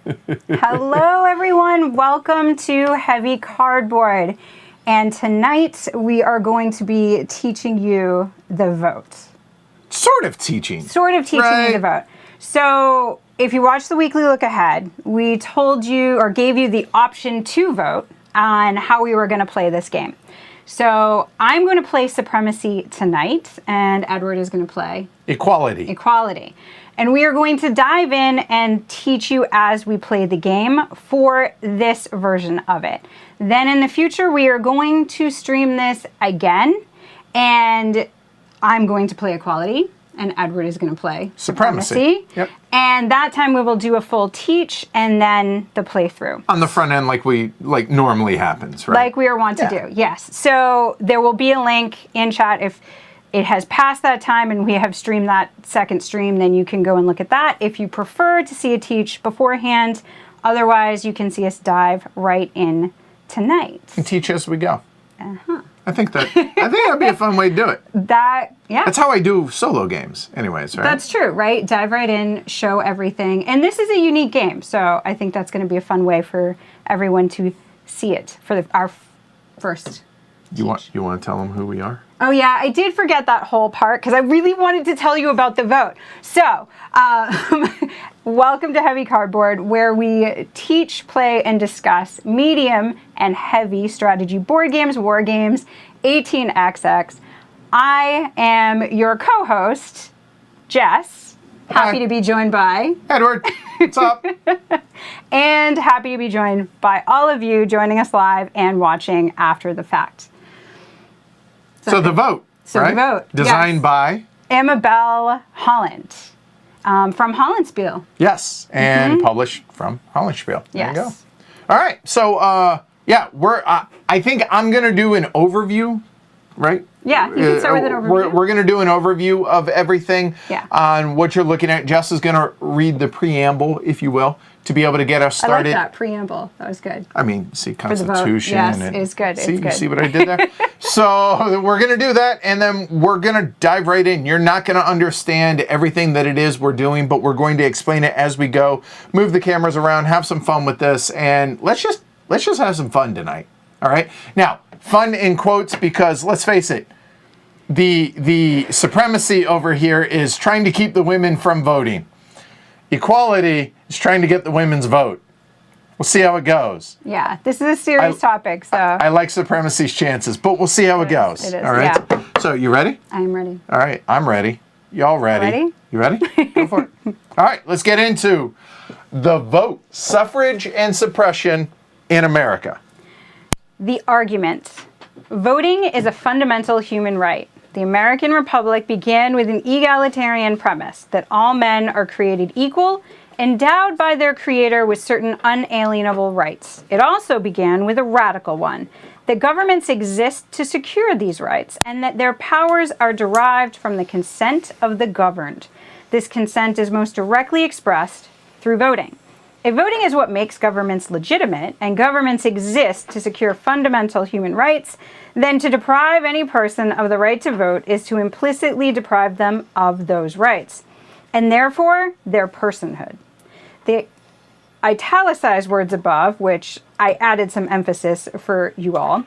Hello, everyone. Welcome to Heavy Cardboard. And tonight we are going to be teaching you the vote. Sort of teaching you the vote. So if you watch the weekly look ahead, we told you or gave you the option to vote on how we were going to play this game. So I'm going to play Supremacy tonight, and Edward is going to play Equality. And we are going to dive in and teach you as we play the game for this version of it. Then in the future, we are going to stream this again, and I'm going to play Equality, and Edward is going to play Supremacy. Yep. And that time we will do a full teach and then the playthrough. On the front end like normally happens, right? Like we are wont to do, yes. So there will be a link in chat. If it has passed that time and we have streamed that second stream, then you can go and look at that. If you prefer to see a teach beforehand, otherwise you can see us dive right in tonight. And teach as we go. I think that'd be a fun way to do it. That's how I do solo games anyways, right? That's true, right? Dive right in, show everything. And this is a unique game, so I think that's going to be a fun way for everyone to see it for our first. You want to tell them who we are? Oh yeah, I did forget that whole part because I really wanted to tell you about the vote. So, welcome to Heavy Cardboard, where we teach, play, and discuss medium and heavy strategy board games, war games, 18xx. I am your co-host, Jess. Happy to be joined by Edward. What's up? And happy to be joined by all of you joining us live and watching after the fact. So the vote, right? The vote. Designed by? Amabel Holland from Hollandspiele. Yes, and published from Hollandspiele. There Yes. you go. All right, so I think I'm going to do an overview, right? Yeah, you can start with an overview. We're going to do an overview of everything on what you're looking at. Jess is going to read the preamble, if you will, to be able to get us started. I like that preamble. That was good. I mean, see, Constitution. Yes, it's good. You see what I did there? So we're going to do that, and then we're going to dive right in. You're not going to understand everything that it is we're doing, but we're going to explain it as we go, move the cameras around, have some fun with this, and let's just have some fun tonight. All right? Now, fun in quotes because, let's face it, the supremacy over here is trying to keep the women from voting. Equality is trying to get the women's vote. We'll see how it goes. Yeah, this is a serious topic, so. I like supremacy's chances, but we'll see how it goes. It is, all right? yeah. So, you ready? I'm ready. All right, I'm ready. Y'all ready? Ready? You ready? Go for it. All right, let's get into the vote. Suffrage and suppression in America. The argument. Voting is a fundamental human right. The American Republic began with an egalitarian premise that all men are created equal, endowed by their creator with certain unalienable rights. It also began with a radical one, that governments exist to secure these rights and that their powers are derived from the consent of the governed. This consent is most directly expressed through voting. If voting is what makes governments legitimate, and governments exist to secure fundamental human rights, then to deprive any person of the right to vote is to implicitly deprive them of those rights, and therefore their personhood. The italicized words above, which I added some emphasis for you all,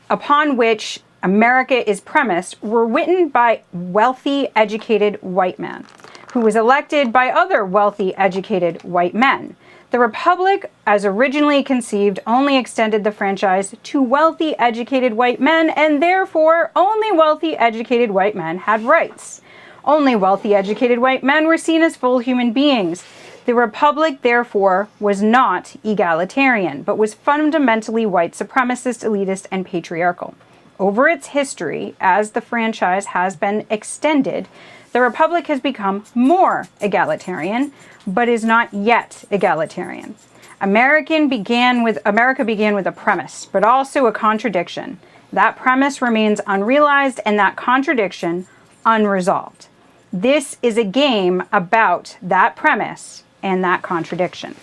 upon which America is premised, were written by wealthy, educated white men, who was elected by other wealthy, educated white men. The Republic, as originally conceived, only extended the franchise to wealthy, educated white men, and therefore only wealthy, educated white men had rights. Only wealthy, educated white men were seen as full human beings. The Republic, therefore, was not egalitarian, but was fundamentally white supremacist, elitist, and patriarchal. Over its history, as the franchise has been extended, the Republic has become more egalitarian, but is not yet egalitarian. America began with a premise, but also a contradiction. That premise remains unrealized and that contradiction unresolved. This is a game about that premise and that contradiction.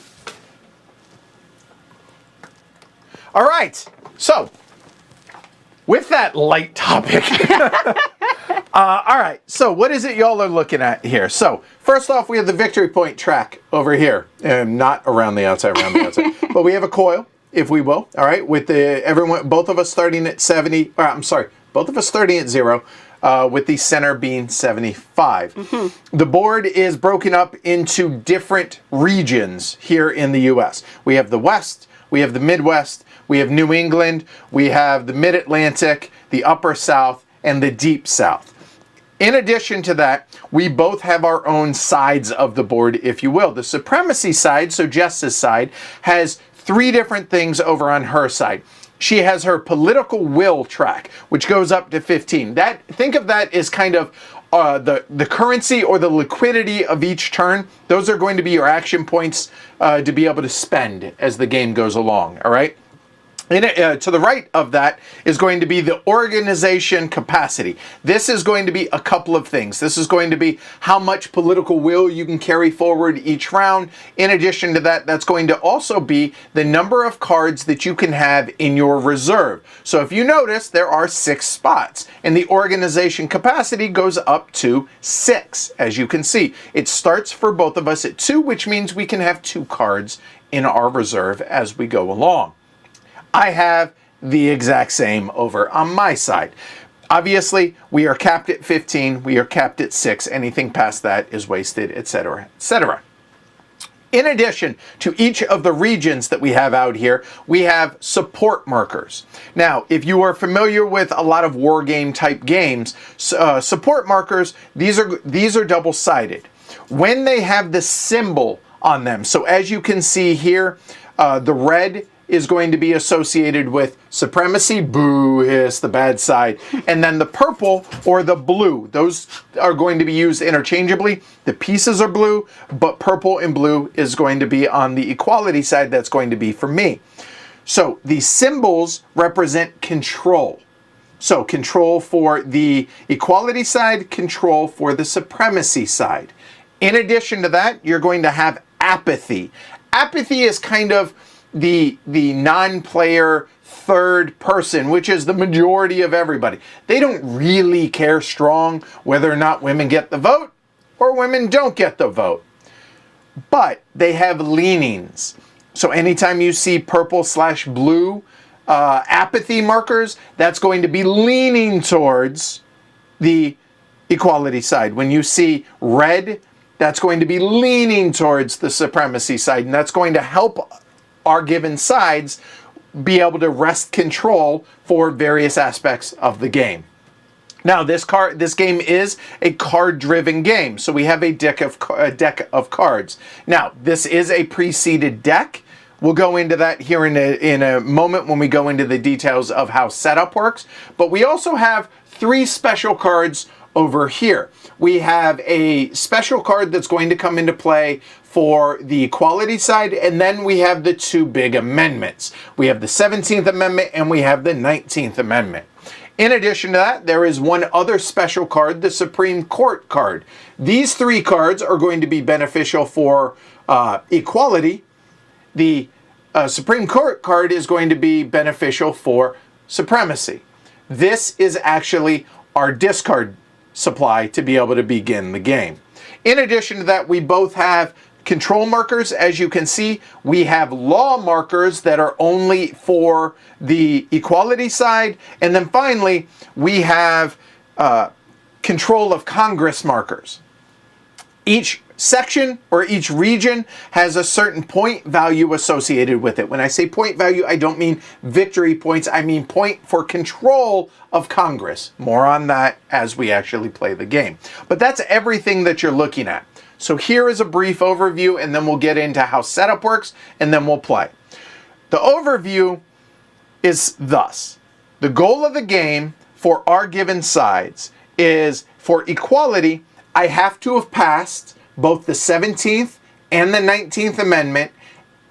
All right, so with that light topic, All right, so what is it y'all are looking at here? So first off, we have the victory point track over here, and not around the outside, but we have a coil, if we will. All right, with both of us starting at 70. Both of us starting at 0. With the center being 75. Mm-hmm. The board is broken up into different regions here in the U.S. We have the West, we have the Midwest, we have New England, we have the Mid-Atlantic, the Upper South, and the Deep South. In addition to that, we both have our own sides of the board, if you will. The supremacy side, so Jess's side, has 3 different things over on her side. She has her political will track, which goes up to 15. Think of that as kind of the currency or the liquidity of each turn. Those are going to be your action points to be able to spend as the game goes along, all right? To the right of that is going to be the organization capacity. This is going to be a couple of things. This is going to be how much political will you can carry forward each round. In addition to that, that's going to also be the number of cards that you can have in your reserve. So if you notice, there are 6 spots, and the organization capacity goes up to 6, as you can see. It starts for both of us at 2, which means we can have 2 cards in our reserve as we go along. I have the exact same over on my side. Obviously, we are capped at 15, we are capped at 6, anything past that is wasted, etc., etc. In addition to each of the regions that we have out here, we have support markers. Now, if you are familiar with a lot of war game type games, support markers, these are double-sided. When they have the symbol on them, so as you can see here, the red is going to be associated with supremacy, boo, hiss, the bad side. And then the purple or the blue, those are going to be used interchangeably. The pieces are blue, but purple and blue is going to be on the equality side. That's going to be for me. So the symbols represent control. So control for the equality side, control for the supremacy side. In addition to that, you're going to have apathy. Apathy is kind of the non-player third person, which is the majority of everybody. They don't really care strong whether or not women get the vote or women don't get the vote. But they have leanings. So anytime you see purple/blue apathy markers, that's going to be leaning towards the equality side. When you see red, that's going to be leaning towards the supremacy side, and that's going to help our given sides be able to wrest control for various aspects of the game. Now, this game is a card-driven game, so we have a deck of cards. Now, this is a pre-seeded deck. We'll go into that here in a moment when we go into the details of how setup works. But we also have 3 special cards over here. We have a special card that's going to come into play for the equality side, and then we have the 2 big amendments. We have the 17th Amendment and we have the 19th Amendment. In addition to that, there is one other special card, the Supreme Court card. These 3 cards are going to be beneficial for equality. The Supreme Court card is going to be beneficial for supremacy. This is actually our discard supply to be able to begin the game. In addition to that, we both have control markers. As you can see, we have law markers that are only for the equality side. And then finally, we have control of Congress markers. Each section or each region has a certain point value associated with it. When I say point value, I don't mean victory points. I mean point for control of Congress. More on that as we actually play the game. But that's everything that you're looking at. So here is a brief overview, and then we'll get into how setup works, and then we'll play. The overview is thus. The goal of the game for our given sides is, for equality, I have to have passed both the 17th and the 19th Amendment,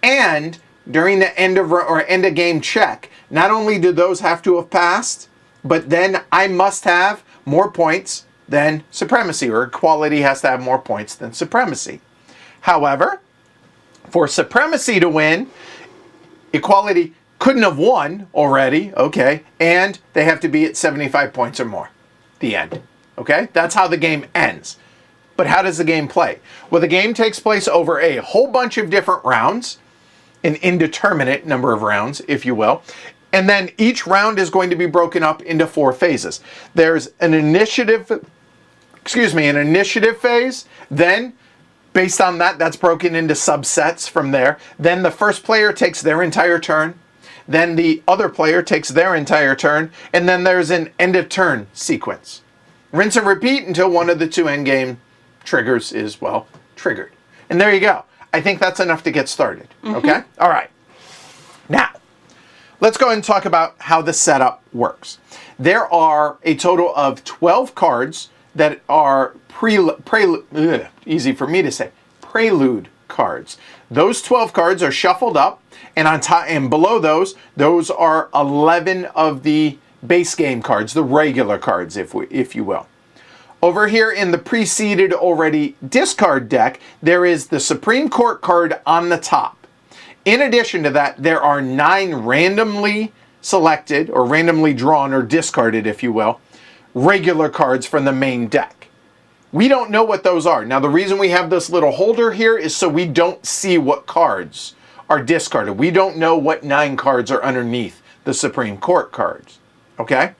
and during the end of game check, not only do those have to have passed, but then I must have more points than supremacy, or equality has to have more points than supremacy. However, for supremacy to win, equality couldn't have won already, okay, and they have to be at 75 points or more. The end. Okay? That's how the game ends. But how does the game play? Well, the game takes place over a whole bunch of different rounds, an indeterminate number of rounds, if you will. And then each round is going to be broken up into 4 phases. There's an initiative phase. Then, based on that, that's broken into subsets from there. Then the first player takes their entire turn. Then the other player takes their entire turn. And then there's an end of turn sequence. Rinse and repeat until one of the 2 endgame triggers is, well, triggered. And there you go. I think that's enough to get started. Okay? All right. Now, let's go ahead and talk about how the setup works. There are a total of 12 cards that are easy for me to say, prelude cards. Those 12 cards are shuffled up, and on top and below those are 11 of the base game cards, the regular cards, if you will. Over here in the preceded already discard deck, there is the Supreme Court card on the top. In addition to that, there are 9 randomly selected, or randomly drawn, or discarded, if you will, regular cards from the main deck. We don't know what those are. Now, the reason we have this little holder here is so we don't see what cards are discarded. We don't know what 9 cards are underneath the Supreme Court cards. Okay?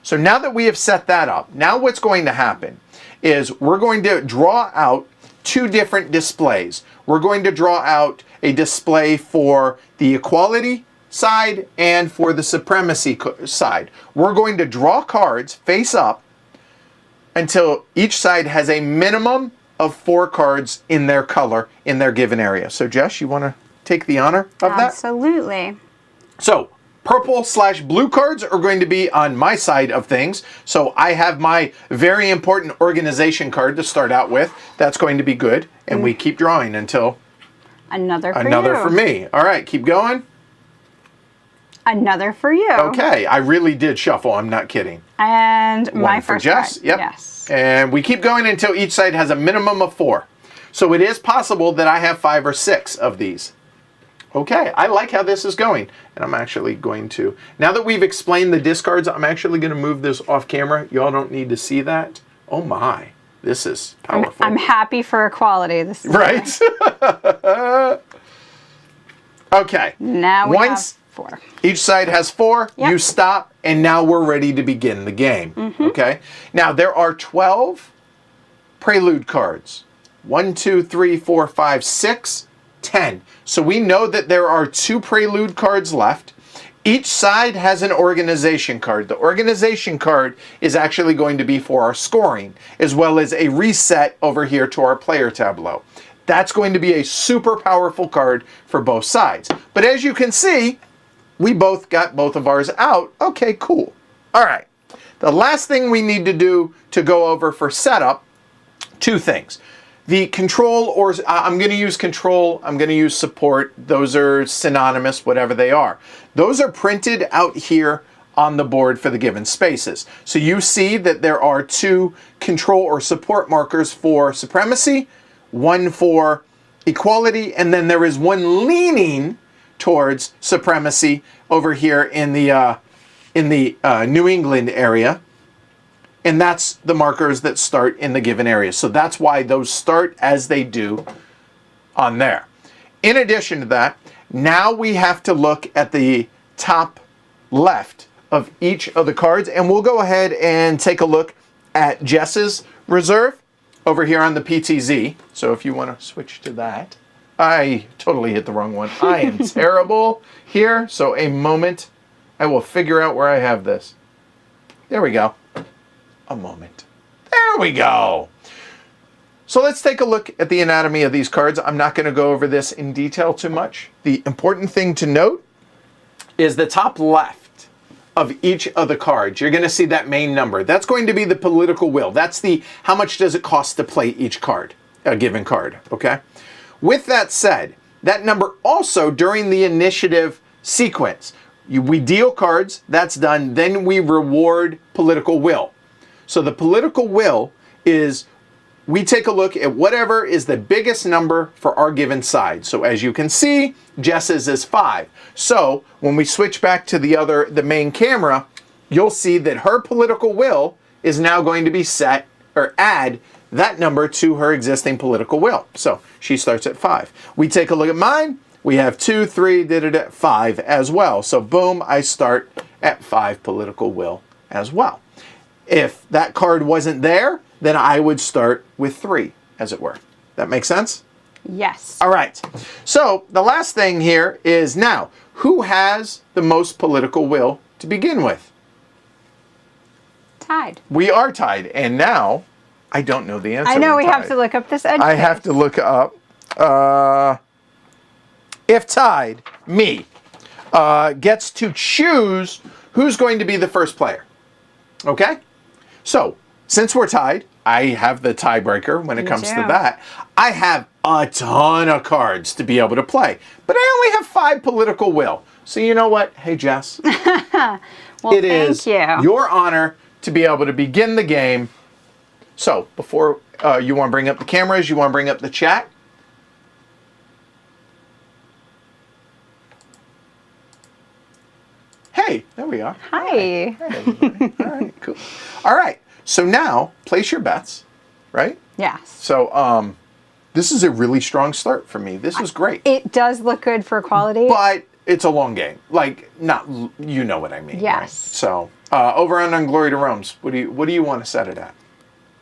So now that we have set that up, now what's going to happen is we're going to draw out 2 different displays. We're going to draw out a display for the equality side and for the supremacy side. We're going to draw cards face up until each side has a minimum of 4 cards in their color in their given area. So Jess, you want to take the honor of that? Absolutely. So purple/blue cards are going to be on my side of things. So I have my very important organization card to start out with. That's going to be good. And we keep drawing until another for me. All right, keep going. Another for you. Okay, I really did shuffle. I'm not kidding. And my One for first Jess. card. Yep. Yes. And we keep going until each side has a minimum of 4. So it is possible that I have 5 or 6 of these. Okay, I like how this is going. And I'm actually going to, now that we've explained the discards, I'm actually going to move this off camera. Y'all don't need to see that. Oh my, this is powerful. I'm happy for equality. This is right? Okay. Now we have 4. Each side has 4. Yep. You stop, and now we're ready to begin the game. Okay? Now, there are 12 prelude cards. 1, 2, 3, 4, 5, 6, 10. So we know that there are 2 prelude cards left. Each side has an organization card. The organization card is actually going to be for our scoring, as well as a reset over here to our player tableau. That's going to be a super powerful card for both sides. But as you can see, we both got both of ours out. Okay, cool. All right. The last thing we need to do to go over for setup, 2 things. The control, or I'm going to use control, I'm going to use support. Those are synonymous, whatever they are. Those are printed out here on the board for the given spaces. So you see that there are 2 control or support markers for supremacy, 1 for equality, and then there is 1 leaning towards supremacy over here in the New England area. And that's the markers that start in the given area. So that's why those start as they do on there. In addition to that, now we have to look at the top left of each of the cards. And we'll go ahead and take a look at Jess's reserve over here on the PTZ. So if you want to switch to that. I totally hit the wrong one. I am terrible here. So a moment. I will figure out where I have this. There we go. A moment. There we go. So let's take a look at the anatomy of these cards. I'm not going to go over this in detail too much. The important thing to note is the top left of each of the cards. You're going to see that main number. That's going to be the political will. That's the how much does it cost to play each card, a given card, okay? With that said, that number also during the initiative sequence, we deal cards, that's done, then we reward political will. So the political will is we take a look at whatever is the biggest number for our given side. So as you can see, Jess's is 5. So when we switch back to the main camera, you'll see that her political will is now going to be set or add that number to her existing political will. So she starts at 5. We take a look at mine. We have 2, 3, 5 as well. So boom, I start at 5 political will as well. If that card wasn't there, then I would start with 3, as it were. That makes sense? Yes. All right. So the last thing here is now, who has the most political will to begin with? Tied. We are tied. And now, I don't know the answer. I know We're we have tied. to look up this edge. I have to look up. If tied, me gets to choose who's going to be the first player. Okay? So, since we're tied, I have the tiebreaker when it comes to that. I have a ton of cards to be able to play, but I only have 5 political will. So you know what? Hey, Jess. Well, it is thank you. your honor to be able to begin the game. So, before you want to bring up the cameras, you want to bring up the chat? Hey, there we are. Hi. Hey, everybody. All right, cool. All right, so now place your bets, right? Yes. So, this is a really strong start for me. This was great. It does look good for quality. But it's a long game. Like, not, you know what I mean. Yes. Right? So, over on Glory to Rome's, what do you want to set it at?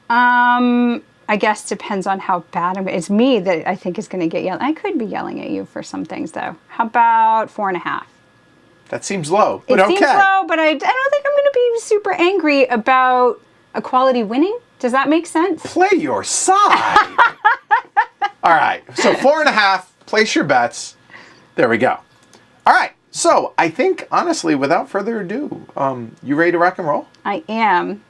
I guess depends on how bad it's me that I think is going to get yelled. I could be yelling at you for some things, though. How about 4.5? That seems low, but It okay. seems low, but I don't think I'm going to be super angry about equality winning. Does that make sense? Play your side. All right, so 4.5, place your bets. There we go. All right, so I think, honestly, without further ado, you ready to rock and roll? I am.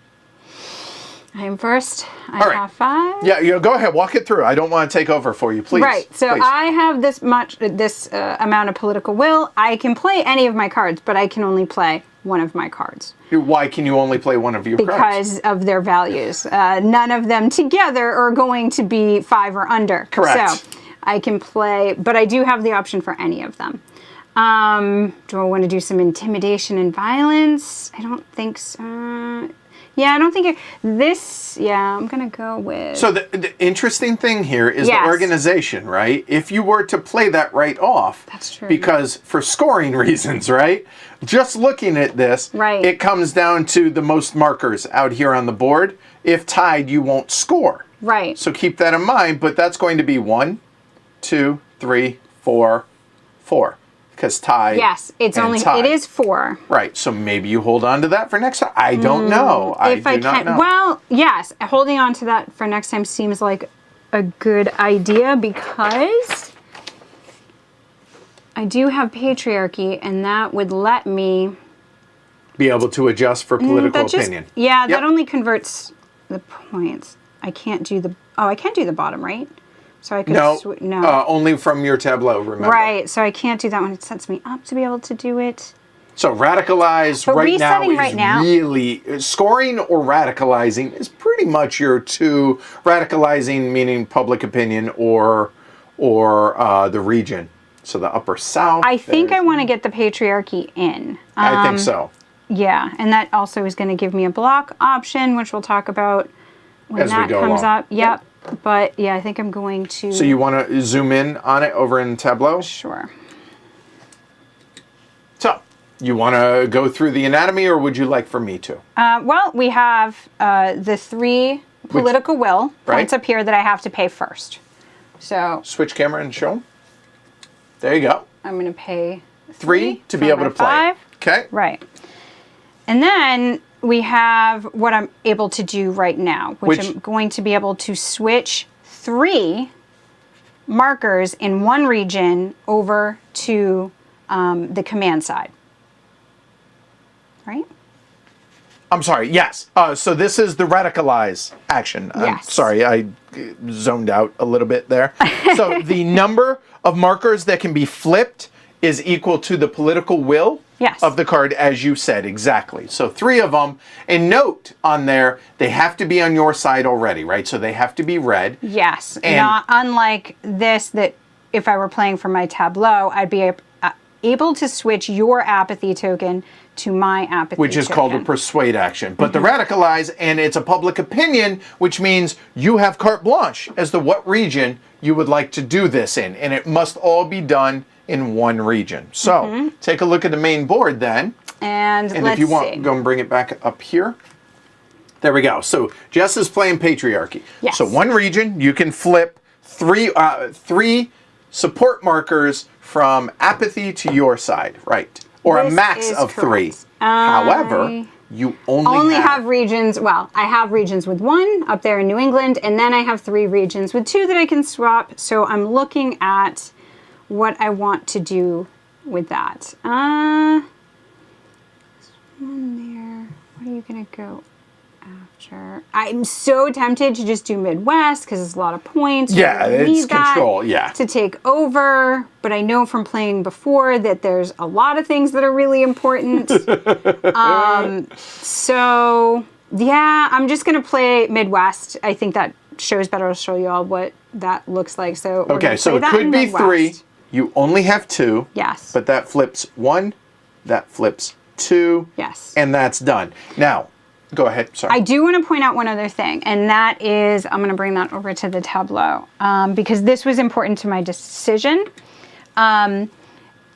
I am first. I All right. have 5. Yeah, go ahead, walk it through. I don't want to take over for you, please. Right. So please. I have this amount of political will. I can play any of my cards, but I can only play one of my cards. Why can you only play one of your cards? Because of their values. None of them together are going to be 5 or under. Correct. So I can play, but I do have the option for any of them. Do I want to do some intimidation and violence? I don't think so. Yeah, I don't think I'm going to go with... So the interesting thing here is Yes. the organization, right? If you were to play that right off... That's true. Because for scoring reasons, right? Just looking at this, Right. It comes down to the most markers out here on the board. If tied, you won't score. Right. So keep that in mind, but that's going to be 1, 2, 3, 4, 4. Because tied. Yes, it is 4. Right, so maybe you hold on to that for next time. I don't know. If I can. Well, yes, holding on to that for next time seems like a good idea because I do have patriarchy, and that would let me be able to adjust for political opinion. That only converts the points. I can't do the. Oh, I can't do the bottom, right? So I could. No. Only from your tableau. Remember. Right. So I can't do that one. It sets me up to be able to do it. So radicalize But right now resetting is right now- really scoring or radicalizing is pretty much your two. Radicalizing meaning public opinion or the region. So the upper south. I think I want to get the patriarchy in. I think so. Yeah, and that also is going to give me a block option, which we'll talk about when As we that go comes along. up. Yep. But yeah, I think I'm going to. So you want to zoom in on it over in Tableau? Sure. So you want to go through the anatomy, or would you like for me to? Well, we have the 3 political will points right. up here that I have to pay first. So Switch camera and show them. There you go. I'm going to pay 3 to for be able my to play. 5. Okay. Right. And then we have what I'm able to do right now, which I'm going to be able to switch 3 markers in one region over to the command side. Right? I'm sorry, yes. So this is the radicalize action. I'm Yes. sorry, I zoned out a little bit there. So the number of markers that can be flipped is equal to the political will Yes. of the card, as you said, exactly. So 3 of them. And note on there, they have to be on your side already, right? So they have to be red. Yes. And- Not unlike this, that if I were playing for my tableau, I'd be able to switch your apathy token to my apathy which is token. called a persuade action. But the radicalize, and it's a public opinion, which means you have carte blanche as to what region you would like to do this in. And it must all be done in one region. So take a look at the main board then. And let's if you want, see. go and bring it back up here. There we go. So Jess is playing patriarchy. Yes. So one region, you can flip three support markers from apathy to your side, right? Or a This max is of three. correct. However, you only have regions, well, I have regions with 1 up there in New England, and then I have 3 regions with 2 that I can swap. So I'm looking at what I want to do with that. One there. What are you going to go after? I'm so tempted to just do Midwest because it's a lot of points. Yeah, I really it's need that control, yeah. to take over, but I know from playing before that there's a lot of things that are really important. So yeah, I'm just gonna play Midwest. I think that shows better. I'll show you all what that looks like. So we're Okay, gonna so play it that could in be Midwest. 3. You only have 2. Yes. But that flips 1, that flips 2. Yes. And that's done. Now, go ahead. Sorry. I do want to point out one other thing, and that is, I'm going to bring that over to the tableau because this was important to my decision.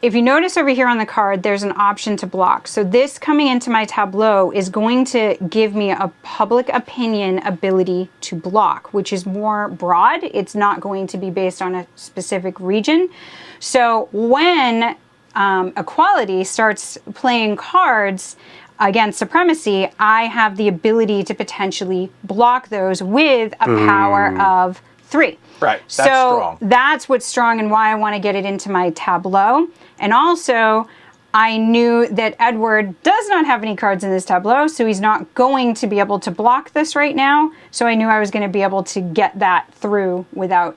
If you notice over here on the card, there's an option to block. So this coming into my tableau is going to give me a public opinion ability to block, which is more broad. It's not going to be based on a specific region. So when equality starts playing cards against supremacy, I have the ability to potentially block those with a power of 3. Right, that's so strong. That's what's strong and why I want to get it into my tableau. And also, I knew that Edward does not have any cards in this tableau, so he's not going to be able to block this right now. So I knew I was going to be able to get that through without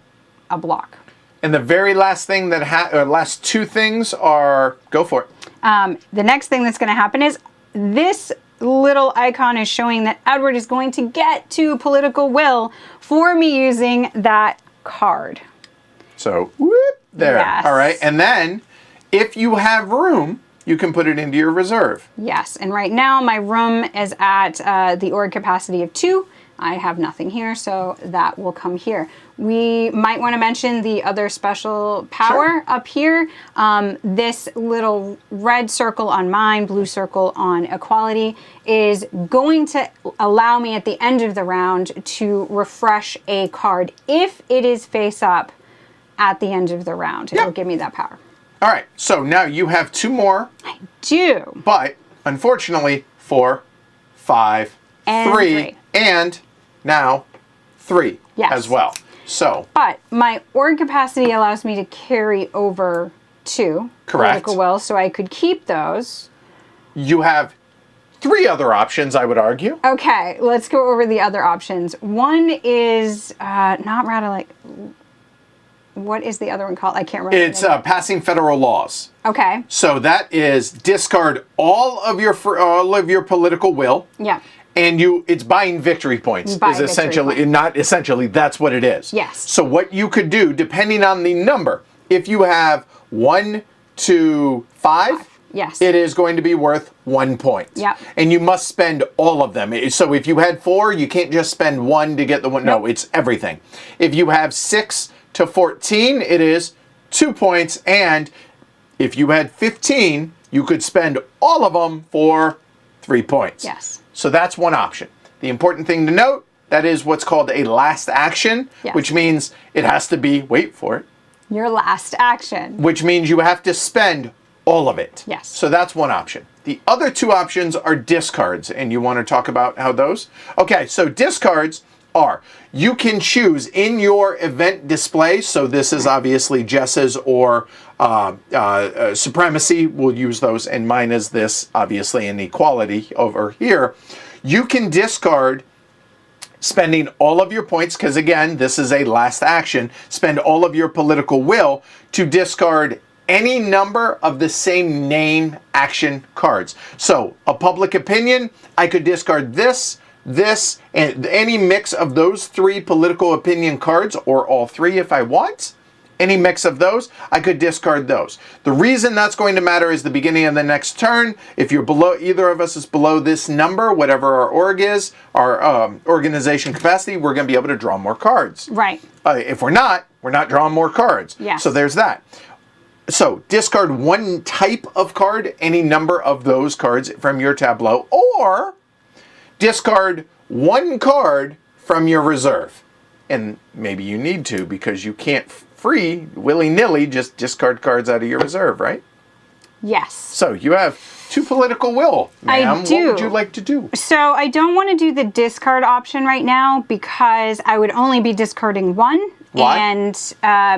a block. And the very last thing that last 2 things are, go for it. The next thing that's going to happen is this little icon is showing that Edward is going to get to political will for me using that card. So, whoop, there. Yes. All right. And then, if you have room, you can put it into your reserve. Yes, and right now my room is at the org capacity of 2. I have nothing here, so that will come here. We might want to mention the other special power up here. This little red circle on mine, blue circle on equality, is going to allow me at the end of the round to refresh a card if it is face up at the end of the round. It will give me that power. All right. So now you have 2 more, I do. but unfortunately, 4, 5, And 3, and now 3 Yes. as well. So, But my org capacity allows me to carry over 2 Correct. political will, so I could keep those. you have 3 other options, I would argue. Okay, let's go over the other options. One is not radical. What is the other one called? I can't remember. It's passing federal laws. Okay. So that is discard all of your political will. Yeah. And it's buying victory points. Buy Is victory essentially points. not essentially, that's what it is. Yes. So what you could do, depending on the number, if you have 1 to 5, Yes. it is going to be worth 1 point. Yep. And you must spend all of them. So if you had 4, you can't just spend 1 to get the 1. No, Nope. it's everything. If you have 6 to 14, it is 2 points. And if you had 15, you could spend all of them for 3 points. Yes. So that's one option. The important thing to note, that is what's called a last action, Yes. which means it has to be, wait for it, Your last action. which means you have to spend all of it. Yes. So that's one option. The other 2 options are discards, and you want to talk about how those? Okay, so discards are, you can choose in your event display, so this is obviously Jess's or Supremacy, we'll use those, and mine is this, obviously, inequality over here. You can discard spending all of your points, because again, this is a last action, spend all of your political will to discard any number of the same name action cards. So, a public opinion, I could discard this, and any mix of those 3 political opinion cards, or all 3 if I want, any mix of those, I could discard those. The reason that's going to matter is the beginning of the next turn. If you're below, either of us is below this number, whatever our org is, our organization capacity, we're going to be able to draw more cards. Right. If we're not drawing more cards. Yes. So there's that. So discard one type of card, any number of those cards from your tableau, or discard one card from your reserve. And maybe you need to, because you can't free willy-nilly just discard cards out of your reserve, right? Yes. So you have 2 political will, ma'am. I do. What would you like to do? So I don't want to do the discard option right now because I would only be discarding one. Why? And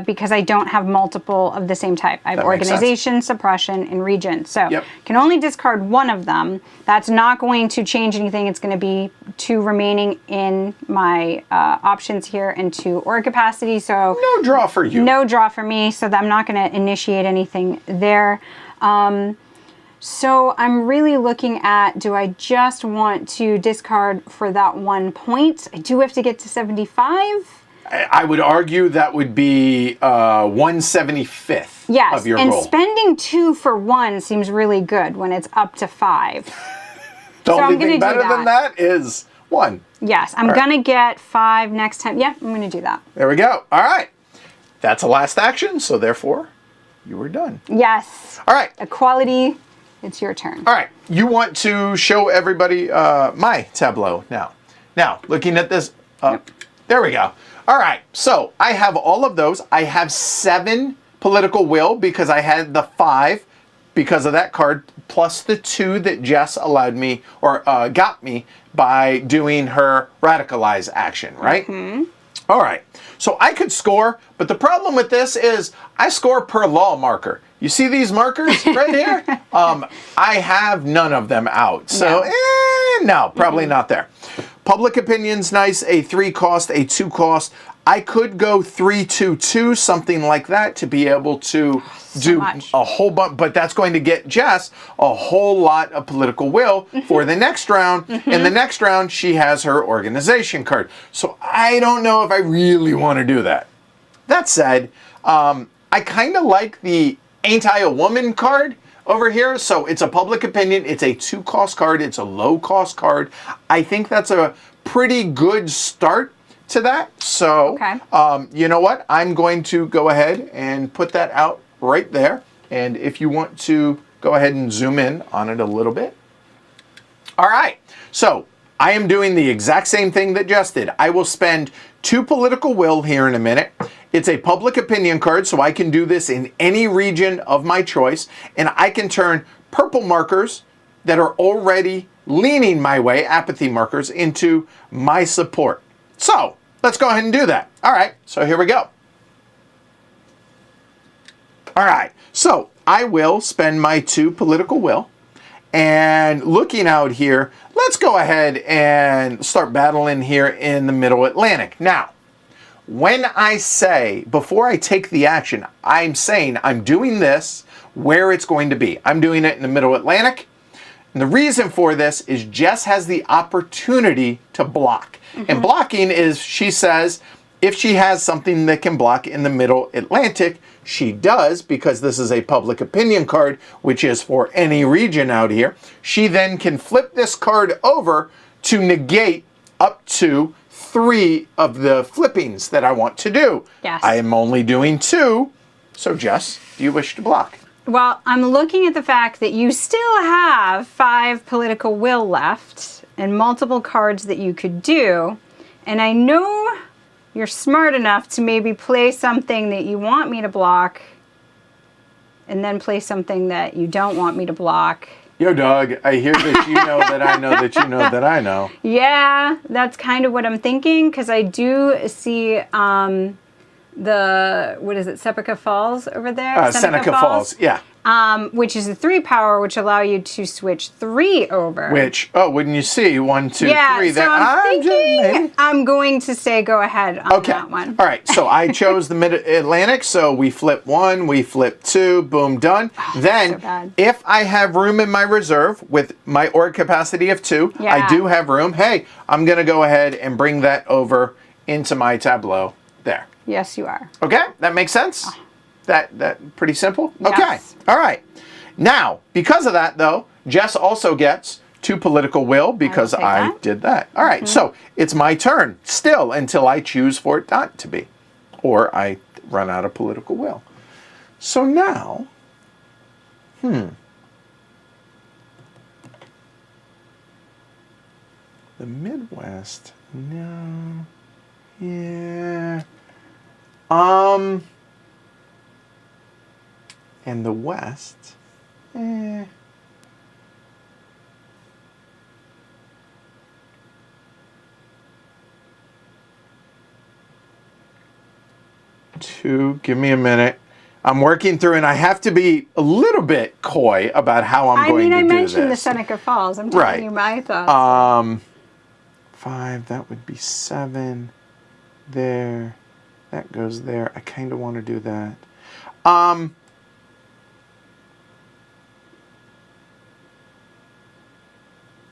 because I don't have multiple of the same type. I have That makes sense. organization, suppression, and region. So Yep. can only discard one of them. That's not going to change anything. It's going to be 2 remaining in my options here and 2 org capacity. So No draw for you. no draw for me. So I'm not going to initiate anything there. So I'm really looking at, do I just want to discard for that 1 point? I do have to get to 75. I would argue that would be 1/75th Yes, of your and roll. spending 2 for 1 seems really good when it's up to 5. The I'm only gonna thing do better than that is 1. Yes, I'm going to get 5 next time. Yeah, I'm going to do that. There we go. All right. That's a last action, so therefore, you were done. Yes. All right. Equality, it's your turn. All right. You want to show everybody my tableau now. Now, looking at this. There we go. All right. So I have all of those. I have 7 political will because I had the 5 because of that card, plus the 2 that Jess allowed me or got me by doing her radicalize action, right? Mm-hmm. All right. So I could score, but the problem with this is I score per law marker. You see these markers right here? I have none of them out. So, no, probably not there. Public opinion's nice, a 3 cost, a 2 cost. I could go 3-2-2, something like that, to be able to do a whole bunch, but that's going to get Jess a whole lot of political will for the next round. In the next round, she has her organization card. So I don't know if I really want to do that. That said, I kind of like the Ain't I a Woman card over here. So it's a public opinion. It's a 2 cost card. It's a low cost card. I think that's a pretty good start to that. So, you know what? I'm going to go ahead and put that out right there. And if you want to go ahead and zoom in on it a little bit. All right. So I am doing the exact same thing that Jess did. I will spend 2 political will here in a minute. It's a public opinion card, so I can do this in any region of my choice. And I can turn purple markers that are already leaning my way, apathy markers, into my support. So let's go ahead and do that. All right, so here we go. All right, so I will spend my 2 political will. And looking out here, let's go ahead and start battling here in the Middle Atlantic. Now, when I say, before I take the action, I'm saying I'm doing this where it's going to be. I'm doing it in the Middle Atlantic. And the reason for this is Jess has the opportunity to block. And blocking is, she says, if she has something that can block in the Middle Atlantic, she does, because this is a public opinion card, which is for any region out here. She then can flip this card over to negate up to 3 of the flippings that I want to do. Yes. I am only doing 2. So Jess, do you wish to block? Well, I'm looking at the fact that you still have 5 political will left and multiple cards that you could do. And I know you're smart enough to maybe play something that you want me to block and then play something that you don't want me to block. Yo, dog, I hear that you know that I know that you know that I know. Yeah, that's kind of what I'm thinking, because I do see the, what is it, Seneca Falls over there? Seneca Falls, yeah. Which is a 3 power, which allow you to switch 3 over. Which, oh, wouldn't you see? 1, 2, 3. Yeah, so I'm thinking maybe. I'm going to say go ahead on that one. All right, so I chose the Mid-Atlantic, so we flip 1, we flip 2, boom, done. Then, so if I have room in my reserve with my org capacity of 2, I do have room. Hey, I'm going to go ahead and bring that over into my tableau there. Yes, you are. Okay, that makes sense? That pretty simple? Yes. Okay, all right. Now, because of that, though, Jess also gets 2 political will because I did that. All right, so it's my turn still until I choose for it not to be, or I run out of political will. So now, the Midwest, no, yeah, and the West, eh. Give me a minute. I'm working through, and I have to be a little bit coy about how I'm going to do this. I mentioned the Seneca Falls. I'm telling you my thoughts. 5, that would be 7. There. That goes there. I kind of want to do that.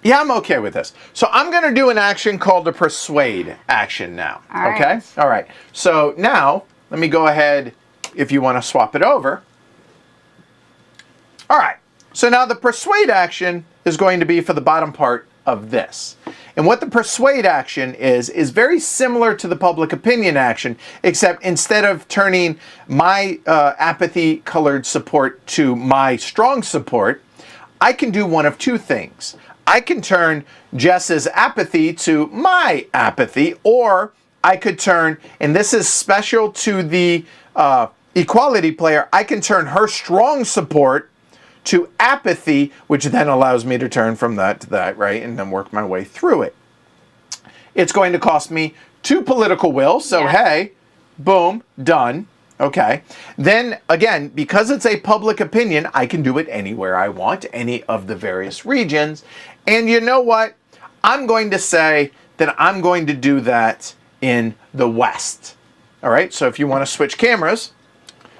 Yeah, I'm okay with this. So I'm going to do an action called a persuade action now. All right. Okay? All right. So now, let me go ahead, if you want to swap it over. All right. So now the persuade action is going to be for the bottom part of this. And what the persuade action is very similar to the public opinion action, except instead of turning my apathy colored support to my strong support, I can do one of 2 things. I can turn Jess's apathy to my apathy, or I could turn, and this is special to the equality player, I can turn her strong support to apathy, which then allows me to turn from that to that, right, and then work my way through it. It's going to cost me 2 political will, so hey, boom, done. Okay. Then again, because it's a public opinion, I can do it anywhere I want, any of the various regions. And you know what? I'm going to say that I'm going to do that in the West. All right. So if you want to switch cameras,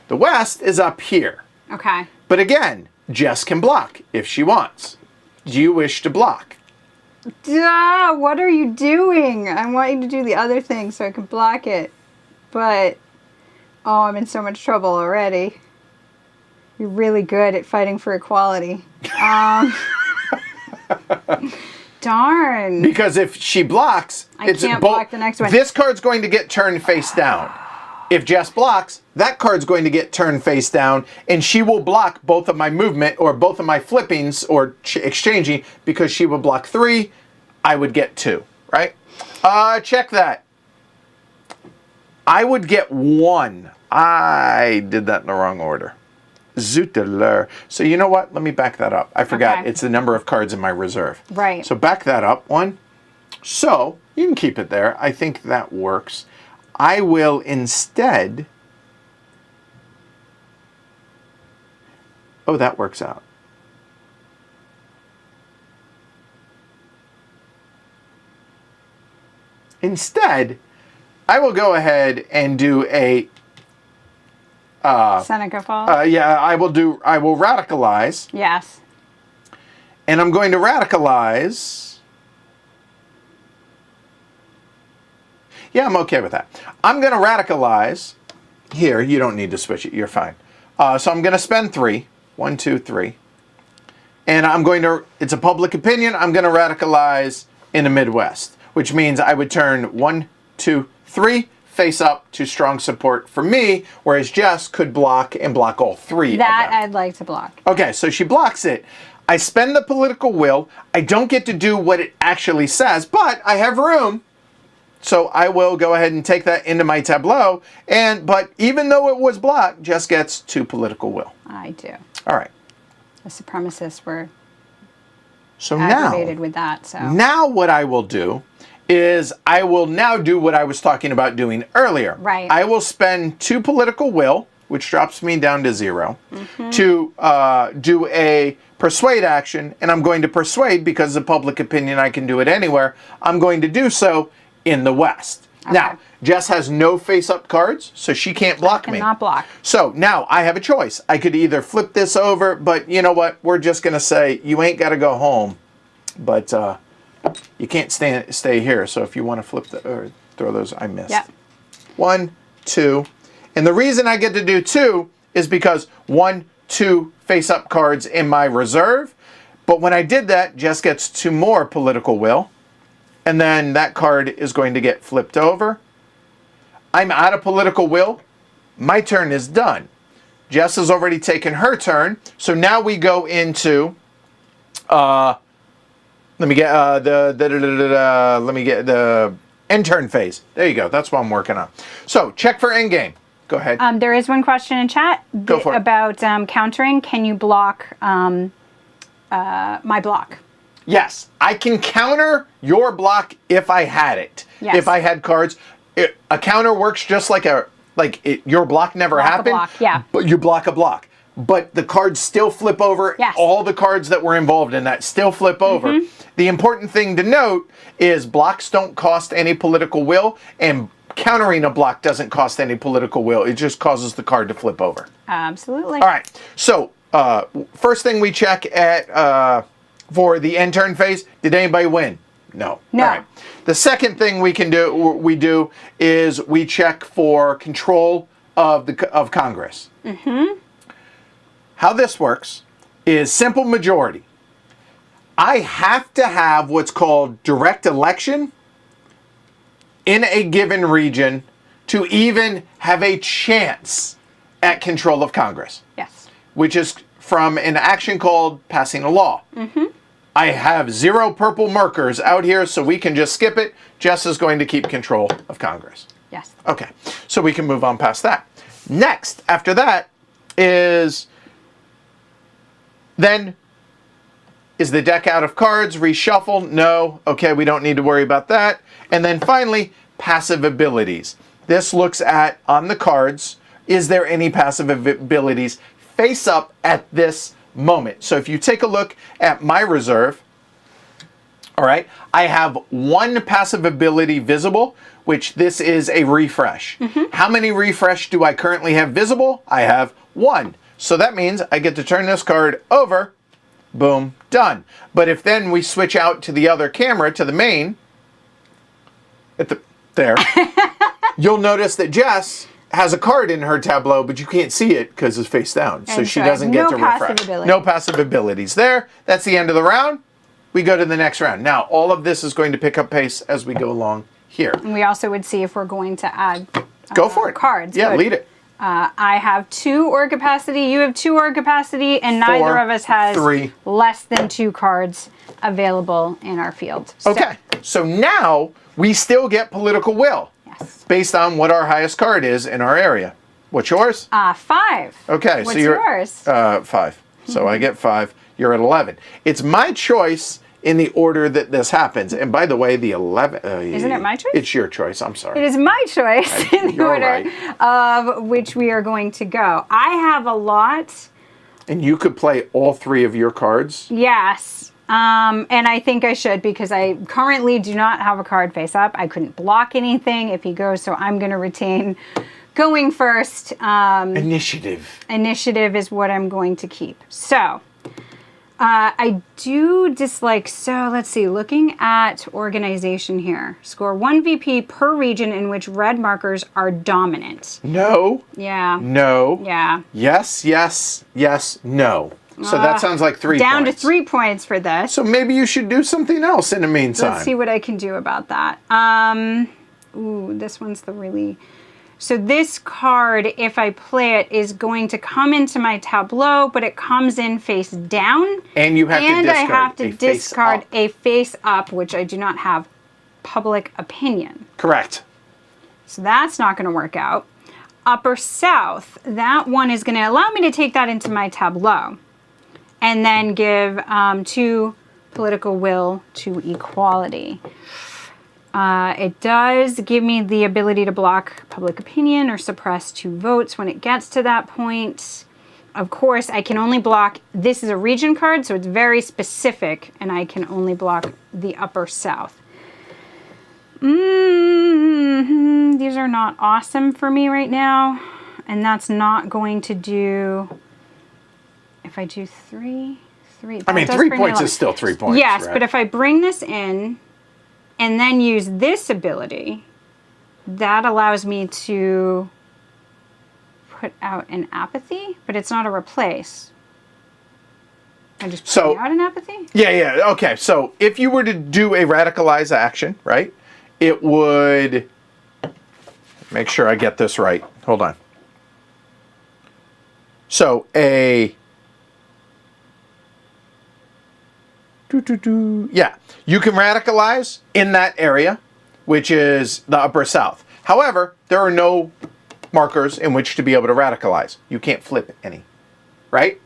the West is up here. Okay. But again, Jess can block if she wants. Do you wish to block? Duh, what are you doing? I want you to do the other thing so I can block it. But, oh, I'm in so much trouble already. You're really good at fighting for equality. Darn. Because if she blocks, I can't block the next one. This card's going to get turned face down. If Jess blocks, that card's going to get turned face down, and she will block both of my movement or both of my flippings or exchanging, because she will block 3, I would get 2, right? Check that. I would get 1. I did that in the wrong order. Zootalur. So you know what? Let me back that up. I forgot. Okay. It's the number of cards in my reserve. Right. So back that up 1. So you can keep it there. I think that works. I will instead... Oh, that works out. Instead, I will go ahead and do a... Seneca Falls? Yeah, I will radicalize. Yes. And I'm going to radicalize... Yeah, I'm okay with that. I'm going to radicalize. Here, you don't need to switch it. You're fine. So I'm going to spend 3. 1, 2, 3. And I'm going to, it's a public opinion, I'm going to radicalize in the Midwest, which means I would turn 1, 2, 3, face up to strong support for me, whereas Jess could block and block all 3 That of them. I'd like to block. Okay, so she blocks it. I spend the political will. I don't get to do what it actually says, but I have room. So I will go ahead and take that into my tableau. But even though it was blocked, Jess gets 2 political will. I do. All right. The supremacists were so aggravated with that. So now what I will do is I will now do what I was talking about doing earlier. Right. I will spend 2 political will, which drops me down to 0, to do a persuade action. And I'm going to persuade because of public opinion. I can do it anywhere. I'm going to do so in the West. Okay. Now, Jess has no face-up cards, so she can't block me. Cannot block. So now I have a choice. I could either flip this over, but you know what? We're just going to say you ain't got to go home, but you can't stay here. So if you want to flip or throw those, I missed. Yep. 1, 2. And the reason I get to do 2 is because 1, 2 face-up cards in my reserve. But when I did that, Jess gets 2 more political will. And then that card is going to get flipped over. I'm out of political will. My turn is done. Jess has already taken her turn. So now we go into, let me get the end turn phase. There you go. That's what I'm working on. So check for end game. Go ahead. There is one question in chat Go for it. about countering. Can you block my block? Yes, I can counter your block if I had it. Yes. If I had cards. A counter works just like your block never Block a happened. block, yeah. But you block a block. But the cards still flip over. Yes. All the cards that were involved in that still flip over. Mm-hmm. The important thing to note is blocks don't cost any political will, and countering a block doesn't cost any political will. It just causes the card to flip over. Absolutely. All right. So first thing we check at for the end turn phase, did anybody win? No. No. All right. The second thing we do is we check for control of Congress. Mm-hmm. How this works is simple majority. I have to have what's called direct election in a given region to even have a chance at control of Congress. Yes. Which is from an action called passing a law. Mm-hmm. I have 0 purple markers out here, so we can just skip it. Jess is going to keep control of Congress. Yes. Okay, so we can move on past that. Next, after that, is the deck out of cards? Reshuffle? No. Okay, we don't need to worry about that. And then finally, passive abilities. This looks at, on the cards, is there any passive abilities face up at this moment? So if you take a look at my reserve, all right, I have 1 passive ability visible, which this is a refresh. Mm-hmm. How many refresh do I currently have visible? I have 1. So that means I get to turn this card over, boom, done. But if then we switch out to the other camera, to the main, there, you'll notice that Jess has a card in her tableau, but you can't see it because it's face down. So she doesn't get to refresh. No passive abilities there. That's the end of the round. We go to the next round. Now, all of this is going to pick up pace as we go along here. And we also would see if we're going to add go for it. Cards. Yeah, lead it. I have 2 ore capacity, you have 2 ore capacity, and 4, neither of us has 3. less than 2 cards available in our field. So, okay, so now we still get political will. Yes. Based on what our highest card is in our area. What's yours? 5. Okay, What's so you're yours? 5. So I get 5. You're at 11. It's my choice in the order that this happens. And by the way, the 11... Isn't it my choice? It's your choice. I'm sorry. It is my choice in the You're order right. of which we are going to go. I have a lot. And you could play all 3 of your cards? Yes. And I think I should because I currently do not have a card face up. I couldn't block anything if he goes, so I'm going to retain going first. Initiative. Initiative is what I'm going to keep. So, I do dislike, so let's see, looking at organization here. Score 1 VP per region in which red markers are dominant. No. Yeah. No. Yeah. Yes, yes, yes, no. So that sounds like 3 down points. to 3 points for this. So maybe you should do something else in the meantime. Let's see what I can do about that. Ooh, this one's the really... So this card, if I play it, is going to come into my tableau, but it comes in face down. And you have to discard I have to discard face a face up, which I do not have public opinion. Correct. So that's not going to work out. Upper South, that one is going to allow me to take that into my tableau. And then give 2 political will to equality. It does give me the ability to block public opinion or suppress 2 votes when it gets to that point. Of course, I can only block, this is a region card, so it's very specific, and I can only block the Upper South. These are not awesome for me right now, and that's not going to do... If I do 3... I mean, 3 points is still 3 points. Yes, right? But if I bring this in and then use this ability, that allows me to put out an apathy, but it's not a replace. I just So- put out an apathy? Yeah. Okay. So if you were to do a radicalize action, right, it would, make sure I get this right. Hold on. So yeah, you can radicalize in that area, which is the Upper South. However, there are no markers in which to be able to radicalize. You can't flip any, right?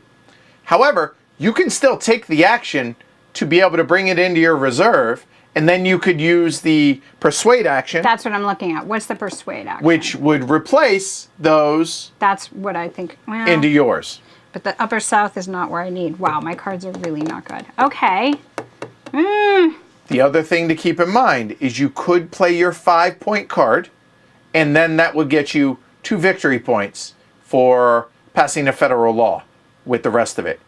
However, you can still take the action to be able to bring it into your reserve, and then you could use the persuade action. That's what I'm looking at. What's the persuade action? Which would replace those That's what I think. Well, into yours. but the Upper South is not where I need. Wow, my cards are really not good. Okay. The other thing to keep in mind is you could play your 5-point card, and then that would get you 2 victory points for passing a federal law with the rest of it.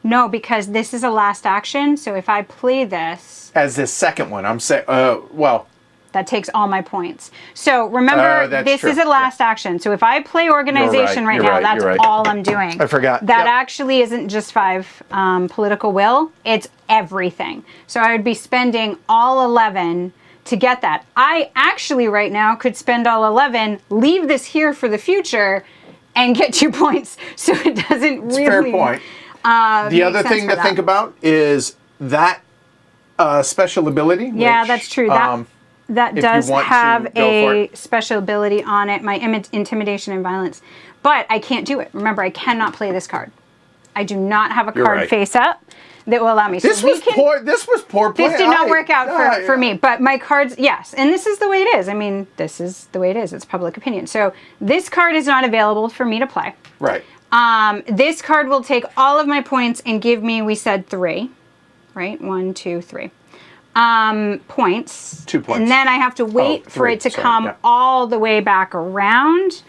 No, because this is a last action. So if I play this, As this second one, I'm saying, well, that takes all my points. So remember, that's this true. is a last action. So if I play organization right You're now, right, that's you're right. all I'm doing. I forgot. That Yep. actually isn't just 5 political will. It's everything. So I would be spending all 11 to get that. I actually right now could spend all 11, leave this here for the future, and get 2 points. So it doesn't really. fair point. The other thing to think about is that special ability. Yeah, which, that's true. That if does you want to, have go for a it. special ability on it, my intimidation and violence. But I can't do it. Remember, I cannot play this card. I do not have a You're card right. face up that will allow me. This so we was can, poor. This was poor play. This did not work out for me. But my cards, yes. And this is the way it is. I mean, this is the way it is. It's public opinion. So this card is not available for me to play. Right. This card will take all of my points and give me, we said 3, right? 1, 2, 3. Points. 2 points. And then I have to wait for 3, it to sorry, come yeah. all the way back around,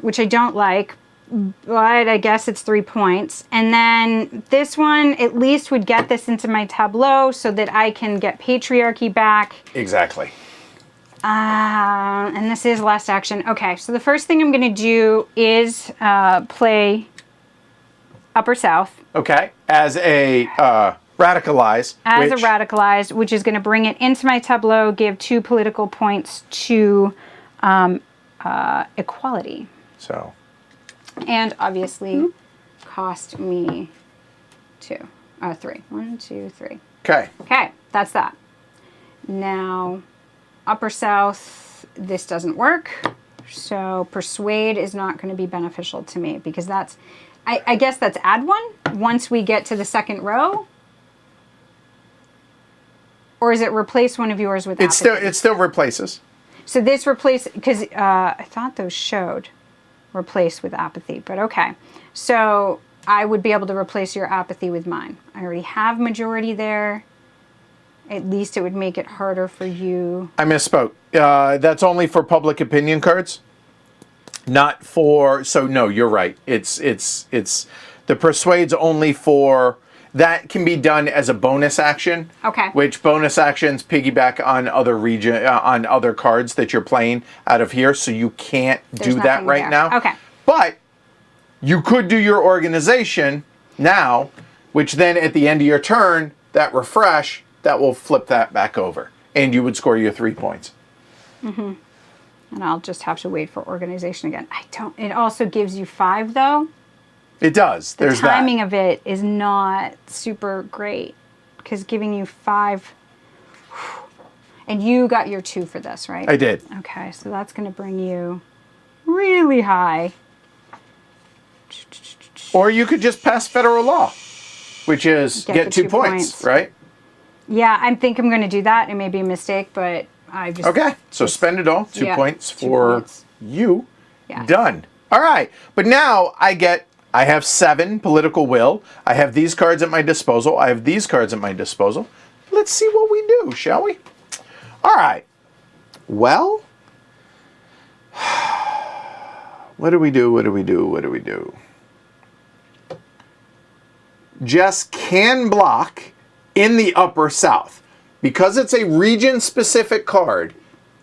which I don't like, but I guess it's 3 points. And then this one at least would get this into my tableau so that I can get patriarchy back. Exactly. And this is last action. Okay, so the first thing I'm going to do is play Upper South. Okay. As a radicalize. As a radicalized, which is going to bring it into my tableau, give 2 political points to equality. So. And obviously cost me 3. 1, 2, 3. Okay. Okay, that's that. Now, Upper South, this doesn't work. So persuade is not going to be beneficial to me because that's, I guess that's add 1 once we get to the second row. Or is it replace one of yours with It still replaces. So this replace, because I thought those showed replace with apathy, but okay. So I would be able to replace your apathy with mine. I already have majority there. At least it would make it harder for you. I misspoke. That's only for public opinion cards. Not for, so no, you're right. It's the persuade's only for, that can be done as a bonus action. Okay. Which bonus actions piggyback on on other cards that you're playing out of here, so you can't There's do that nothing right there. now. Okay. But you could do your organization now, which then at the end of your turn, that refresh, that will flip that back over. And you would score your 3 points. Mm-hmm. And I'll just have to wait for organization again. It also gives you 5 though. It does. The There's timing that. of it is not super great because giving you 5, and you got your 2 for this, right? I did. Okay, so that's going to bring you really high. Or you could just pass federal law, which is Get get the 2 2 points, points. right? Yeah, I think I'm going to do that. It may be a mistake, but I just... Okay, so spend it all. 2 Yeah, points 2 for points. you. Yes. Done. All right, but now I have 7 political will. I have these cards at my disposal. I have these cards at my disposal. Let's see what we do, shall we? All right. Well, what do we do? What do we do? What do we do? Jess can block in the Upper South. Because it's a region-specific card,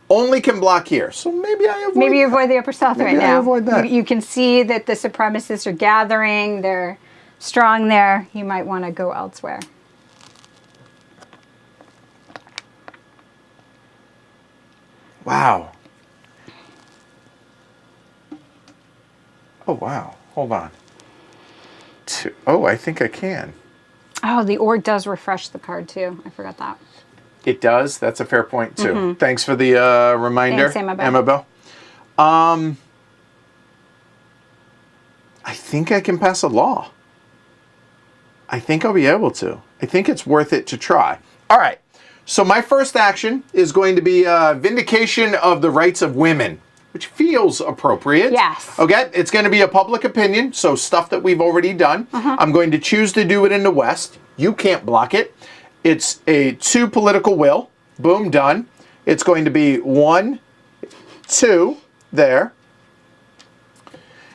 only can block here. So maybe I avoid Maybe you avoid the Upper South Maybe right I now. avoid that. You can see that the supremacists are gathering. They're strong there. You might want to go elsewhere. Wow. Oh, wow. Hold on. Oh, I think I can. Oh, the org does refresh the card too. I forgot that. It does. That's a fair point too. Thanks for the reminder, Thanks, Amabel. I think I can pass a law. I think I'll be able to. I think it's worth it to try. All right. So my first action is going to be vindication of the rights of women, which feels appropriate. Yes. Okay. It's going to be a public opinion, so stuff that we've already done. I'm going to choose to do it in the West. You can't block it. It's a 2 political will. Boom, done. It's going to be 1, 2, there.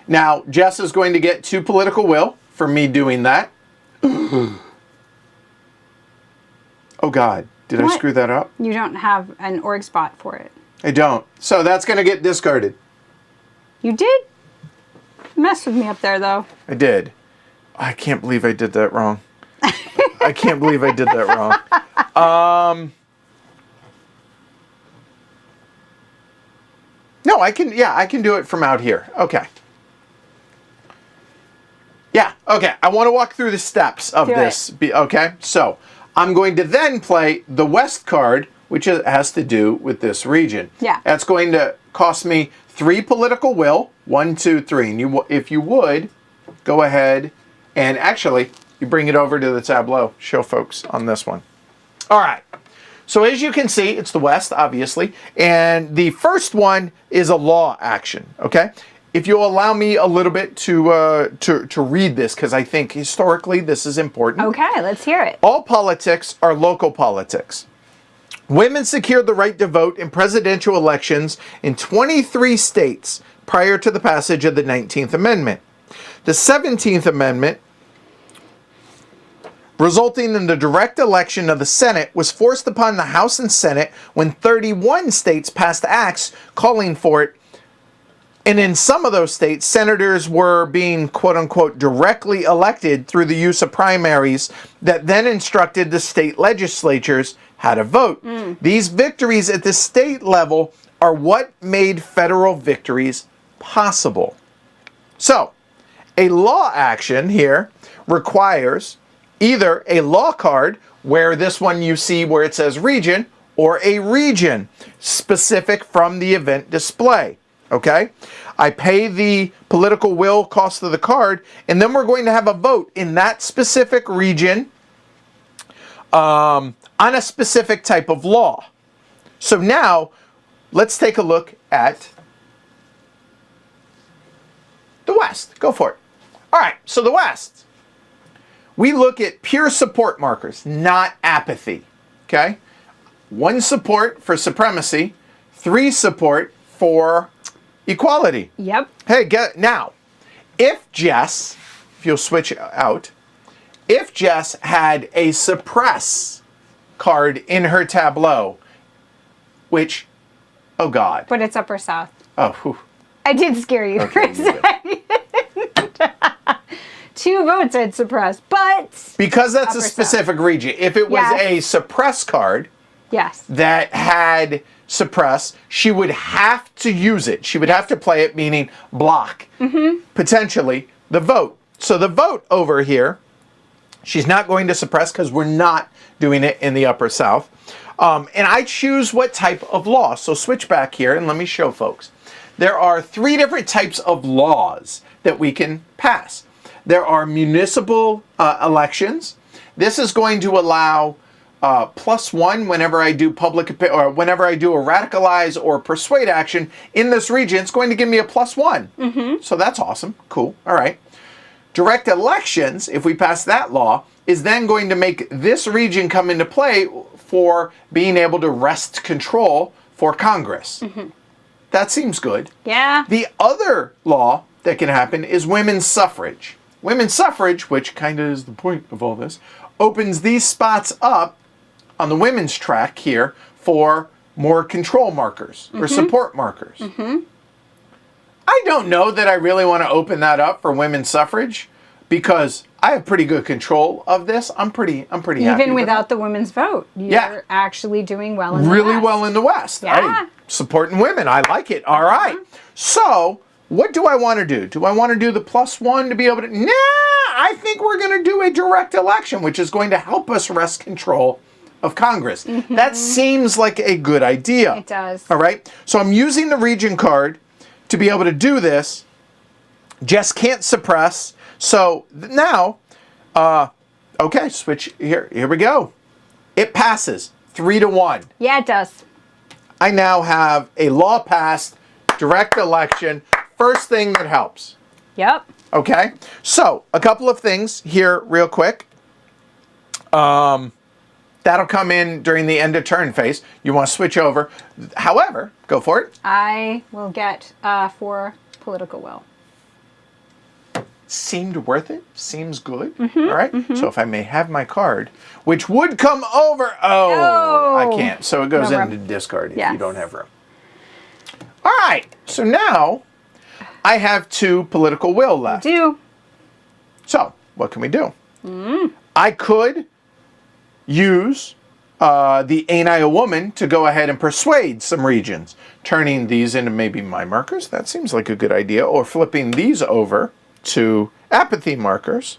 Now, Jess is going to get 2 political will for me doing that. Oh, God. Did I What? screw that up? You don't have an org spot for it. I don't. So that's going to get discarded. You did mess with me up there, though. I did. I can't believe I did that wrong. I can't believe I did that wrong. No, I can do it from out here. Okay. Yeah, okay. I want to walk through the steps of Do this. Okay, so I'm going to then play the West card, which has to do with this region. Yeah. That's going to cost me 3 political will. 1, 2, 3. And if you would, go ahead and actually, you bring it over to the tableau. Show folks on this one. All right. So as you can see, it's the West, obviously. And the first one is a law action, okay? If you'll allow me a little bit to read this, because I think historically this is important. Okay, let's hear it. All politics are local politics. Women secured the right to vote in presidential elections in 23 states prior to the passage of the 19th Amendment. The 17th Amendment, resulting in the direct election of the Senate, was forced upon the House and Senate when 31 states passed acts calling for it. And in some of those states, senators were being, quote unquote, directly elected through the use of primaries that then instructed the state legislatures how to vote. These victories at the state level are what made federal victories possible. So, a law action here requires either a law card, where this one you see where it says region, or a region specific from the event display. Okay? I pay the political will cost of the card, and then we're going to have a vote in that specific region on a specific type of law. So now, let's take a look at the West. Go for it. All right, so the West. We look at pure support markers, not apathy. Okay? 1 support for supremacy, 3 support for equality. Yep. Hey, now, if Jess, if you'll switch out, if Jess had a suppress card in her tableau, which, oh God. But it's Upper South. Oh, whew. I did scare you for a Okay, second. 2 votes I'd suppress, but because that's a Upper specific region. If it was Yes. a suppress card yes. that had suppress, she would have to use it. She would have to play it, meaning block, potentially, the vote. So the vote over here, she's not going to suppress because we're not doing it in the Upper South. And I choose what type of law. So switch back here and let me show folks. There are 3 different types of laws that we can pass. There are municipal elections. This is going to allow +1 whenever I do or whenever I do a radicalize or persuade action in this region. It's going to give me a +1. So that's awesome. Cool. All right. Direct elections, if we pass that law, is then going to make this region come into play for being able to wrest control for Congress. That seems good. Yeah. The other law that can happen is women's suffrage. Women's suffrage, which kind of is the point of all this, opens these spots up on the women's track here for more control markers or support markers. I don't know that I really want to open that up for women's suffrage because I have pretty good control of this. I'm pretty happy. Even without the women's vote, you're actually doing well in the really West. well in the West. Yeah. Supporting women. I like it. All right. So what do I want to do? Do I want to do the +1 to be able to? Nah, I think we're going to do a direct election, which is going to help us wrest control of Congress. That seems like a good idea. It does. All right. So I'm using the region card to be able to do this. Jess can't suppress. So now, okay, switch here. Here we go. It passes 3-1. Yeah, it does. I now have a law passed, direct election. First thing that helps. Yep. Okay. So a couple of things here real quick. That'll come in during the end of turn phase. You want to switch over. However, go for it. I will get 4 political will. Seemed worth it. Seems good. All right. So if I may have my card, which would come over. Oh, I can't. So it goes into discard if you don't have room. All right. So now I have 2 political will left. You do. So what can we do? I could use the Ain't I a Woman to go ahead and persuade some regions, turning these into maybe my markers. That seems like a good idea. Or flipping these over to apathy markers.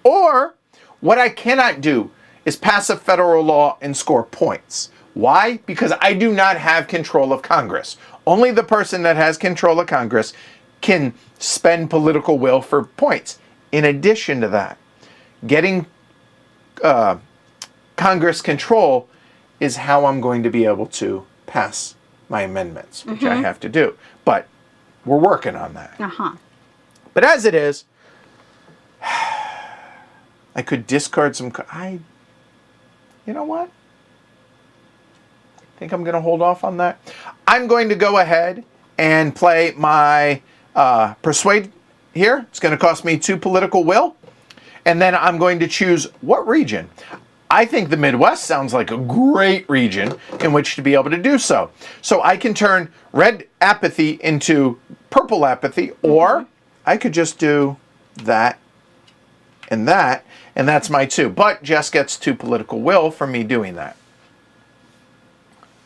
Or what I cannot do is pass a federal law and score points. Why? Because I do not have control of Congress. Only the person that has control of Congress can spend political will for points. In addition to that, getting Congress control is how I'm going to be able to pass my amendments, which I have to do. But we're working on that. But as it is, I could discard some. You know what? I think I'm going to hold off on that. I'm going to go ahead and play my persuade here. It's going to cost me 2 political will. And then I'm going to choose what region. I think the Midwest sounds like a great region in which to be able to do so. So I can turn red apathy into purple apathy, or I could just do that, and that's my 2. But Jess gets 2 political will for me doing that.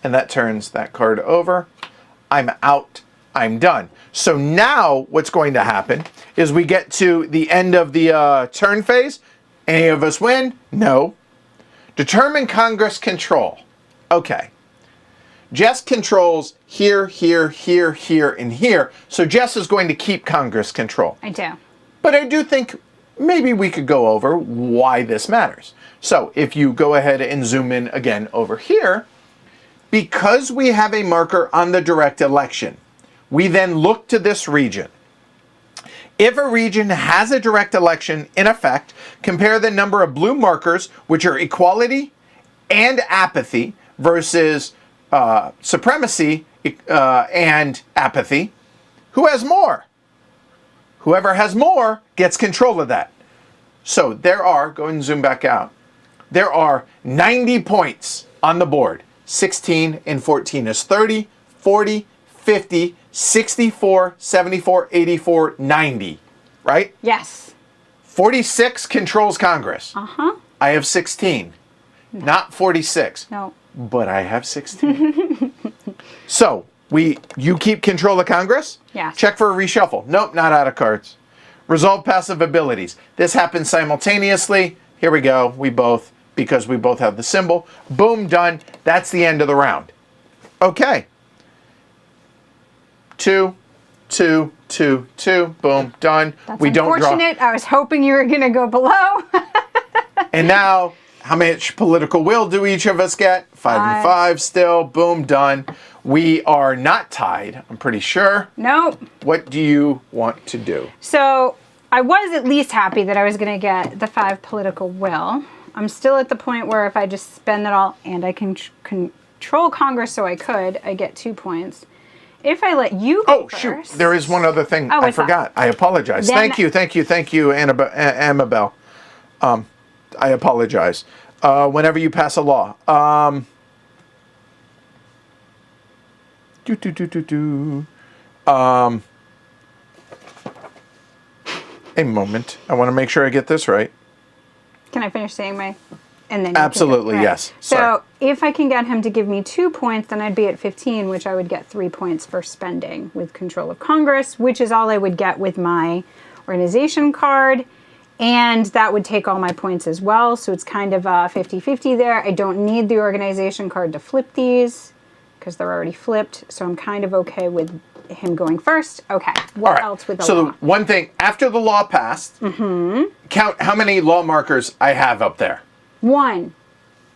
And that turns that card over. I'm out. I'm done. So now what's going to happen is we get to the end of the turn phase. Any of us win? No. Determine Congress control. Okay. Jess controls here, here, here, here, and here. So Jess is going to keep Congress control. I do. But I do think maybe we could go over why this matters. So if you go ahead and zoom in again over here, because we have a marker on the direct election, we then look to this region. If a region has a direct election in effect, compare the number of blue markers, which are equality and apathy, versus supremacy and apathy. Who has more? Whoever has more gets control of that. So there are, go ahead and zoom back out, there are 90 points on the board. 16 and 14 is 30, 40, 50, 64, 74, 84, 90, right? Yes. 46 controls Congress. I have 16, not 46. No. But I have 16. So, you keep control of Congress? Yes. Check for a reshuffle. Nope, not out of cards. Resolve passive abilities. This happens simultaneously. Here we go. Because we both have the symbol. Boom, done. That's the end of the round. Okay. 2, 2, 2, 2. Boom, done. That's we don't draw. unfortunate. I was hoping you were going to go below. And now, how much political will do each of us get? 5 and 5 still. Boom, done. We are not tied, I'm pretty sure. Nope. What do you want to do? So I was at least happy that I was going to get the 5 political will. I'm still at the point where if I just spend it all and I can control Congress, so I get 2 points. If I let you go first, shoot. There is one other thing I what's forgot. I apologize. Then- Thank you, Annabelle. I apologize. Whenever you pass a law. A moment. I want to make sure I get this right. Can I finish saying my... And then you can Absolutely, right. yes. So Sorry. if I can get him to give me 2 points, then I'd be at 15, which I would get 3 points for spending with control of Congress, which is all I would get with my organization card. And that would take all my points as well. So it's kind of a 50-50 there. I don't need the organization card to flip these because they're already flipped. So I'm kind of okay with him going first. Okay. What else with the law? So the one thing, after the law passed, count how many law markers I have up there. 1.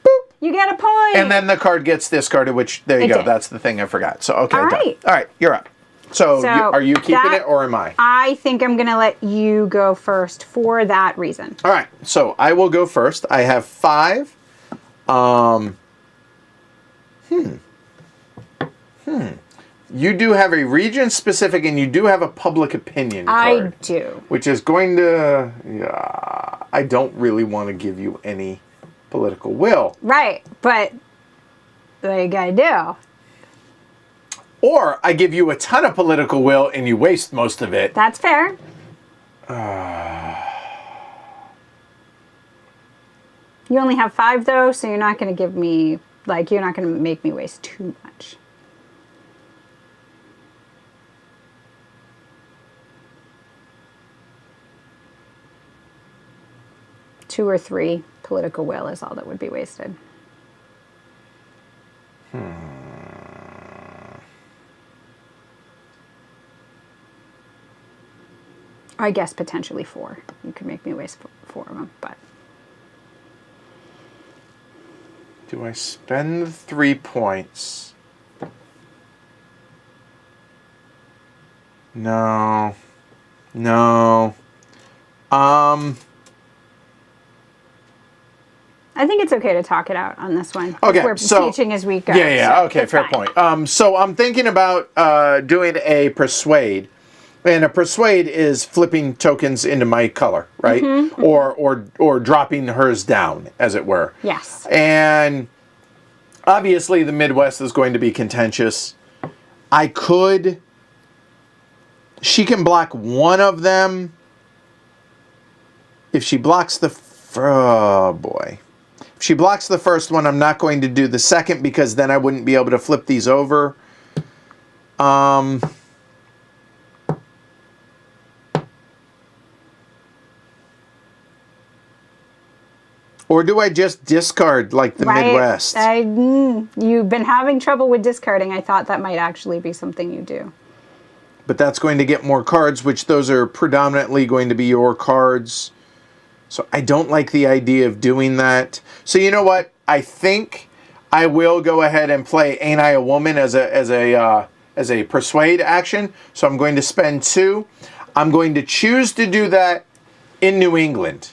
Boop. You get a point. And then the card gets discarded, which, there you go. That's the thing I forgot. So, okay. All done. right. All right, you're up. So are you keeping it or am I? I think I'm going to let you go first for that reason. All right. So I will go first. I have 5. You do have a region specific and you do have a public opinion card. I do. Which is going to, I don't really want to give you any political will. Right. But what you got to do? Or I give you a ton of political will and you waste most of it. That's fair. You only have 5 though, so you're not going to give me, like, you're not going to make me waste too much. Two or 3 political will is all that would be wasted. I guess potentially 4. You could make me waste 4 of them, but... Do I spend the 3 points? No. No. I think it's okay to talk it out on this one. Okay, We're teaching as we go. Yeah, so okay, it's fair fine. point. So I'm thinking about doing a persuade. And a persuade is flipping tokens into my color, right? Or dropping hers down, as it were. Yes. And obviously the Midwest is going to be contentious. She can block one of them. If she blocks oh boy. If she blocks the first one, I'm not going to do the second because then I wouldn't be able to flip these over. Or do I just discard like the Midwest? You've been having trouble with discarding. I thought that might actually be something you do. But that's going to get more cards, which those are predominantly going to be your cards. So I don't like the idea of doing that. So you know what? I think I will go ahead and play Ain't I a Woman as a persuade action. So I'm going to spend 2. I'm going to choose to do that in New England.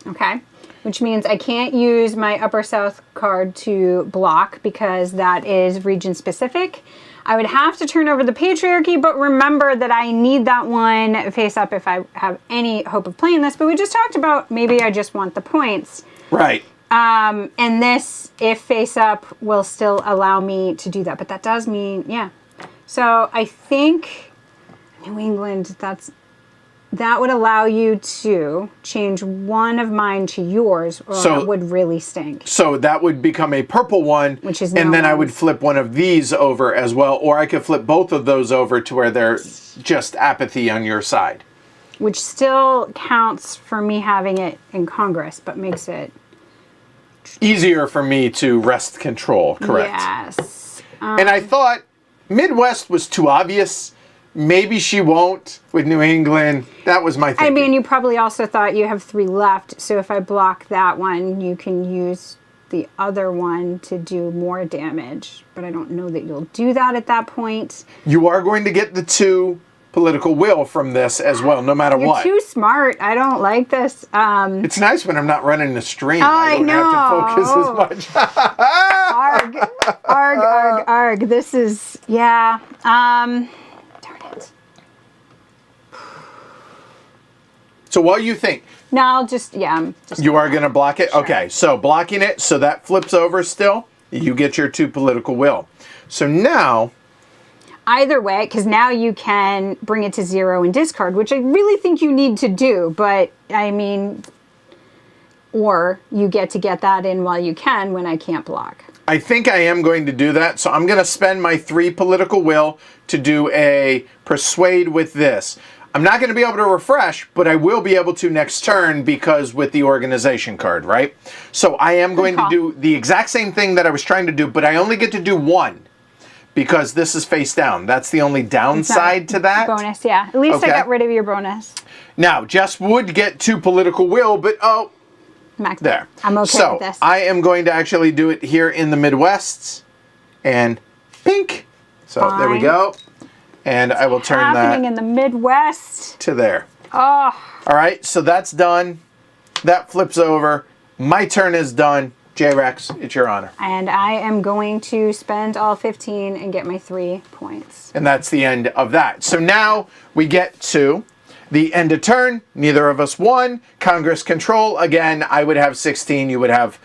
Okay. Which means I can't use my Upper South card to block because that is region specific. I would have to turn over the patriarchy, but remember that I need that one face up if I have any hope of playing this. But we just talked about maybe I just want the points. Right. And this, if face up, will still allow me to do that. But that does mean, yeah. So I think New England, that would allow you to change one of mine to yours, or that would really stink. So that would become a purple one, which is and then I would flip one of these over as well, or I could flip both of those over to where they're just apathy on your side. Which still counts for me having it in Congress, but makes it easier for me to wrest control, correct? Yes. And I thought Midwest was too obvious. Maybe she won't with New England. That was my thinking. I mean, you probably also thought you have 3 left, so if I block that one, you can use the other one to do more damage. But I don't know that you'll do that at that point. You are going to get the 2 political will from this as well, no matter what. You're too smart. I don't like this. It's nice when I'm not running the stream. I don't have to focus as much. Arg. This is, yeah. Darn it. So what do you think? No, I'll just, yeah. You are going to block it? Sure. Okay, so blocking it, so that flips over still? You get your 2 political will. So now, Either way, because now you can bring it to 0 and discard, which I really think you need to do, but I mean, or you get to get that in while you can when I can't block. I think I am going to do that. So I'm going to spend my 3 political will to do a persuade with this. I'm not going to be able to refresh, but I will be able to next turn because with the organization card, right? So I am going to do the exact same thing that I was trying to do, but I only get to do 1 because this is face down. That's the only downside to that. Bonus, yeah. At least I got rid of your bonus. Now, Jess would get 2 political will, but Max, there. I'm okay so with this. I am going to actually do it here in the Midwest and pink. So there we go. And I will turn happening that in the Midwest to there. Oh. All right, so that's done. That flips over. My turn is done. J-Rex, it's your honor. And I am going to spend all 15 and get my 3 points. And that's the end of that. So now we get to the end of turn. Neither of us won. Congress control. Again, I would have 16. You would have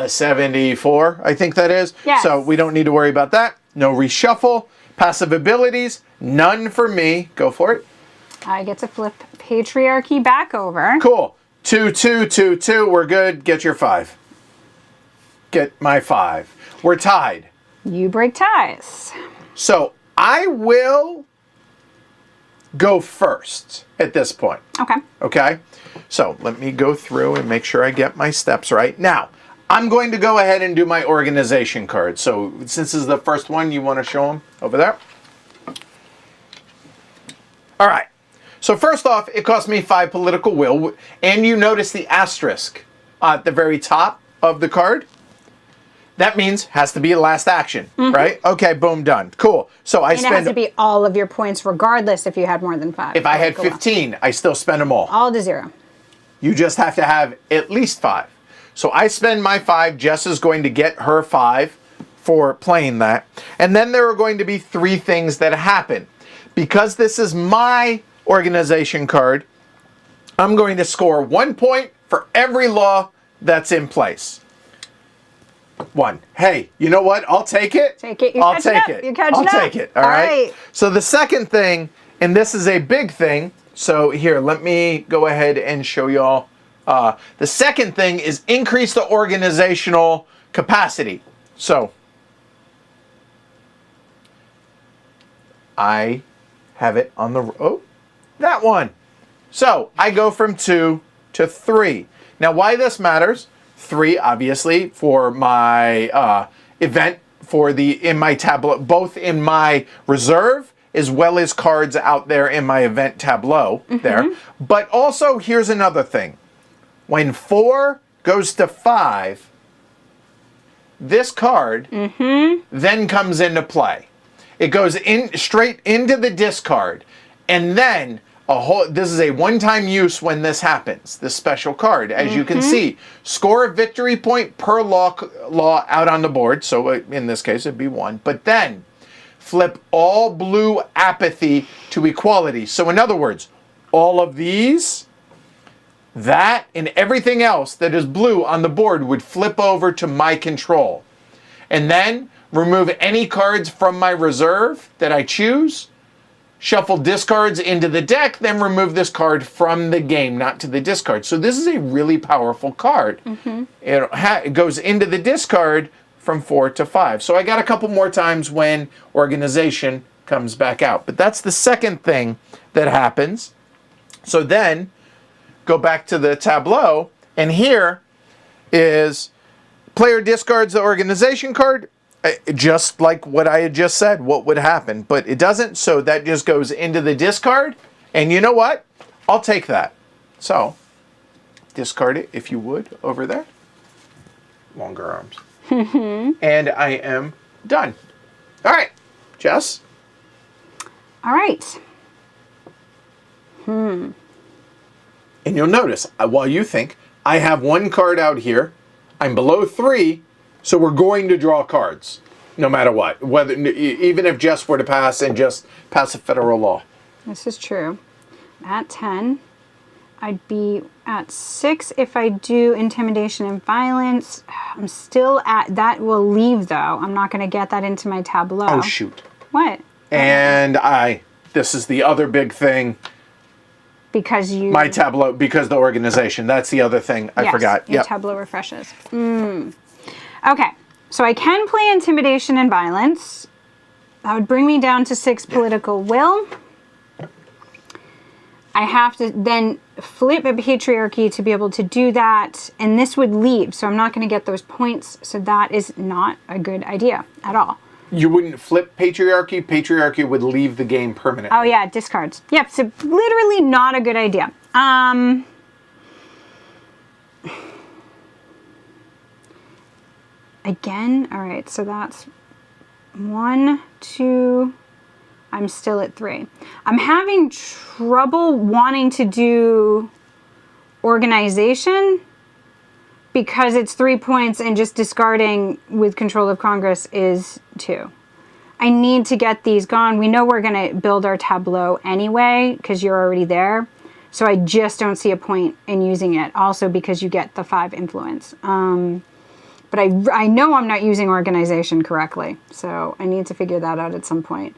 74, I think that is. Yes. So we don't need to worry about that. No reshuffle. Passive abilities, none for me. Go for it. I get to flip patriarchy back over. Cool. 2, 2, 2, 2. We're good. Get your 5. Get my 5. We're tied. You break ties. So I will go first at this point. Okay. Okay? So let me go through and make sure I get my steps right. Now, I'm going to go ahead and do my organization card. So since this is the first one, you want to show them over there? All right. So first off, it cost me 5 political will. And you notice the asterisk at the very top of the card. That means has to be a last action, right? Okay, boom, done. Cool. So I spend... it has to be all of your points regardless if you had more than 5. If I had 15, I still spend them all. All to 0. You just have to have at least 5. So I spend my 5. Jess is going to get her 5 for playing that. And then there are going to be 3 things that happen. Because this is my organization card, I'm going to score 1 point for every law that's in place. 1. Hey, you know what? I'll take it. Take it. I'll take it. I'll take it. All right. So the second thing, and this is a big thing. So here, let me go ahead and show y'all. The second thing is increase the organizational capacity. So I have it on the, that one. So I go from 2 to 3. Now why this matters, 3 obviously for my event, for in my tableau, both in my reserve as well as cards out there in my event tableau there. But also here's another thing. When 4 goes to 5, this card then comes into play. It goes in straight into the discard, and then this is a one-time use when this happens. This special card, as you can see, score a victory point per law out on the board. So in this case, it'd be 1. But then flip all blue apathy to equality. So in other words, all of these, that, and everything else that is blue on the board would flip over to my control. And then remove any cards from my reserve that I choose, shuffle discards into the deck, then remove this card from the game, not to the discard. So this is a really powerful card. It goes into the discard from 4 to 5. So I got a couple more times when organization comes back out. But that's the second thing that happens. So then go back to the tableau, and here is player discards the organization card, just like what I had just said, what would happen. But it doesn't, so that just goes into the discard. And you know what? I'll take that. So discard it, if you would, over there. Longer arms. And I am done. All right, Jess. All right. And you'll notice, while you think, I have 1 card out here. I'm below 3, so we're going to draw cards, no matter what. Even if Jess were to pass and just pass a federal law. This is true. At 10, I'd be at 6 if I do intimidation and violence. I'm still at, that will leave though. I'm not going to get that into my tableau. Oh, shoot. What? And this is the other big thing. Because you... My tableau, because the organization. That's the other thing I forgot. Your tableau refreshes. Okay, so I can play intimidation and violence. That would bring me down to 6 political will. I have to then flip a patriarchy to be able to do that, and this would leave, so I'm not going to get those points, so that is not a good idea at all. You wouldn't flip patriarchy. Patriarchy would leave the game permanently. Oh yeah, discards. Yep, so literally not a good idea. Again, all right, so that's 1, 2, I'm still at 3. I'm having trouble wanting to do organization because it's 3 points and just discarding with control of Congress is 2. I need to get these gone. We know we're going to build our tableau anyway because you're already there. So I just don't see a point in using it. Also because you get the 5 influence. But I know I'm not using organization correctly. So I need to figure that out at some point.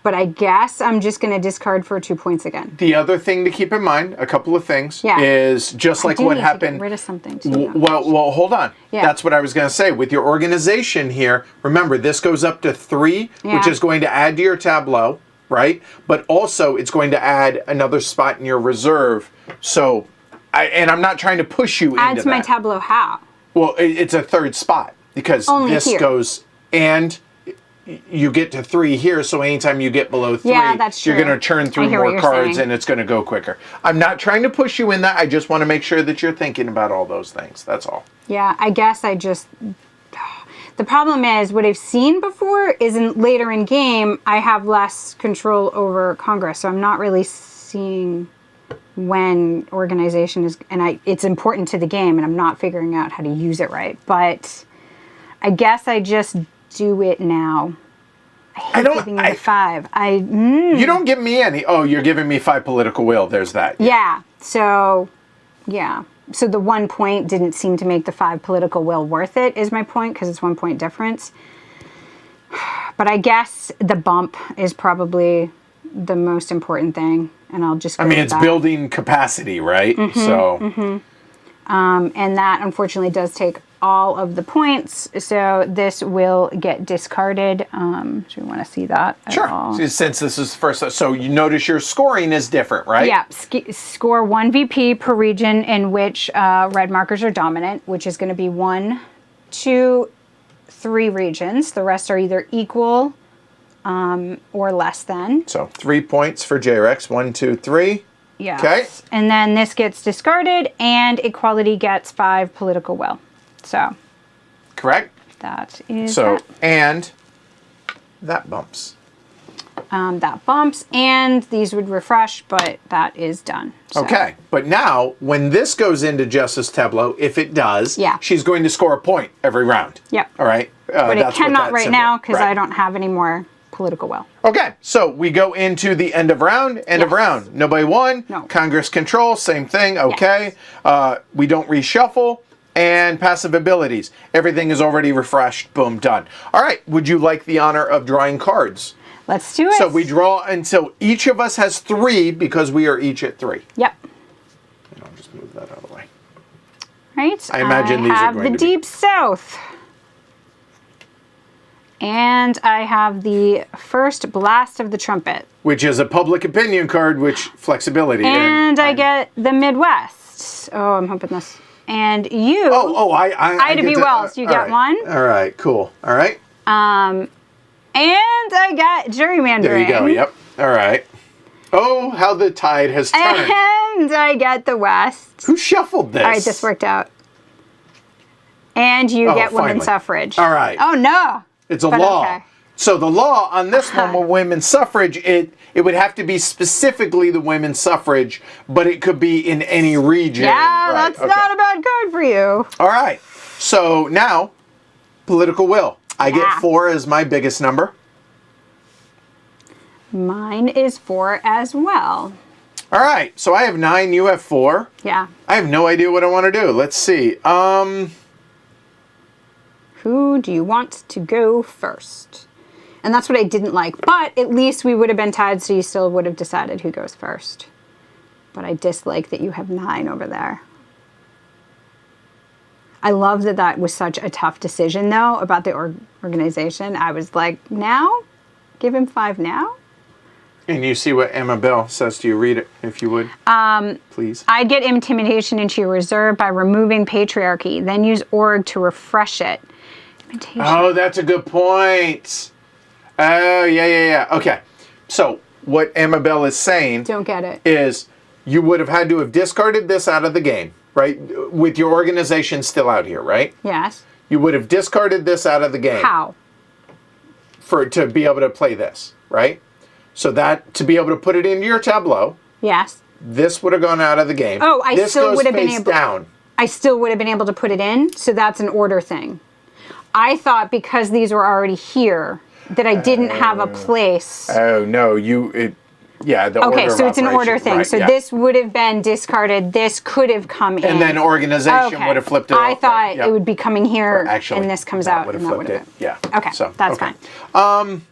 But I guess I'm just going to discard for 2 points again. The other thing to keep in mind, a couple of things, is just like what happened. Get rid of something too. Well, hold on. Yeah. That's what I was going to say. With your organization here, remember, this goes up to 3, which is going to add to your tableau, right? But also, it's going to add another spot in your reserve. So, I'm not trying to push you into that. Add to my tableau how? Well, it's a 3rd spot because Only this here. goes and you get to 3 here, so anytime you get below 3, that's true. you're going to churn through more cards and it's going to go quicker. I'm not trying to push you in that. I just want to make sure that you're thinking about all those things. That's all. Yeah, I guess I just... The problem is, what I've seen before is later in game, I have less control over Congress, so I'm not really seeing when organization is... And it's important to the game, and I'm not figuring out how to use it right. But I guess I just do it now. I hate giving you the 5. You don't give me any. Oh, you're giving me 5 political will. There's that. Yeah. So, yeah. So the 1 point didn't seem to make the 5 political will worth it, is my point, because it's 1 point difference. But I guess the bump is probably the most important thing, and I'll just go with it's that. building capacity, right? And that, unfortunately, does take all of the points, so this will get discarded. Do we want to see that at all? Sure. Since this is first, so you notice your scoring is different, right? Yeah. Score 1 VP per region in which red markers are dominant, which is going to be 1, 2, 3 regions. The rest are either equal or less than. So 3 points for JREX. 1, 2, 3. Yeah. Okay. And then this gets discarded, and equality gets 5 political will. So. Correct. That is. So and that bumps. That bumps, and these would refresh, but that is done. So. Okay, but now when this goes into Jess's tableau, if it does, she's going to score a point every round. Yep. All right. But it cannot right now because I don't have any more political will. Okay, so we go into the end of round. End of round. Nobody won. No. Congress control, same thing. Okay. We don't reshuffle. And passive abilities. Everything is already refreshed. Boom, done. All right. Would you like the honor of drawing cards? Let's do it. So we draw until each of us has 3 because we are each at 3. Yep. And I'll just move that out of the way. Right. I imagine these are going to be... I have the Deep South. And I have the first blast of the trumpet. Which is a public opinion card, which flexibility. And I get the Midwest. Oh, I'm hoping this... And you... Ida B. Wells, you get 1. All right, cool. All right. And I got gerrymandering. There you go, yep. All right. Oh, how the tide has turned. And I get the West. Who shuffled this? All right, this worked out. And you get women's suffrage. All right. Oh, no. It's a law. Okay. So the law on this one with women's suffrage, it would have to be specifically the women's suffrage, but it could be in any region. Yeah, that's not a bad card for you. All right. So now, political will. I get 4 as my biggest number. Mine is 4 as well. All right, so I have 9, you have 4. Yeah. I have no idea what I want to do. Let's see. Who do you want to go first? And that's what I didn't like. But at least we would have been tied, so you still would have decided who goes first. But I dislike that you have 9 over there. I love that that was such a tough decision, though, about the organization. I was like, now? Give him 5 now? And you see what Emma Bell says to you. Read it, if you would, please. I'd get intimidation into your reserve by removing patriarchy, then use org to refresh it. Imitation. Oh, that's a good point. Oh, yeah. Okay. So what Emma Bell is saying Don't get it. is you would have had to have discarded this out of the game, right? With your organization still out here, right? Yes. You would have discarded this out of the game. How? To be able to play this, right? So that to be able to put it into your tableau, Yes. this would have gone out of the game. Oh, I this still goes would have been face able. down. I still would have been able to put it in, so that's an order thing. I thought because these were already here that I didn't have a place. Oh no, the order Okay, of so it's an order operation, thing. right, So yeah. this would have been discarded. This could have come in. And then organization Okay. would have flipped it. I out, thought right, yep. it would be coming here, Actually, and this comes that out, would have and that would flipped have it. been. Yeah. Okay, So that's okay. fine.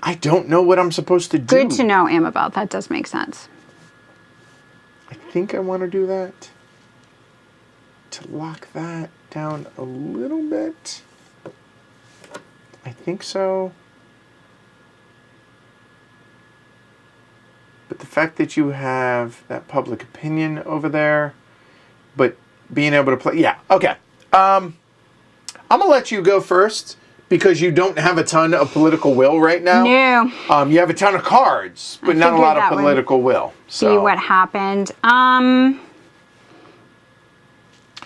I don't know what I'm supposed to do. Good to know, Amabel. That does make sense. I think I want to do that. To lock that down a little bit. I think so. But the fact that you have that public opinion over there, but being able to play, yeah, okay. I'm gonna let you go first because you don't have a ton of political will right now. No. You have a ton of cards, but not a figured lot of that would political will. See what happened.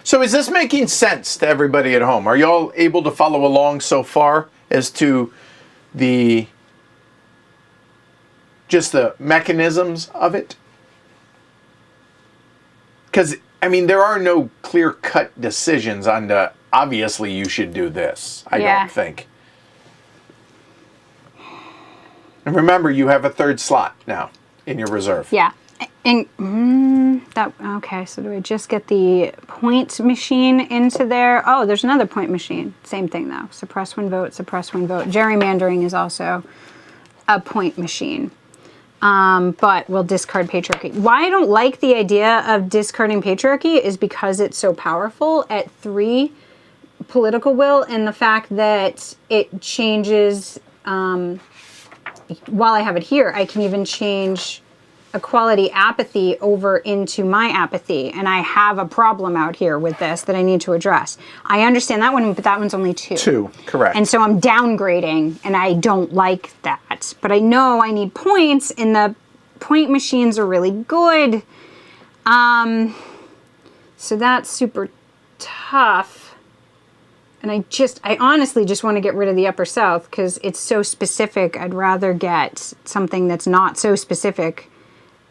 So is this making sense to everybody at home? Are y'all able to follow along so far as to just the mechanisms of it? Because, I mean, there are no clear-cut decisions on obviously you should do this, I don't think. And remember, you have a 3rd slot now in your reserve. Yeah. And okay, so do I just get the point machine into there? Oh, there's another point machine. Same thing though. Suppress 1 vote, suppress 1 vote. Gerrymandering is also a point machine. But we'll discard patriarchy. Why I don't like the idea of discarding patriarchy is because it's so powerful at 3 political will, and the fact that it changes, while I have it here, I can even change equality apathy over into my apathy, and I have a problem out here with this that I need to address. I understand that one, but that one's only 2. 2, correct. And so I'm downgrading, and I don't like that. But I know I need points, and the point machines are really good. So that's super tough. And I honestly just want to get rid of the Upper South because it's so specific. I'd rather get something that's not so specific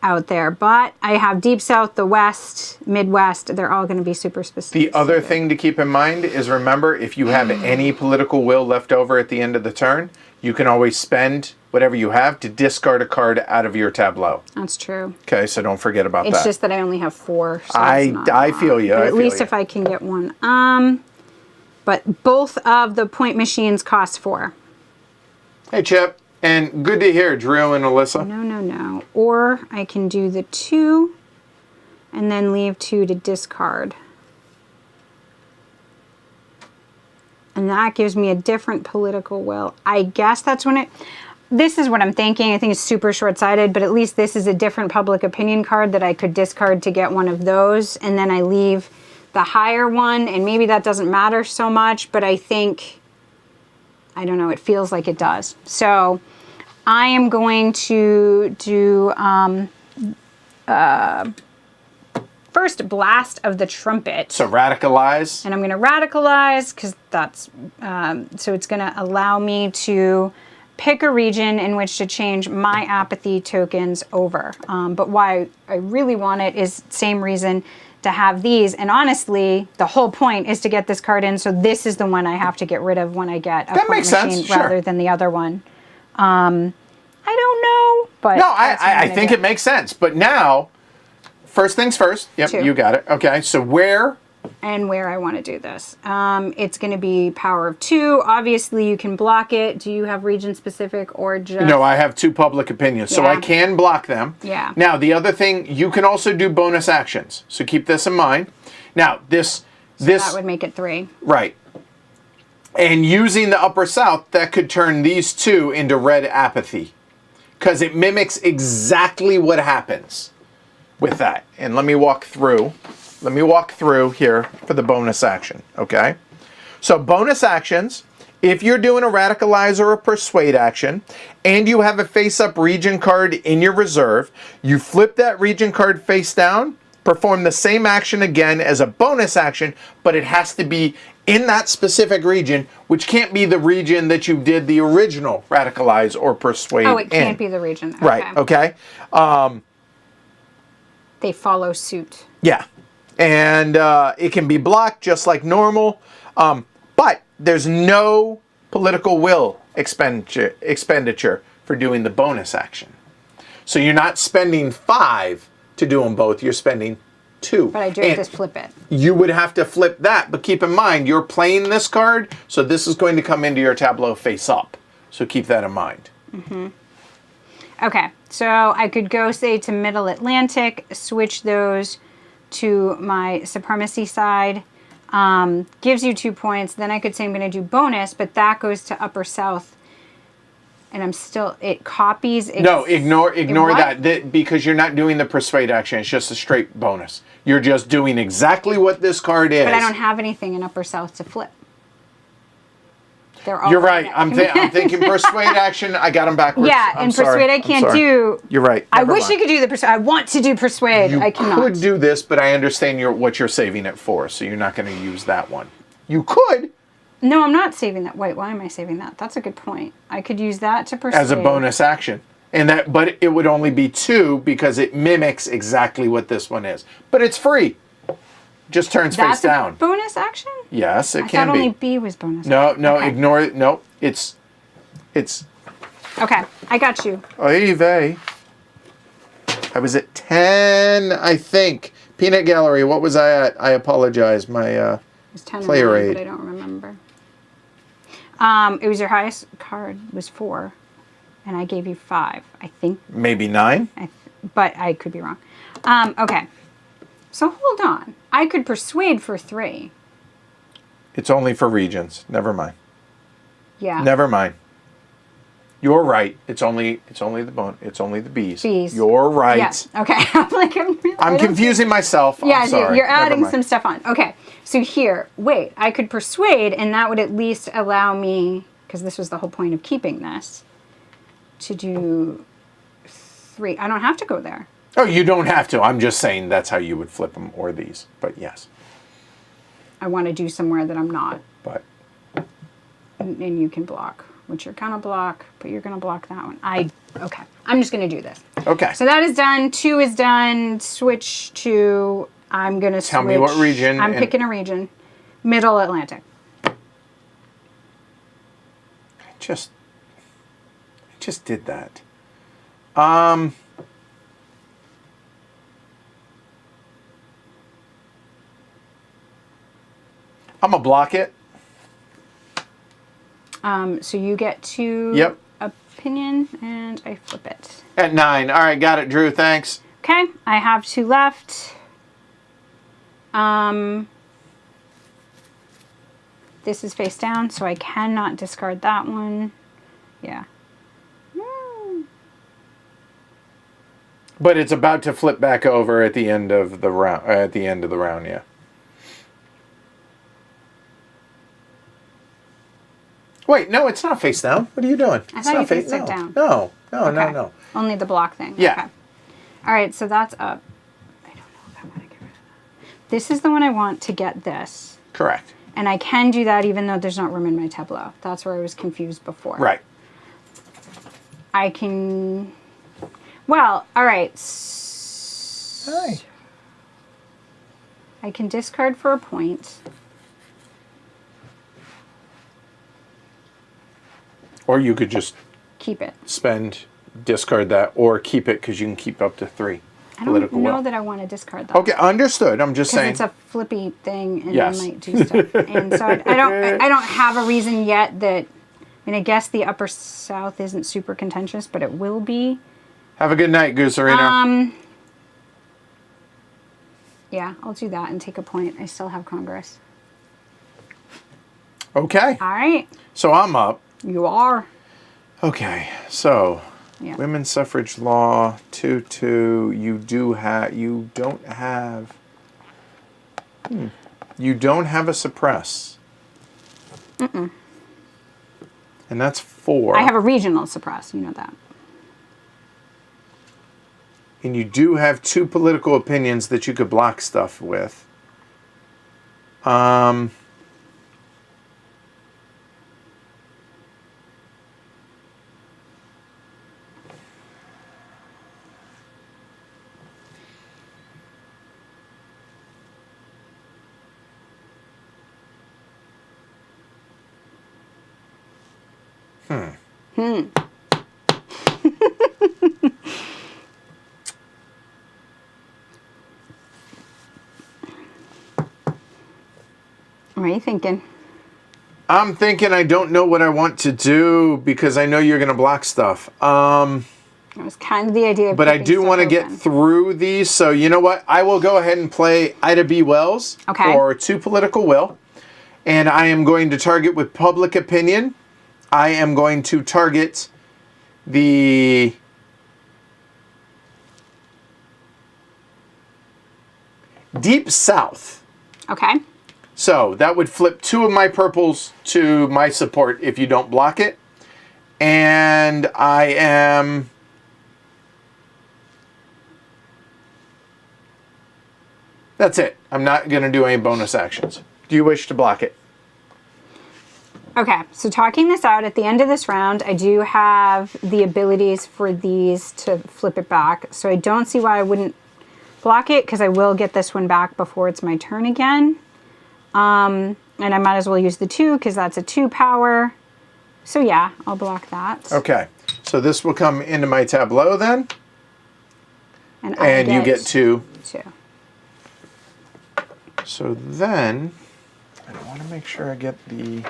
out there. But I have Deep South, the West, Midwest. They're all going to be super specific. The other thing to keep in mind is, remember, if you have any political will left over at the end of the turn, you can always spend whatever you have to discard a card out of your tableau. That's true. Okay, so don't forget about that. It's just that I only have 4. So I feel you. But at least if I can get 1. But both of the point machines cost 4. Hey, Chip. And good to hear, Drew and Alyssa. No. Or I can do the 2 and then leave 2 to discard. And that gives me a different political will. I guess that's when this is what I'm thinking. I think it's super short-sighted, but at least this is a different public opinion card that I could discard to get one of those. And then I leave the higher one, and maybe that doesn't matter so much, but I think, I don't know, it feels like it does. So I am going to do first blast of the trumpet. So radicalize. And I'm going to radicalize because that's, so it's going to allow me to pick a region in which to change my apathy tokens over. But why I really want it is same reason to have these. And honestly, the whole point is to get this card in. So this is the one I have to get rid of when I get a That point makes sense, machine sure. rather than the other one. I don't know, but No, that's what I'm I gonna think do. it makes sense. But now, first things first. Yep, 2. you got it. Okay, so where? And where I want to do this. It's going to be power of 2. Obviously, you can block it. Do you have region specific or just... No, I have 2 public opinions, so Yeah. I can block them. Yeah. Now, the other thing, you can also do bonus actions. So keep this in mind. Now, this... That would make it 3. Right. And using the Upper South, that could turn these 2 into red apathy. Because it mimics exactly what happens with that. And let me walk through. Let me walk through here for the bonus action, okay? So bonus actions, if you're doing a radicalize or a persuade action, and you have a face-up region card in your reserve, you flip that region card face down, perform the same action again as a bonus action, but it has to be in that specific region, which can't be the region that you did the original radicalize or persuade in. Oh, it can't be the region. Okay. Right, okay? They follow suit. Yeah. And it can be blocked just like normal, but there's no political will expenditure for doing the bonus action. So you're not spending 5 to do them both, you're spending 2. But I do have to flip it. You would have to flip that, but keep in mind, you're playing this card, so this is going to come into your tableau face up. So keep that in mind. Mm-hmm. Okay, so I could go, say, to Middle Atlantic, switch those to my supremacy side. Gives you 2 points. Then I could say I'm going to do bonus, but that goes to Upper South. And I'm still, it copies. No, ignore what? that because you're not doing the persuade action. It's just a straight bonus. You're just doing exactly what this card is. But I don't have anything in Upper South to flip. They're all You're right. I'm thinking persuade action. I got them backwards. Yeah, I'm and sorry. persuade I can't do. You're right. I Never wish mind. I could do the persuade. I want to do persuade. I cannot. You could do this, but I understand what you're saving it for, so you're not going to use that one. You could. No, I'm not saving that. Wait, why am I saving that? That's a good point. I could use that to persuade. As a bonus action. But it would only be 2 because it mimics exactly what this one is. But it's free. Just turns face down. That's a bonus action? Yes, it I can thought be. only B was bonus No, action. no, Okay. ignore it. No, it's. Okay, I got you. Oy vey. I was at 10, I think. Peanut Gallery, what was I at? I apologize. My It was 10 player or 9, aid. but I don't remember. It was your highest card was 4, and I gave you 5. I think, maybe 9. but I could be wrong. Okay, so hold on. I could persuade for 3. It's only for regions. Never mind. Yeah. Never mind. You're right. It's only the bees. Bees. You're right. Yeah. Okay. I'm confusing myself. Yeah, I'm sorry. you're Never adding mind. some stuff on. Okay, so here, wait, I could persuade, and that would at least allow me, because this was the whole point of keeping this, to do 3. I don't have to go there. Oh, you don't have to. I'm just saying that's how you would flip them, or these. But yes. I want to do somewhere that I'm not, But and you can block, which you're gonna block, but you're gonna block that one. Okay, I'm just gonna do this. okay. So that is done. 2 is done. Switch to. I'm gonna switch. Tell me what region. I'm picking a region. Middle Atlantic. I just did that. I'm gonna block it. So you get 2 Yep. opinion, and I flip it. At 9. All right, got it, Drew. Thanks. Okay, I have 2 left. This is face down, so I cannot discard that one. Yeah. But it's about to flip back over at the end of the round. Yeah. Wait, no, it's not face down. What are you doing? I It's thought not you said face sit no. down. No, Okay. no. Only the block thing. Yeah. Okay. All right, so that's up. I don't know if I want to get rid of that. This is the one I want to get this. Correct. And I can do that even though there's not room in my tableau. That's where I was confused before. Right. I can... Well, all right. Hi. I can discard for a point. Or you could just Keep it. spend discard that or keep it because you can keep up to 3 I political don't know will. that I want to discard that. Okay, understood. I'm just saying. It's a flippy thing, and Yes. I might do stuff. And so I don't have a reason yet that. I mean, I guess the upper south isn't super contentious, but it will be. Have a good night, Gooserino. Yeah, I'll do that and take a point. I still have Congress. Okay. All right. So I'm up. You are. Okay. So Yeah. women's suffrage law 2-2. You don't have a suppress. And that's 4. I have a regional suppress. You know that. And you do have 2 political opinions that you could block stuff with. What are you thinking? I'm thinking I don't know what I want to do because I know you're going to block stuff. That was kind of the idea. But I do want to get through these. So you know what? I will go ahead and play Ida B. Wells for 2 political will. And I am going to target with public opinion. I am going to target the Deep South. Okay. So that would flip 2 of my purples to my support if you don't block it. And I am... That's it. I'm not going to do any bonus actions. Do you wish to block it? Okay, so talking this out, at the end of this round, I do have the abilities for these to flip it back. So I don't see why I wouldn't block it, because I will get this one back before it's my turn again. And I might as well use the 2, because that's a 2 power. So yeah, I'll block that. Okay, so this will come into my tableau then. And you get 2. 2. So then, I want to make sure I get the...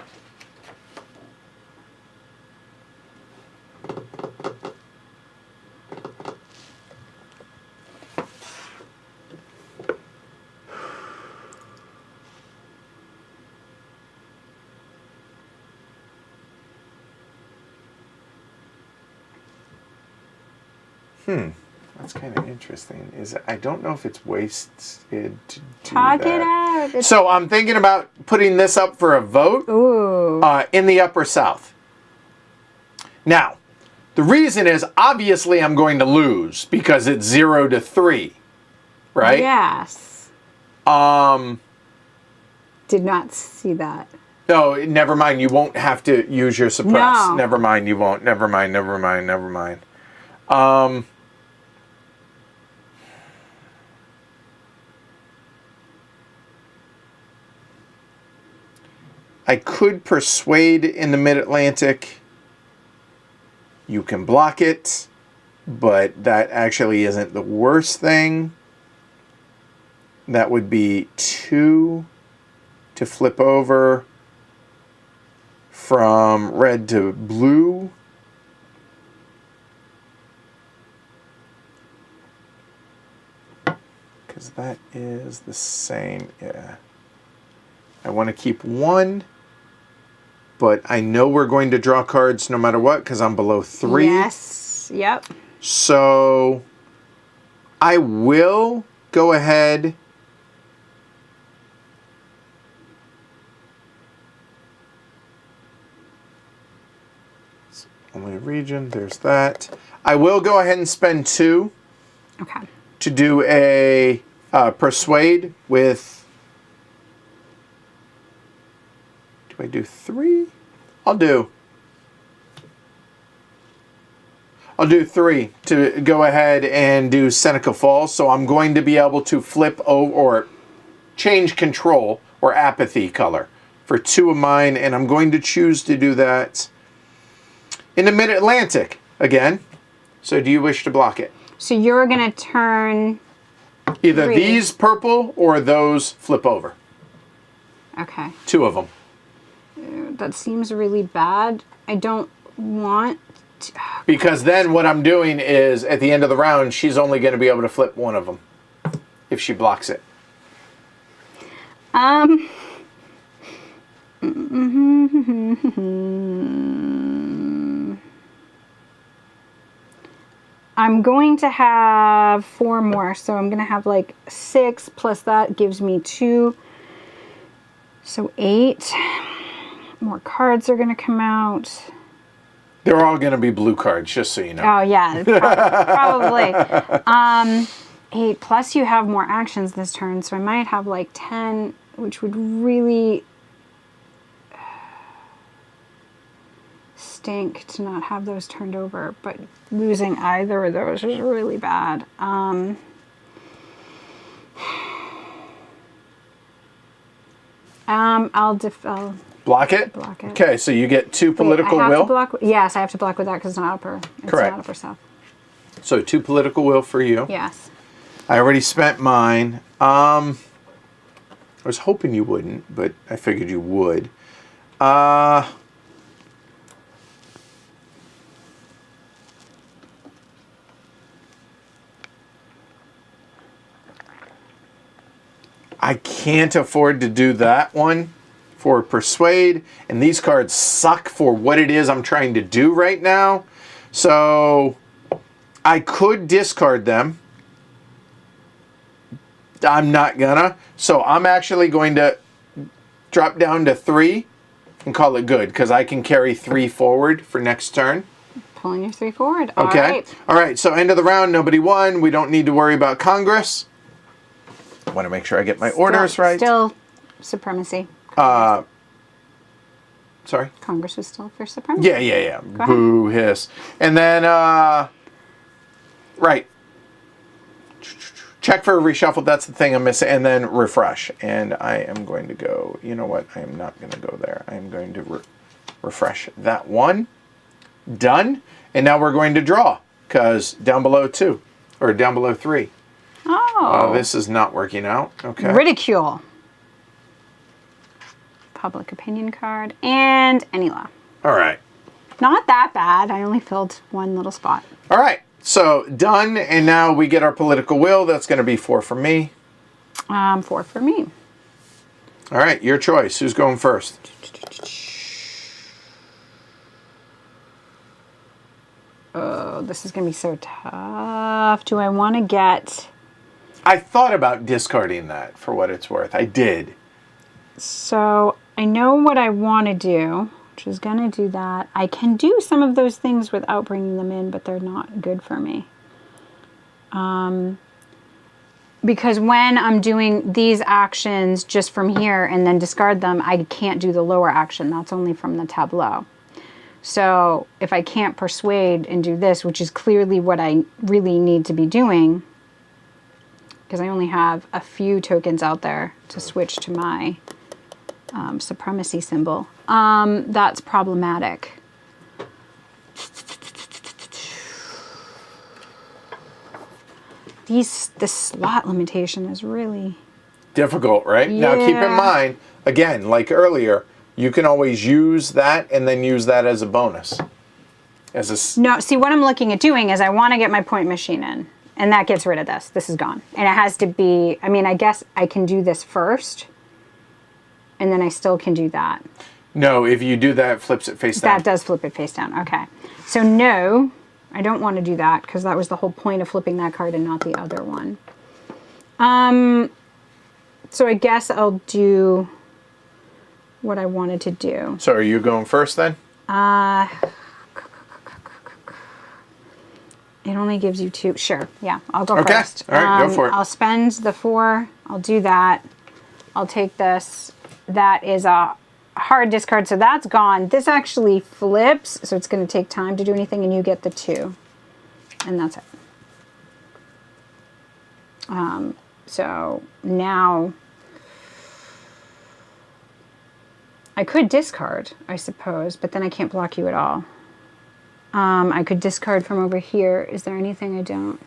That's kind of interesting. I don't know if it's wasted to do Talk that. it out. So I'm thinking about putting this up for a vote in the Upper South. Now, the reason is obviously I'm going to lose because it's 0-3, right? Yes. Did not see that. No, never mind. You won't have to use your suppress. No. Never mind. You won't. Never mind. Never mind. Never mind. I could persuade in the Mid-Atlantic. You can block it, but that actually isn't the worst thing. That would be 2 to flip over from red to blue. Because that is the same, yeah. I want to keep 1, but I know we're going to draw cards no matter what because I'm below 3. Yes, yep. So I will go ahead it's only a region, there's that. I will go ahead and spend 2 to do a persuade with... Do I do 3? I'll do 3 to go ahead and do Seneca Falls. So I'm going to be able to flip over or change control or apathy color for 2 of mine. And I'm going to choose to do that in the Mid-Atlantic again. So do you wish to block it? So you're going to turn... Either 3. these purple or those flip over. Okay. 2 of them. That seems really bad. I don't want to... Because then what I'm doing is, at the end of the round, she's only going to be able to flip one of them if she blocks it. I'm going to have 4 more, so I'm going to have like 6 plus that gives me 2. So 8. More cards are going to come out. They're all going to be blue cards, just so you know. Oh, yeah, probably. 8, plus you have more actions this turn, so I might have like 10, which would really stink to not have those turned over, but losing either of those is really bad. I'll block it? Block it. Okay, so you get 2 political I have will. to block, yes, I have to block with that because it's an upper. It's Correct. not upper stuff. So 2 political will for you. Yes. I already spent mine. I was hoping you wouldn't, but I figured you would. I can't afford to do that one for Persuade, and these cards suck for what it is I'm trying to do right now. So I could discard them. I'm not gonna. So I'm actually going to drop down to 3 and call it good, because I can carry 3 forward for next turn. Pulling your 3 forward. Okay. All right. So end of the round, nobody won. We don't need to worry about Congress. I want to make sure I get my orders right. Still supremacy. Sorry? Congress was still for supremacy. Yeah. Boo, hiss. And then, right. Check for a reshuffle. That's the thing I'm missing. And then refresh. And I am going to go, you know what? I am not going to go there. I am going to refresh that one. Done. And now we're going to draw, because down below 2, or down below 3. Oh. This is not working out. Okay. Ridicule. Public opinion card. And any law. All right. Not that bad. I only filled 1 little spot. All right. So done. And now we get our political will. That's going to be 4 for me. 4 for me. All right. Your choice. Who's going first? Oh, this is going to be so tough. Do I want to get... I thought about discarding that for what it's worth. I did. So I know what I want to do, which is going to do that. I can do some of those things without bringing them in, but they're not good for me. Because when I'm doing these actions just from here and then discard them, I can't do the lower action. That's only from the tableau. So if I can't persuade and do this, which is clearly what I really need to be doing, because I only have a few tokens out there to switch to my supremacy symbol, that's problematic. The slot limitation is really... Difficult, right? Yeah. Now keep in mind, again, like earlier, you can always use that and then use that as a bonus. No, see, what I'm looking at doing is I want to get my point machine in. And that gets rid of this. This is gone. And it has to be... I mean, I guess I can do this first. And then I still can do that. No, if you do that, it flips it face down. That does flip it face down. Okay. So no, I don't want to do that because that was the whole point of flipping that card and not the other one. So I guess I'll do what I wanted to do. So are you going first then? It only gives you 2. Sure. Yeah, I'll go Okay. first. All right, go for it. I'll spend the 4. I'll do that. I'll take this. That is a hard discard, so that's gone. This actually flips, so it's going to take time to do anything, and you get the 2. And that's it. So now I could discard, I suppose, but then I can't block you at all. I could discard from over here. Is there anything I don't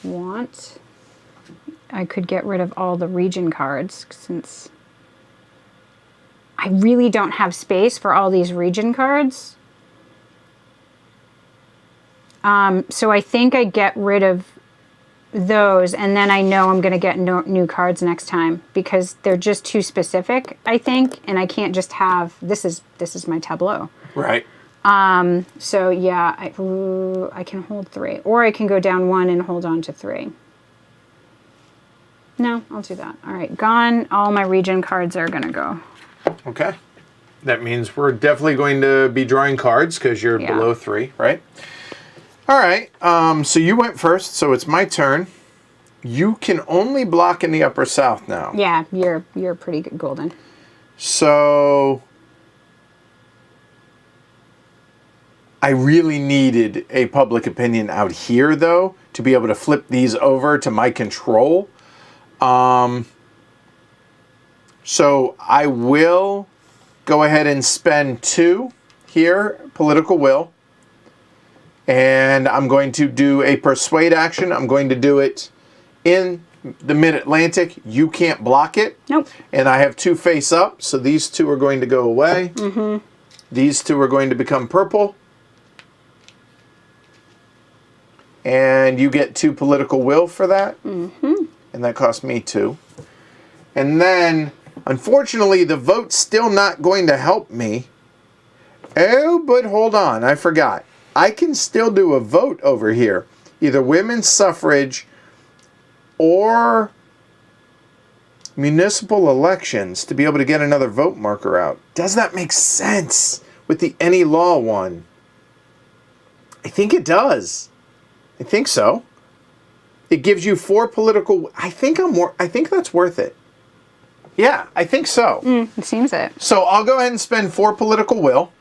want? I could get rid of all the region cards since I really don't have space for all these region cards. So I think I get rid of those, and then I know I'm going to get new cards next time because they're just too specific, I think, and I can't just have this is my tableau. Right. So yeah, I can hold 3, or I can go down 1 and hold on to 3. No, I'll do that. All right, gone. All my region cards are going to go. Okay. That means we're definitely going to be drawing cards because you're below 3, right? All right. So you went first, so it's my turn. You can only block in the upper south now. Yeah, you're pretty good, golden. So I really needed a public opinion out here, though, to be able to flip these over to my control. So I will go ahead and spend 2 here, political will. And I'm going to do a persuade action. I'm going to do it in the mid-Atlantic. You can't block it. Nope. And I have 2 face up, so these 2 are going to go away. Mm-hmm. These 2 are going to become purple. And you get 2 political will for that. Mm-hmm. And that cost me 2. And then, unfortunately, the vote's still not going to help me. Oh, but hold on, I forgot. I can still do a vote over here. Either women's suffrage or municipal elections to be able to get another vote marker out. Does that make sense with the any law one? I think it does. I think so. It gives you 4 political... I think that's worth it. Yeah, I think so. It seems it. So I'll go ahead and spend 4 political will.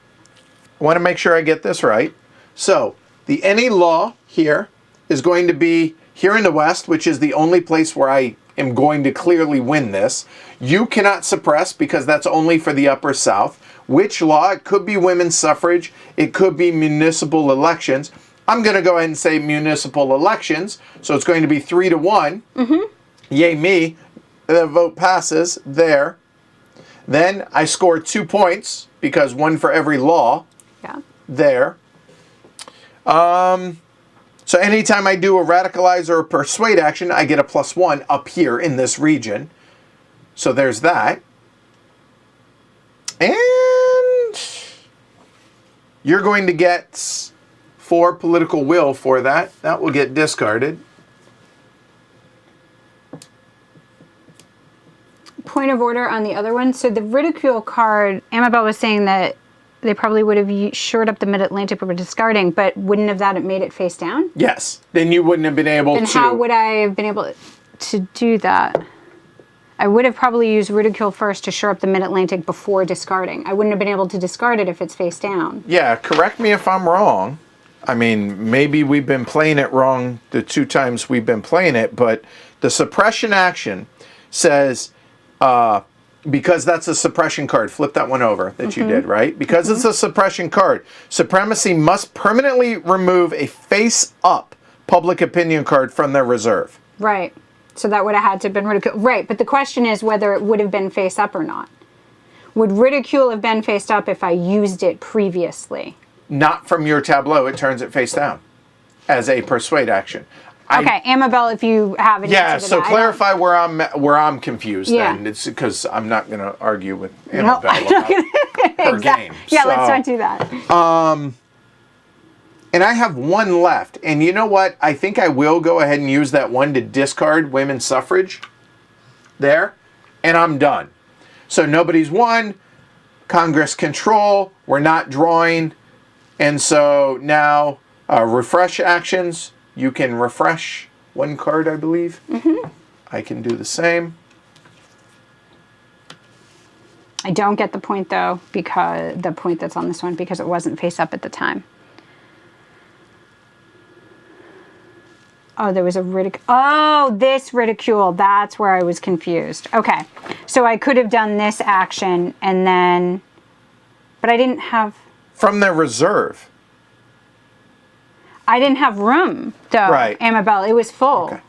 I want to make sure I get this right. So the any law here is going to be here in the West, which is the only place where I am going to clearly win this. You cannot suppress because that's only for the upper South. Which law? It could be women's suffrage. It could be municipal elections. I'm going to go ahead and say municipal elections. So it's going to be 3-1. Mm-hmm. Yay me. The vote passes there. Then I score 2 points because 1 for every law. Yeah. There. So anytime I do a radicalize or a persuade action, I get a +1 up here in this region. So there's that. And you're going to get 4 political will for that. That will get discarded. Point of order on the other one. So the ridicule card, Amabel was saying that they probably would have shored up the mid-Atlantic but were discarding, but wouldn't have that made it face down? Yes. Then you wouldn't have been able to... Then how would I have been able to do that? I would have probably used ridicule first to shore up the mid-Atlantic before discarding. I wouldn't have been able to discard it if it's face down. Yeah, correct me if I'm wrong. I mean, maybe we've been playing it wrong the 2 times we've been playing it, but the suppression action says... because that's a suppression card. Flip that one over that you did, right? Because it's a suppression card. Supremacy must permanently remove a face-up public opinion card from their reserve. Right. So that would have had to have been ridicule. Right, but the question is whether it would have been face-up or not. Would ridicule have been faced up if I used it previously? Not from your tableau. It turns it face down as a persuade action. Okay, Amabel, if you have an answer to so that. clarify where I'm confused then. It's because I'm not going to argue with Amabel about her game. Yeah, so, let's not do that. And I have 1 left. And you know what? I think I will go ahead and use that 1 to discard women's suffrage there. And I'm done. So nobody's won. Congress control. We're not drawing. And so now refresh actions. You can refresh 1 card, I believe. Mm-hmm. I can do the same. I don't get the point, though, because the point that's on this one, because it wasn't face up at the time. Oh, there was a ridicule. Oh, this ridicule. That's where I was confused. Okay. So I could have done this action and then... But I didn't have... From their reserve. I didn't have room, though, Right. Amabel. It was full. Okay.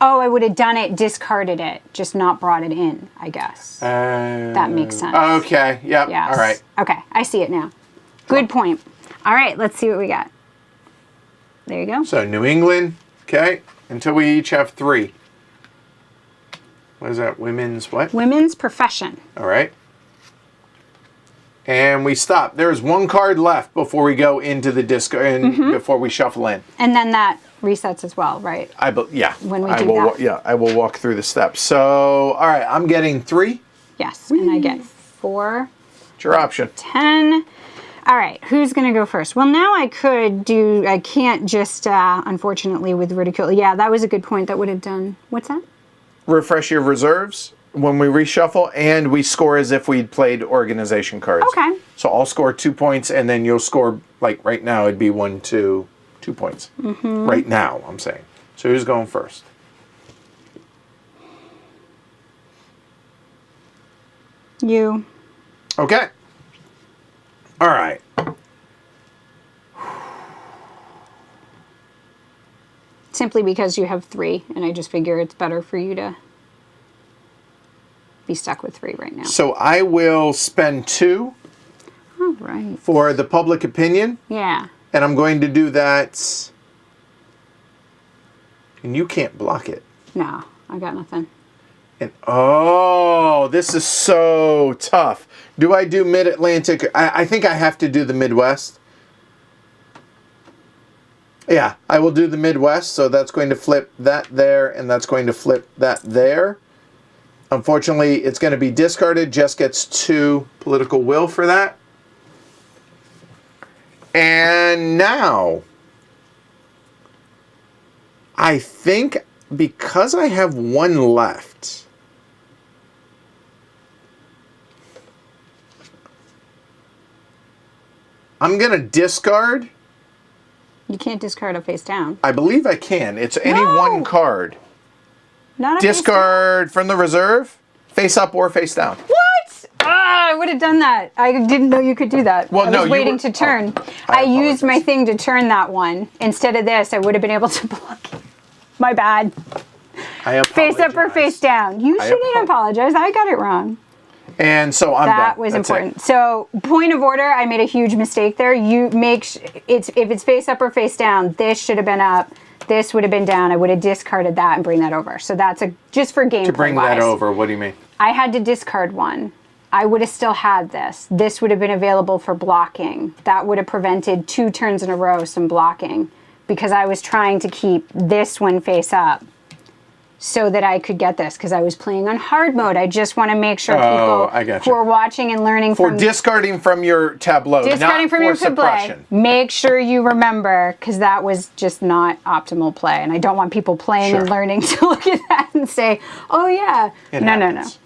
Oh, I would have done it, discarded it, just not brought it in, I guess. That makes sense. Okay. Yep. Yes. All right. Okay, I see it now. Good point. All right, let's see what we got. There you go. So New England. Okay. Until we each have 3. What is that? Women's what? Women's profession. All right. And we stop. There's 1 card left before we go into the disco and before we shuffle in. And then that resets as well, right? Yeah. When we I do will, that. Yeah, I will walk through the steps. So, all right, I'm getting 3. Yes, and I get 4, It's your option. 10. All right, who's going to go first? Well, now I can't just, unfortunately, with ridicule. Yeah, that was a good point. That would have done, what's that? Refresh your reserves when we reshuffle, and we score as if we'd played organization cards. Okay. So I'll score 2 points, and then you'll score, like right now, it'd be 1, 2 points. Right now, I'm saying. So who's going first? You. Okay. All right. Simply because you have 3, and I just figure it's better for you to be stuck with 3 right now. So I will spend 2 All right. for the public opinion, Yeah. and I'm going to do that. And you can't block it. No, I got nothing. And oh, this is so tough. Do I do Mid-Atlantic? I think I have to do the Midwest. Yeah, I will do the Midwest, so that's going to flip that there, and that's going to flip that there. Unfortunately, it's going to be discarded. Jess gets 2 political will for that. And now, I think because I have 1 left, I'm going to discard. You can't discard a face down. I believe I can. It's any No. 1 card. Not a face Discard from the reserve, face up or face down. down. What? Ah, I would have done that. I didn't know you could do that. Well, I no, was you waiting were- to turn. I I used my apologize. thing to turn that one. Instead of this, I would have been able to block it. My bad. I Face up or apologize. face down. You I shouldn't apologize. I got it wrong. And so I'm That done. was That's important. it. So, point of order, I made a huge mistake there. You make if it's face up or face down, this should have been up. This would have been down. I would have discarded that and bring that over. So that's just for gameplay. To bring that over, what do you mean? I had to discard 1. I would have still had this. This would have been available for blocking. That would have prevented 2 turns in a row some blocking because I was trying to keep this one face up so that I could get this because I was playing on hard mode. I just want to make sure people I gotcha. who are watching and learning For from discarding from your tableau, discarding not from for your play, suppression. make sure you remember because that was just not optimal play, and I don't want people playing and Sure. learning to look at that and say, "Oh yeah, It no." happens.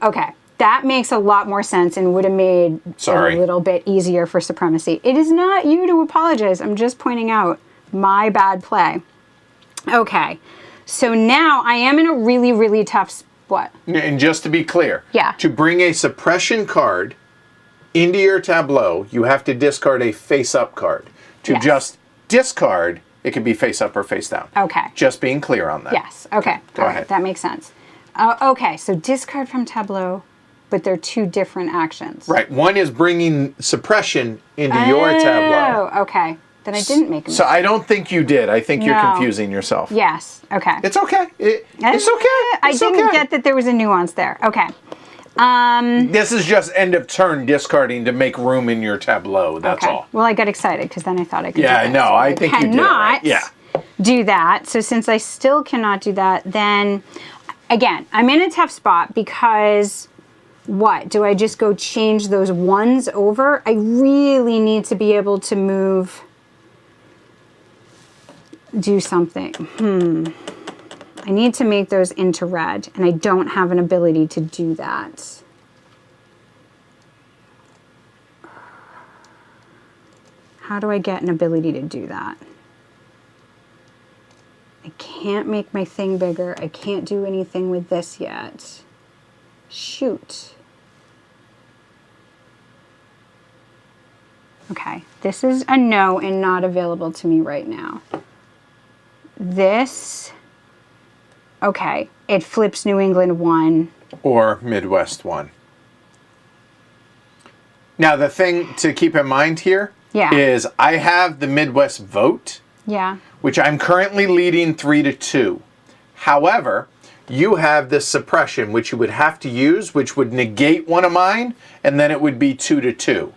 Okay, that makes a lot more sense and would have made Sorry. it a little bit easier for supremacy. It is not you to apologize. I'm just pointing out my bad play. Okay, so now I am in a really, really tough spot. And just to be clear, Yeah. to bring a suppression card into your tableau, you have to discard a face-up card. To Yes. just discard, it can be face-up or face-down. Okay. Just being clear on that. Yes. Okay. Go All right. ahead. That makes sense. Okay. So discard from tableau, but they're 2 different actions. Right. One is bringing suppression into your tableau. Oh, okay. Then I didn't make a So mistake. I don't think you did. I think you're No. confusing yourself. Yes. Okay. It's okay. It's okay. I It's didn't okay. get that there was a nuance there. Okay. This is just end of turn discarding to make room in your tableau. That's Okay. all. Well, I got excited because then I thought I could. Yeah, do this. no, But I think you did it right. cannot Yeah. do that. So since I still cannot do that, then again, I'm in a tough spot because what? Do I just go change those 1s over? I really need to be able to move, do something. I need to make those into red, and I don't have an ability to do that. How do I get an ability to do that? I can't make my thing bigger. I can't do anything with this yet. Shoot. Okay, this is a no and not available to me right now. This, okay, it flips New England 1. Or Midwest 1. Now, the thing to keep in mind here is I have the Midwest vote, which I'm currently leading 3-2. However, you have this suppression, which you would have to use, which would negate one of mine, and then it would be 2-2.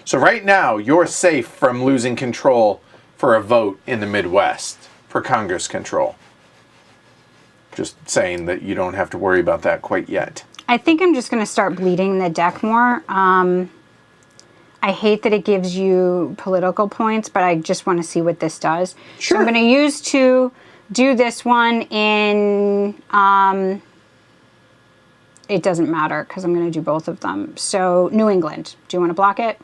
So right now, you're safe from losing control for a vote in the Midwest for Congress control. Just saying that you don't have to worry about that quite yet. I think I'm just going to start bleeding the deck more. I hate that it gives you political points, but I just want to see what this does. Sure. So I'm going to use to do this one in, it doesn't matter because I'm going to do both of them. So New England, do you want to block it?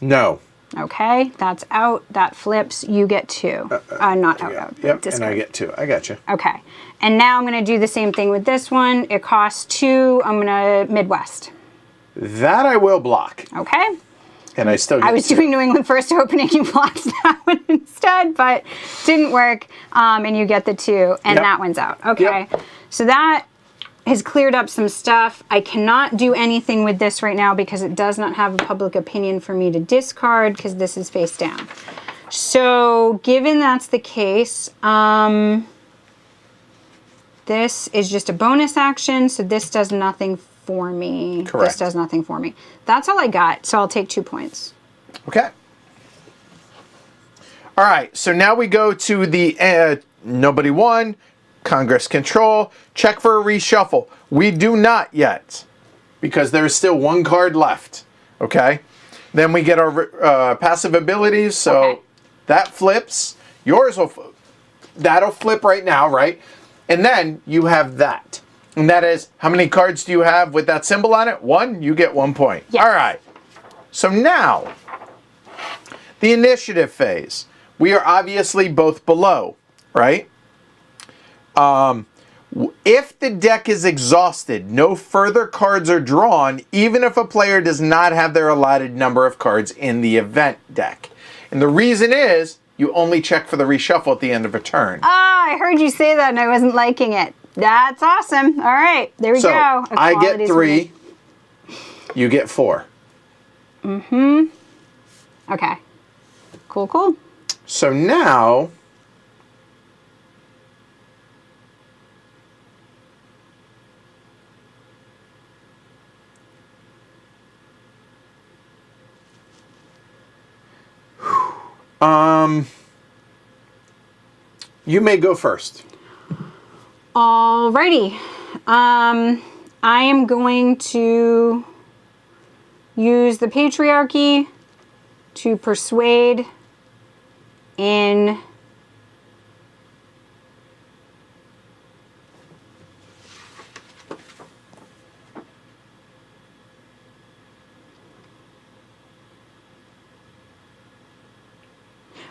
No. Okay, that's out. That flips. You get 2. Not out. Yep, Discard. and I get 2. I got you. Okay, and now I'm going to do the same thing with this one. It costs 2. I'm going to Midwest. That I will block. Okay. And I still get I was 2. doing New England first opening. You blocked that one instead, but didn't work. And you get the 2, and that one's out. Okay, so that has cleared up some stuff. I cannot do anything with this right now because it does not have a public opinion for me to discard because this is face down. So given that's the case, this is just a bonus action, so this does nothing for me. Correct. This does nothing for me. That's all I got, so I'll take 2 points. Okay. All right, so now we go to the nobody won, Congress control, check for a reshuffle. We do not yet, because there is still 1 card left, okay? Then we get our passive abilities, so that flips. Yours will, that'll flip right now, right? And then you have that. And that is, how many cards do you have with that symbol on it? 1, you get 1 point. Yes. All right. So now, the initiative phase. We are obviously both below, right? If the deck is exhausted, no further cards are drawn, even if a player does not have their allotted number of cards in the event deck. And the reason is, you only check for the reshuffle at the end of a turn. Ah, I heard you say that and I wasn't liking it. That's awesome. All right, there we go. I get 3, you get 4. Okay. Cool, cool. So now, you may go first. Alrighty. I am going to use the patriarchy to persuade in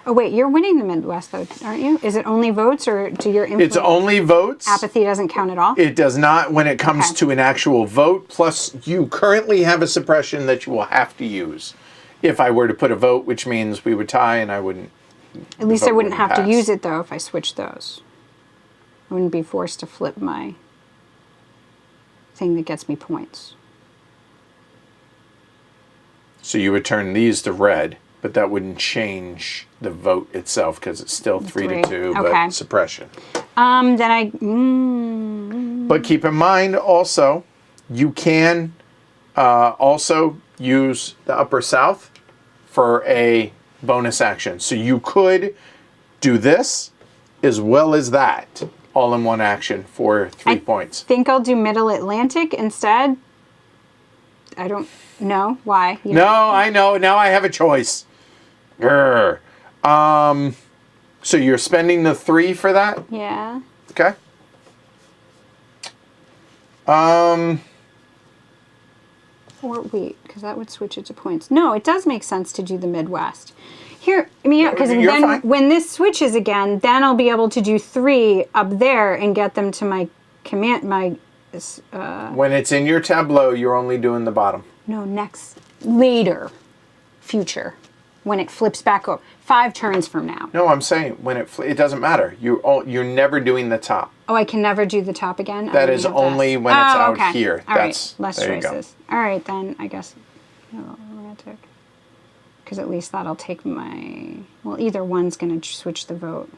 Oh, wait, you're winning the Midwest, though, aren't you? Is it only votes, or do your influence? It's only votes. Apathy doesn't count at all? It does not when it comes to an actual vote. Plus, you currently have a suppression that you will have to use if I were to put a vote, which means we would tie and I wouldn't. At least I wouldn't have pass. to use it, though, if I switched those. I wouldn't be forced to flip my thing that gets me points. So you would turn these to red, but that wouldn't change the vote itself because it's still 3-2, but suppression. Then I... But keep in mind also, you can also use the upper south for a bonus action. So you could do this as well as that all in one action for 3 points. I think I'll do Middle Atlantic instead. I don't know why. No, I know. Now I have a choice. Grr. So you're spending the 3 for that? Yeah. Okay. Or wait, because that would switch it to points. No, it does make sense to do the Midwest. Here, I mean, yeah, because You're then fine. when this switches again, then I'll be able to do 3 up there and get them to my command, When it's in your tableau, you're only doing the bottom. no, next, later. future when it flips back over. 5 turns from now. No, I'm saying when it doesn't matter. You're never doing the top. Oh, I can never do the top again? That is only when it's out here. All That's right, less there you go. choices. All right, then I guess romantic. Because at least that'll take my... Well, either one's going to switch the vote.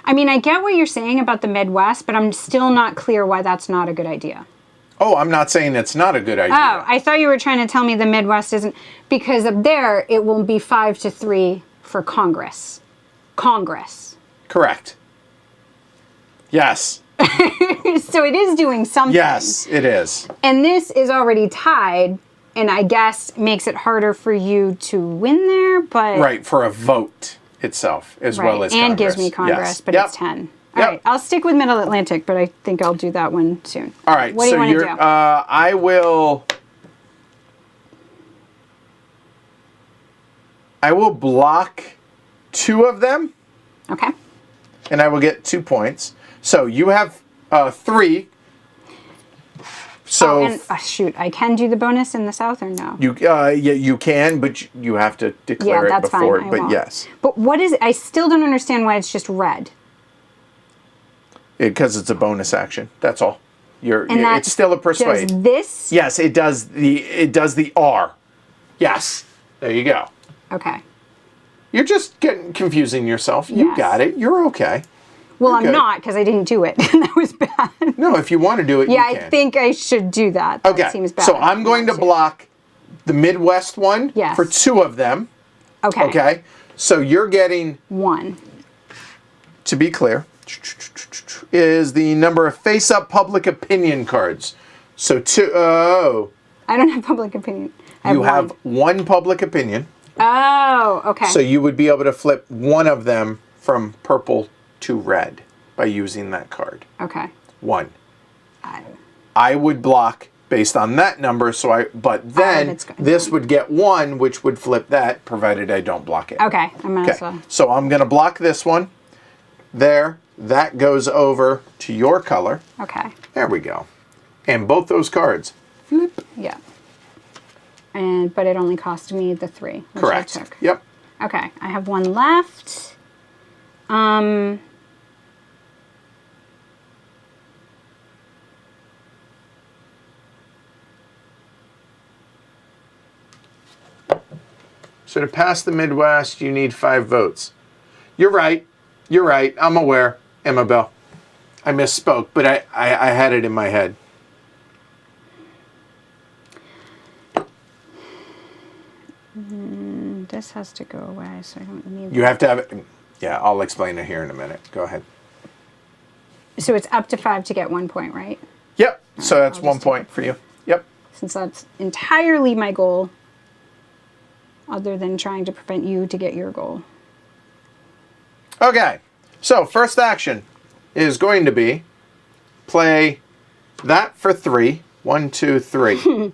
I mean, I get what you're saying about the Midwest, but I'm still not clear why that's not a good idea. Oh, I'm not saying it's not a good idea. Oh, I thought you were trying to tell me the Midwest isn't... Because up there, it will be 5-3 for Congress. Congress. Correct. Yes. So it is doing something. Yes, it is. And this is already tied, and I guess makes it harder for you to win there, but... Right, for a vote itself, as well as and Congress. gives me Congress, yes. but it's 10. All right, I'll stick with Middle Atlantic, but I think I'll do that one soon. All right, what do you want to do? I will block 2 of them. Okay. And I will get 2 points. So you have 3. So shoot, I can do the bonus in the South or no? you can, but you have to declare it before. Fine. I but won't. Yes. But what is? I still don't understand why it's just red. Because it's a bonus action. That's all. And it's still a persuade. Does this? Yes, it does the R. Yes. There you go. Okay. You're just confusing yourself. You Yes. got it. You're okay. Well, You're I'm not because I didn't do it. That was bad. No, if you want to do it, Yeah, you can. I think I should do that. That Okay. seems bad. So I'm going to block the Midwest one Yes. for 2 of them. Okay. Okay. So you're getting, 1. to be clear, is the number of face-up public opinion cards. So 2. Oh. I don't have public opinion. You have 1 public opinion. Oh, okay. So you would be able to flip 1 of them from purple to red by using that card. Okay. 1. I would block based on that number, but then this would get 1, which would flip that, provided I don't block it. Okay, I'm gonna. Okay. So I'm gonna block this one. There, that goes over to your color. Okay. There we go. And both those cards flip. Yeah. But it only cost me the 3. Which Correct. I took. Yep. Okay, I have 1 left. So to pass the Midwest, you need 5 votes. You're right. You're right. I'm aware, Emma Bell. I misspoke, but I had it in my head. This has to go away, so I don't need... You have to have it. Yeah, I'll explain it here in a minute. Go ahead. So it's up to 5 to get 1 point, right? Yep. So that's 1 point for you. Yep. Since that's entirely my goal, other than trying to prevent you to get your goal. Okay. So first action is going to be play that for 3. 1, 2, 3.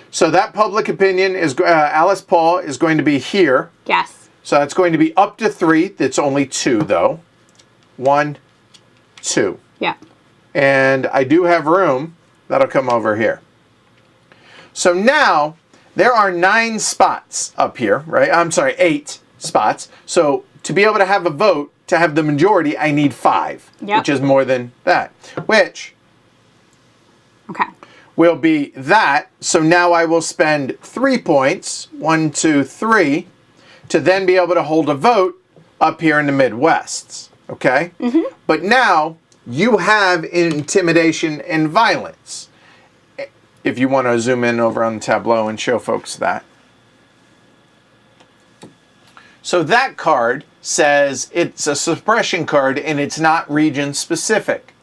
So that public opinion is Alice Paul is going to be here. Yes. So that's going to be up to 3. That's only 2 though. 1, 2. Yeah. And I do have room. That'll come over here. So now there are 9 spots up here, right? I'm sorry, 8 spots. So to be able to have a vote, to have the majority, I need 5, which is more than that, which will be that. So now I will spend 3 points, 1, 2, 3, to then be able to hold a vote up here in the Midwest, okay? Mm-hmm. But now you have intimidation and violence. If you want to zoom in over on the tableau and show folks that. So that card says it's a suppression card and it's not region specific.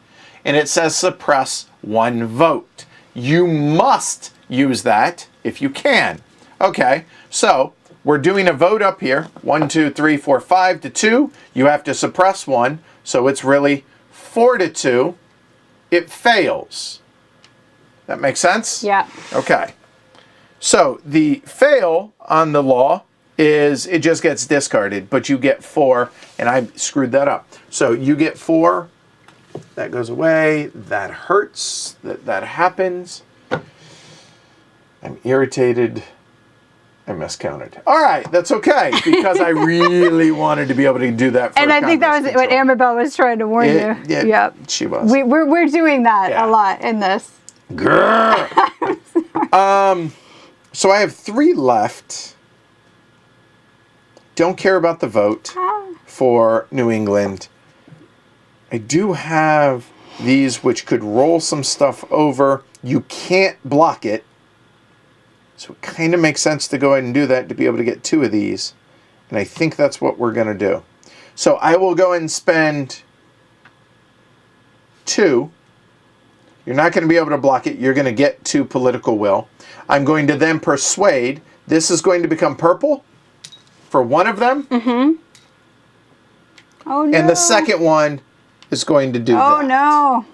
And it says suppress 1 vote. You must use that if you can. Okay, so we're doing a vote up here. 1, 2, 3, 4, 5 to 2. You have to suppress 1. So it's really 4 to 2. It fails. That makes sense? Yeah. Okay. So the fail on the law is it just gets discarded, but you get 4, and I screwed that up. So you get 4, that goes away, that hurts, that happens. I'm irritated. I miscounted. All right, that's okay, because I really wanted to be able to do that for And I think that was what Amabel was trying to warn you. Yeah, Yep. she was. We're doing that Yeah. a lot in this. Grrr. So I have 3 left. Don't care about the vote for New England. I do have these which could roll some stuff over. You can't block it. So it kind of makes sense to go ahead and do that to be able to get 2 of these. And I think that's what we're going to do. So I will go ahead and spend 2. You're not going to be able to block it. You're going to get 2 political will. I'm going to then persuade. This is going to become purple for one of them. Mm-hmm. Oh, no. And the second one is going to do that. Oh, no.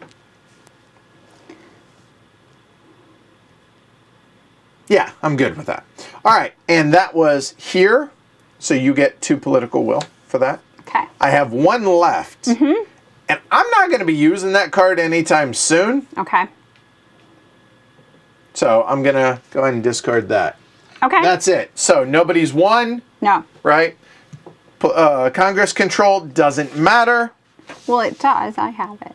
Yeah, I'm good with that. All right, and that was here. So you get 2 political will for that. Okay. I have 1 left. Mm-hmm. And I'm not going to be using that card anytime soon. Okay. So I'm going to go ahead and discard that. Okay. That's it. So nobody's won, No. right? Congress control doesn't matter. Well, it does. I have it.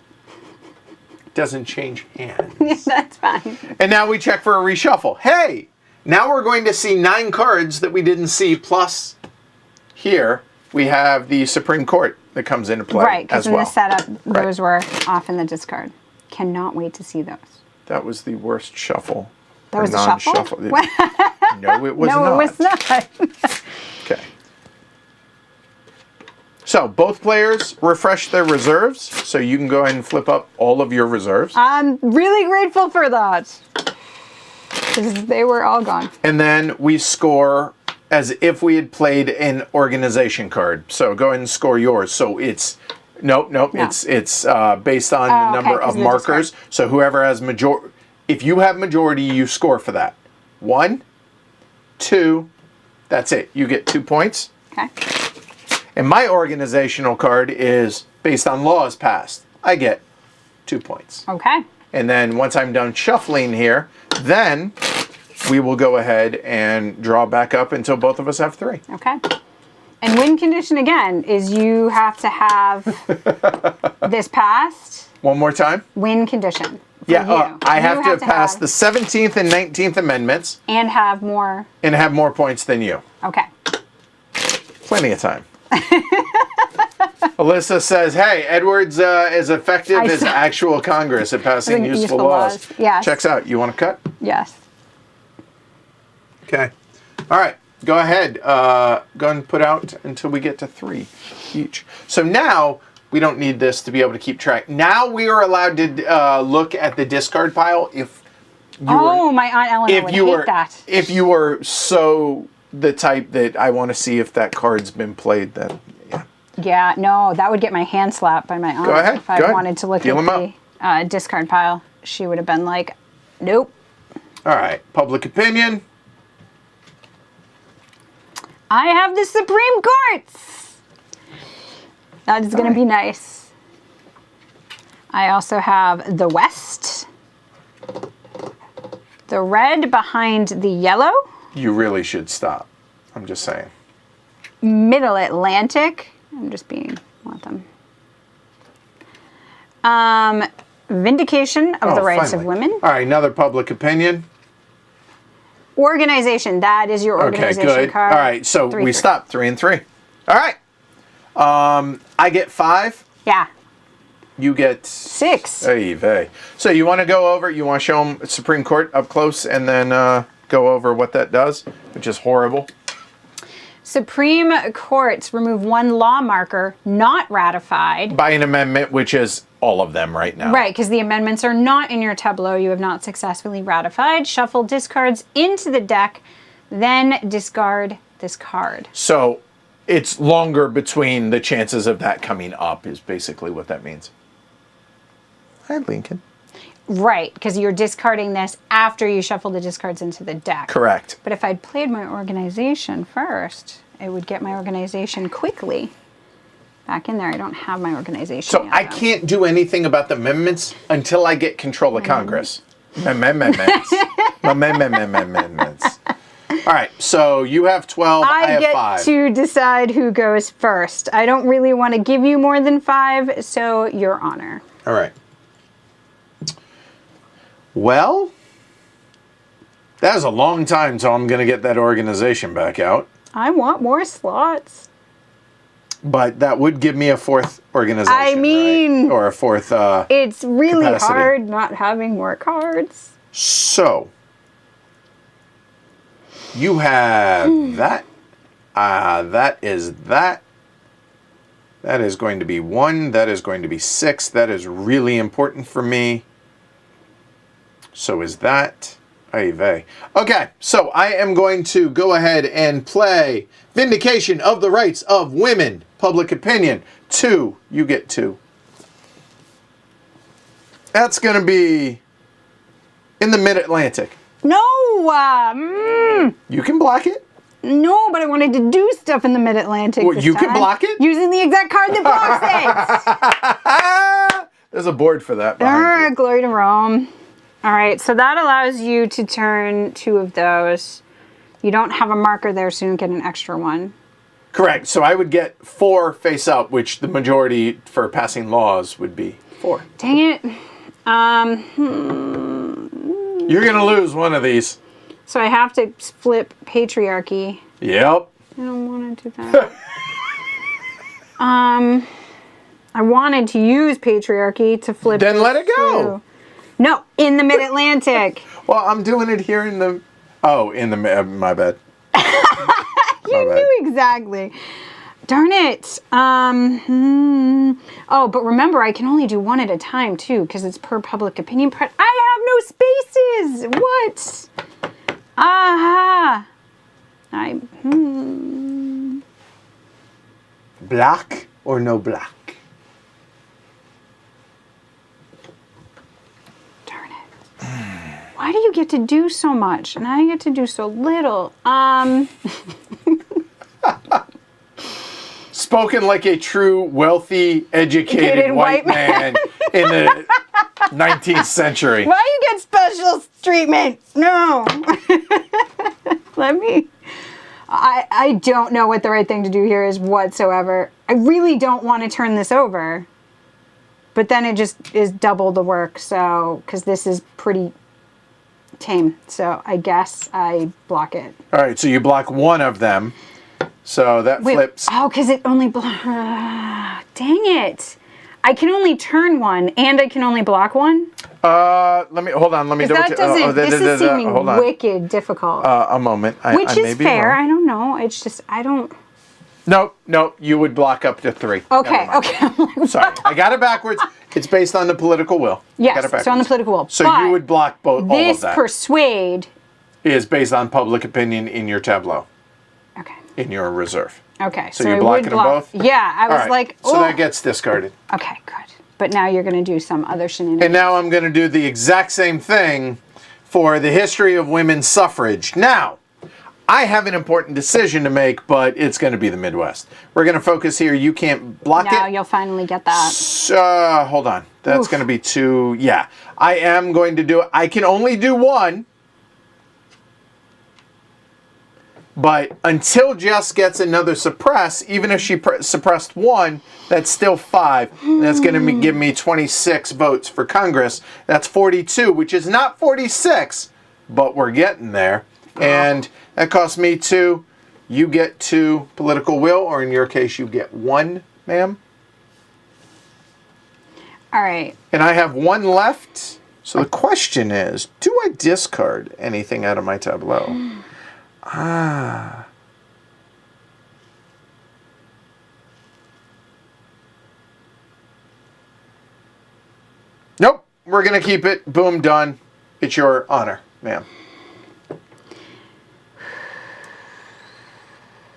Doesn't change hands. That's fine. And now we check for a reshuffle. Hey, now we're going to see 9 cards that we didn't see, plus here we have the Supreme Court that comes into play Right, because as in well. the setup, those were off in the discard. Cannot wait to see those. That was the worst shuffle. That was a shuffle? No, it was No, not. it was not. Okay. So both players refresh their reserves, so you can go ahead and flip up all of your reserves. I'm really grateful for that. Because they were all gone. And then we score as if we had played an organization card. So go ahead and score yours. So it's nope. No. It's based on the number okay, of 'cause the markers. discard. So whoever has majority, if you have majority, you score for that. 1, 2, that's it. You get 2 points. Okay. And my organizational card is based on laws passed. I get 2 points. Okay. And then once I'm done shuffling here, then we will go ahead and draw back up until both of us have 3. Okay. And win condition again is you have to have this passed. One more time. Win condition. For Yeah, you. I You have to pass the 17th and 19th amendments and have more. and have more points than you. Okay. Plenty of time. Alyssa says, hey, Edwards is effective I as saw- actual Congress at passing useful laws. Yes. Checks out. You want to cut? Yes. Okay. All right. Go ahead. Go and put out until we get to 3 each. So now we don't need this to be able to keep track. Now we are allowed to look at the discard pile if you were, My Aunt Eleanor would hate that. if you were so the type that I want to see if that card's been played, then yeah. Yeah, no, that would get my hand slapped by my aunt. Go ahead, If I go ahead. wanted to look Deal 'em at the discard pile, she would have been like, nope. All right. Public opinion. I have the Supreme Courts. That is going to be nice. I also have the West. The red behind the yellow. You really should stop. I'm just saying. Middle Atlantic. I'm just being want them. Vindication of the rights finally. of women. All right. Another public opinion. Organization. That is your Okay, organization good. card. All right, so 3, we 3. stopped 3 and 3. All right. I get 5. Yeah. You get 6. Ay vey. So you want to go over? You want to show them Supreme Court up close, and then go over what that does, which is horrible. Supreme Courts remove 1 law marker not ratified. By an amendment, which is all of them right now. Right, because the amendments are not in your tableau. You have not successfully ratified. Shuffle discards into the deck, then discard this card. So it's longer between the chances of that coming up is basically what that means. Hi, Lincoln. Right, because you're discarding this after you shuffle the discards into the deck. Correct. But if I'd played my organization first, it would get my organization quickly back in there. I don't have my organization So yet, I though. can't do anything about the amendments until I get control of Congress. Amendments. Amendments. All right, so you have 12, I have 5. get to decide who goes first. I don't really want to give you more than 5, so your honor. All right. Well, that was a long time till I'm going to get that organization back out. I want more slots. But that would give me a 4th organization, I mean... right? Or a 4th it's really capacity. hard not having more cards. So, you have that. That is that. That is going to be 1. That is going to be 6. That is really important for me. So is that. Ay vey. Okay, so I am going to go ahead and play Vindication of the Rights of Women, Public Opinion. 2. You get 2. That's going to be in the Mid-Atlantic. No! You can block it. No, but I wanted to do stuff in the Mid-Atlantic. Well, this you can time, block it? using the exact card that blocks it. There's a board for that behind you. Glory to Rome. All right, so that allows you to turn 2 of those. You don't have a marker there, so you don't get an extra one. Correct. So I would get 4 face up, which the majority for passing laws would be 4. Dang it. You're going to lose one of these. So I have to flip patriarchy. Yep. I don't want to do that. I wanted to use patriarchy to flip. Then let it go. Through. No, in the Mid-Atlantic. Well, I'm doing it here in the... Oh, in the... my bad. You knew exactly. Darn it. Oh, but remember, I can only do 1 at a time, too, because it's per public opinion. I have no spaces. What? Aha. Black or no black? Darn it. Why do you get to do so much and I get to do so little? Spoken like a true, wealthy, educated white man in the 19th century. Why you get special treatment? No. Let me... I don't know what the right thing to do here is whatsoever. I really don't want to turn this over. But then it just is double the work, so... Because this is pretty tame. So I guess I block it. All right, so you block 1 of them. So that flips. Oh, because it only... dang it. I can only turn 1, and I can only block 1? Let me... Hold on, let me double check. This is seeming wicked difficult. A moment. Which is fair. I don't know. It's just, I don't... Nope, you would block up to 3. Okay. I'm like, sorry, I got it backwards. It's based on the political will. Yes, it's on the political will. So you would block all of that. This persuade is based on public opinion in your tableau. Okay. In your reserve. Okay. So you're blocking them both? Yeah, I was like, oh. So that gets discarded. Okay, good. But now you're going to do some other shenanigans. And now I'm going to do the exact same thing for the history of women's suffrage. Now, I have an important decision to make, but it's going to be the Midwest. We're going to focus here. You can't block it. Now you'll finally get that. Hold on. That's going to be 2. Yeah. I am going to do it. I can only do 1. But until Jess gets another suppress, even if she suppressed 1, that's still 5. And that's going to give me 26 votes for Congress. That's 42, which is not 46, but we're getting there. And that costs me 2. You get 2 political will, or in your case, you get 1, ma'am. All right. And I have 1 left. So the question is, do I discard anything out of my tableau? Nope. We're going to keep it. Boom, done. It's your honor, ma'am.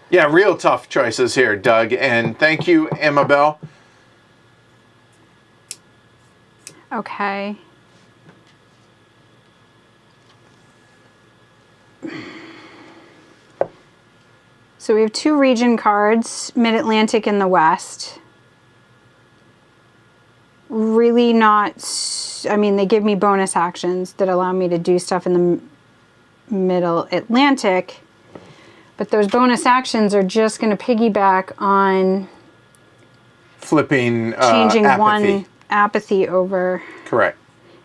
Yeah, real tough choices here, Doug. And thank you, Amabel. Okay. So we have 2 region cards, Mid-Atlantic and the West. Really not... I mean, they give me bonus actions that allow me to do stuff in the Middle Atlantic. But those bonus actions are just going to piggyback on flipping changing apathy. one apathy over. Correct.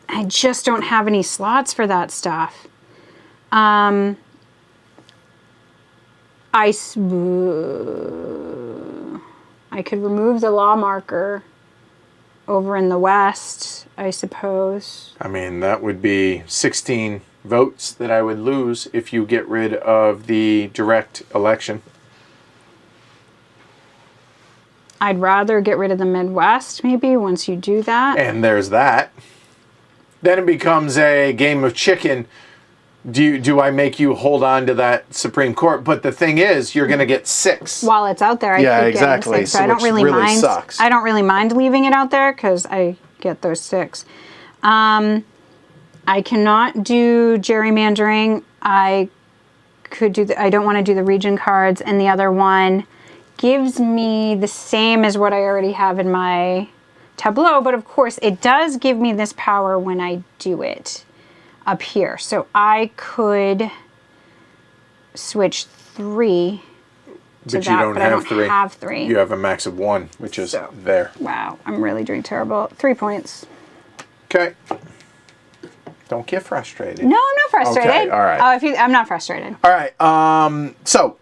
I just don't have any slots for that stuff. I could remove the law marker over in the West, I suppose. I mean, that would be 16 votes that I would lose if you get rid of the direct election. I'd rather get rid of the Midwest, maybe, once you do that. And there's that. Then it becomes a game of chicken. Do I make you hold on to that Supreme Court? But the thing is, you're going to get 6. While it's out there, I yeah, keep exactly. getting 6. So I don't really mind. Sucks. I don't really mind leaving it out there because I get those 6. I cannot do gerrymandering. I could do. I don't want to do the region cards, and the other one gives me the same as what I already have in my tableau. But of course, it does give me this power when I do it up here. So I could switch 3 to But that, you don't but have I don't 3. have 3. You have a max of 1, which is there. Wow, I'm really doing terrible. 3 points. Okay. Don't get frustrated. No, I'm not frustrated. Okay, all right. Oh, I'm not frustrated. All right. So.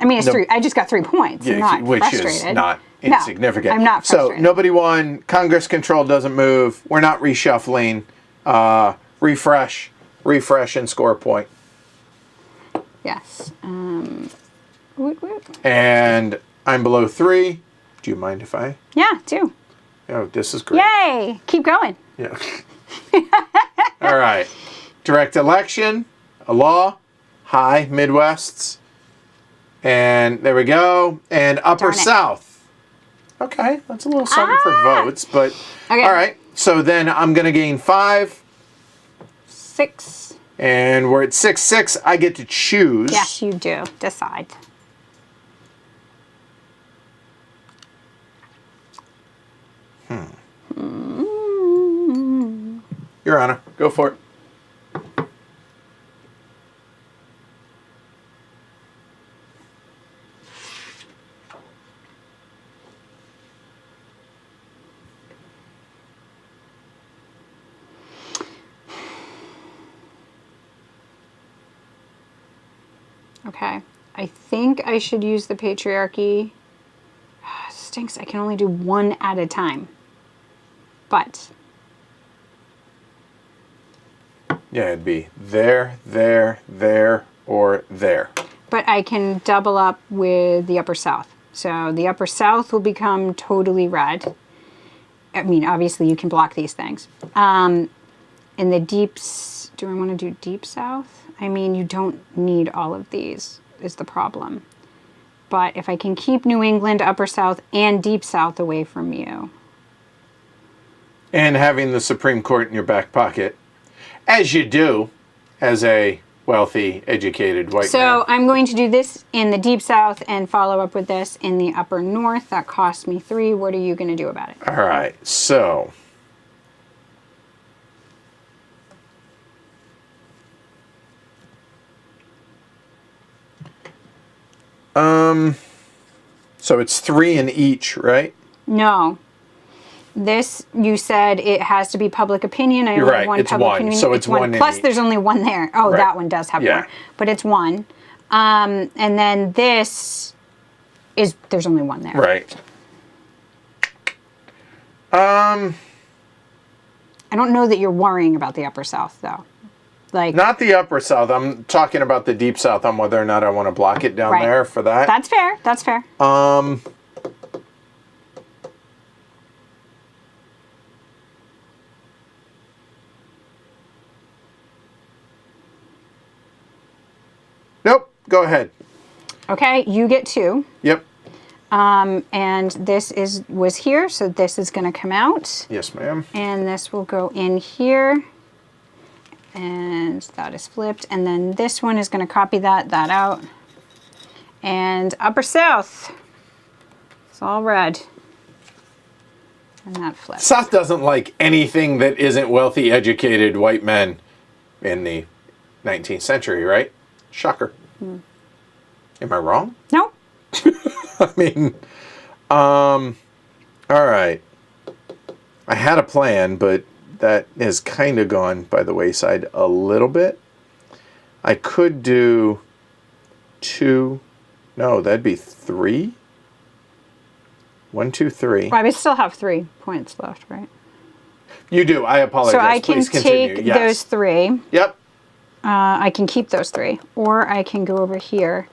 I mean, it's 3. I just got 3 points. I'm not which frustrated. is not insignificant. No, I'm not frustrated. So nobody won. Congress control doesn't move. We're not reshuffling. Refresh, and score a point. Yes. Woot, woot. And I'm below 3. Do you mind if I? Yeah, 2. Oh, this is great. Yay! Keep going. Yeah. All right. Direct election, a law, high, Midwests. And there we go. And Upper South. Okay, that's a little something for votes, but okay. All right. So then I'm going to gain 5. 6. And we're at 6. I get to choose. Yes, you do. Decide. Your Honor, go for it. Okay. I think I should use the patriarchy. Stinks. I can only do 1 at a time. But. Yeah, it'd be there, or there. But I can double up with the Upper South. So the Upper South will become totally red. I mean, obviously you can block these things. In the deeps, do I want to do Deep South? I mean, you don't need all of these, is the problem. But if I can keep New England, Upper South, and Deep South away from you. And having the Supreme Court in your back pocket, as you do, as a wealthy, educated white man. So I'm going to do this in the Deep South and follow up with this in the Upper North. That cost me 3. What are you going to do about it? All right, so. So it's 3 in each, right? No. This, you said it has to be public opinion. I You're only right. have 1 It's public 1. opinion. So it's 1 in Plus, each. there's only 1 there. Oh, Right. that one does have 1. But it's 1. And then this is, there's only 1 there. Right. I don't know that you're worrying about the Upper South, though. Like, Not the Upper South. I'm talking about the Deep South on whether or not I want to block it down Right. there for that. That's fair. That's fair. Nope. Go ahead. Okay, you get 2. Yep. And this was here, so this is going to come out. Yes, ma'am. And this will go in here. And that is flipped. And then this one is going to copy that out. And Upper South. It's all red. And that flips. South doesn't like anything that isn't wealthy, educated white men in the 19th century, right? Shocker. Am I wrong? No. I mean, all right. I had a plan, but that has kind of gone by the wayside a little bit. I could do 2. No, that'd be 3. 1, 2, 3. Well, we still have 3 points left, right? You do. I apologize. So I can Please continue. take Yes. those 3. Yep. I can keep those 3. Or I can go over here.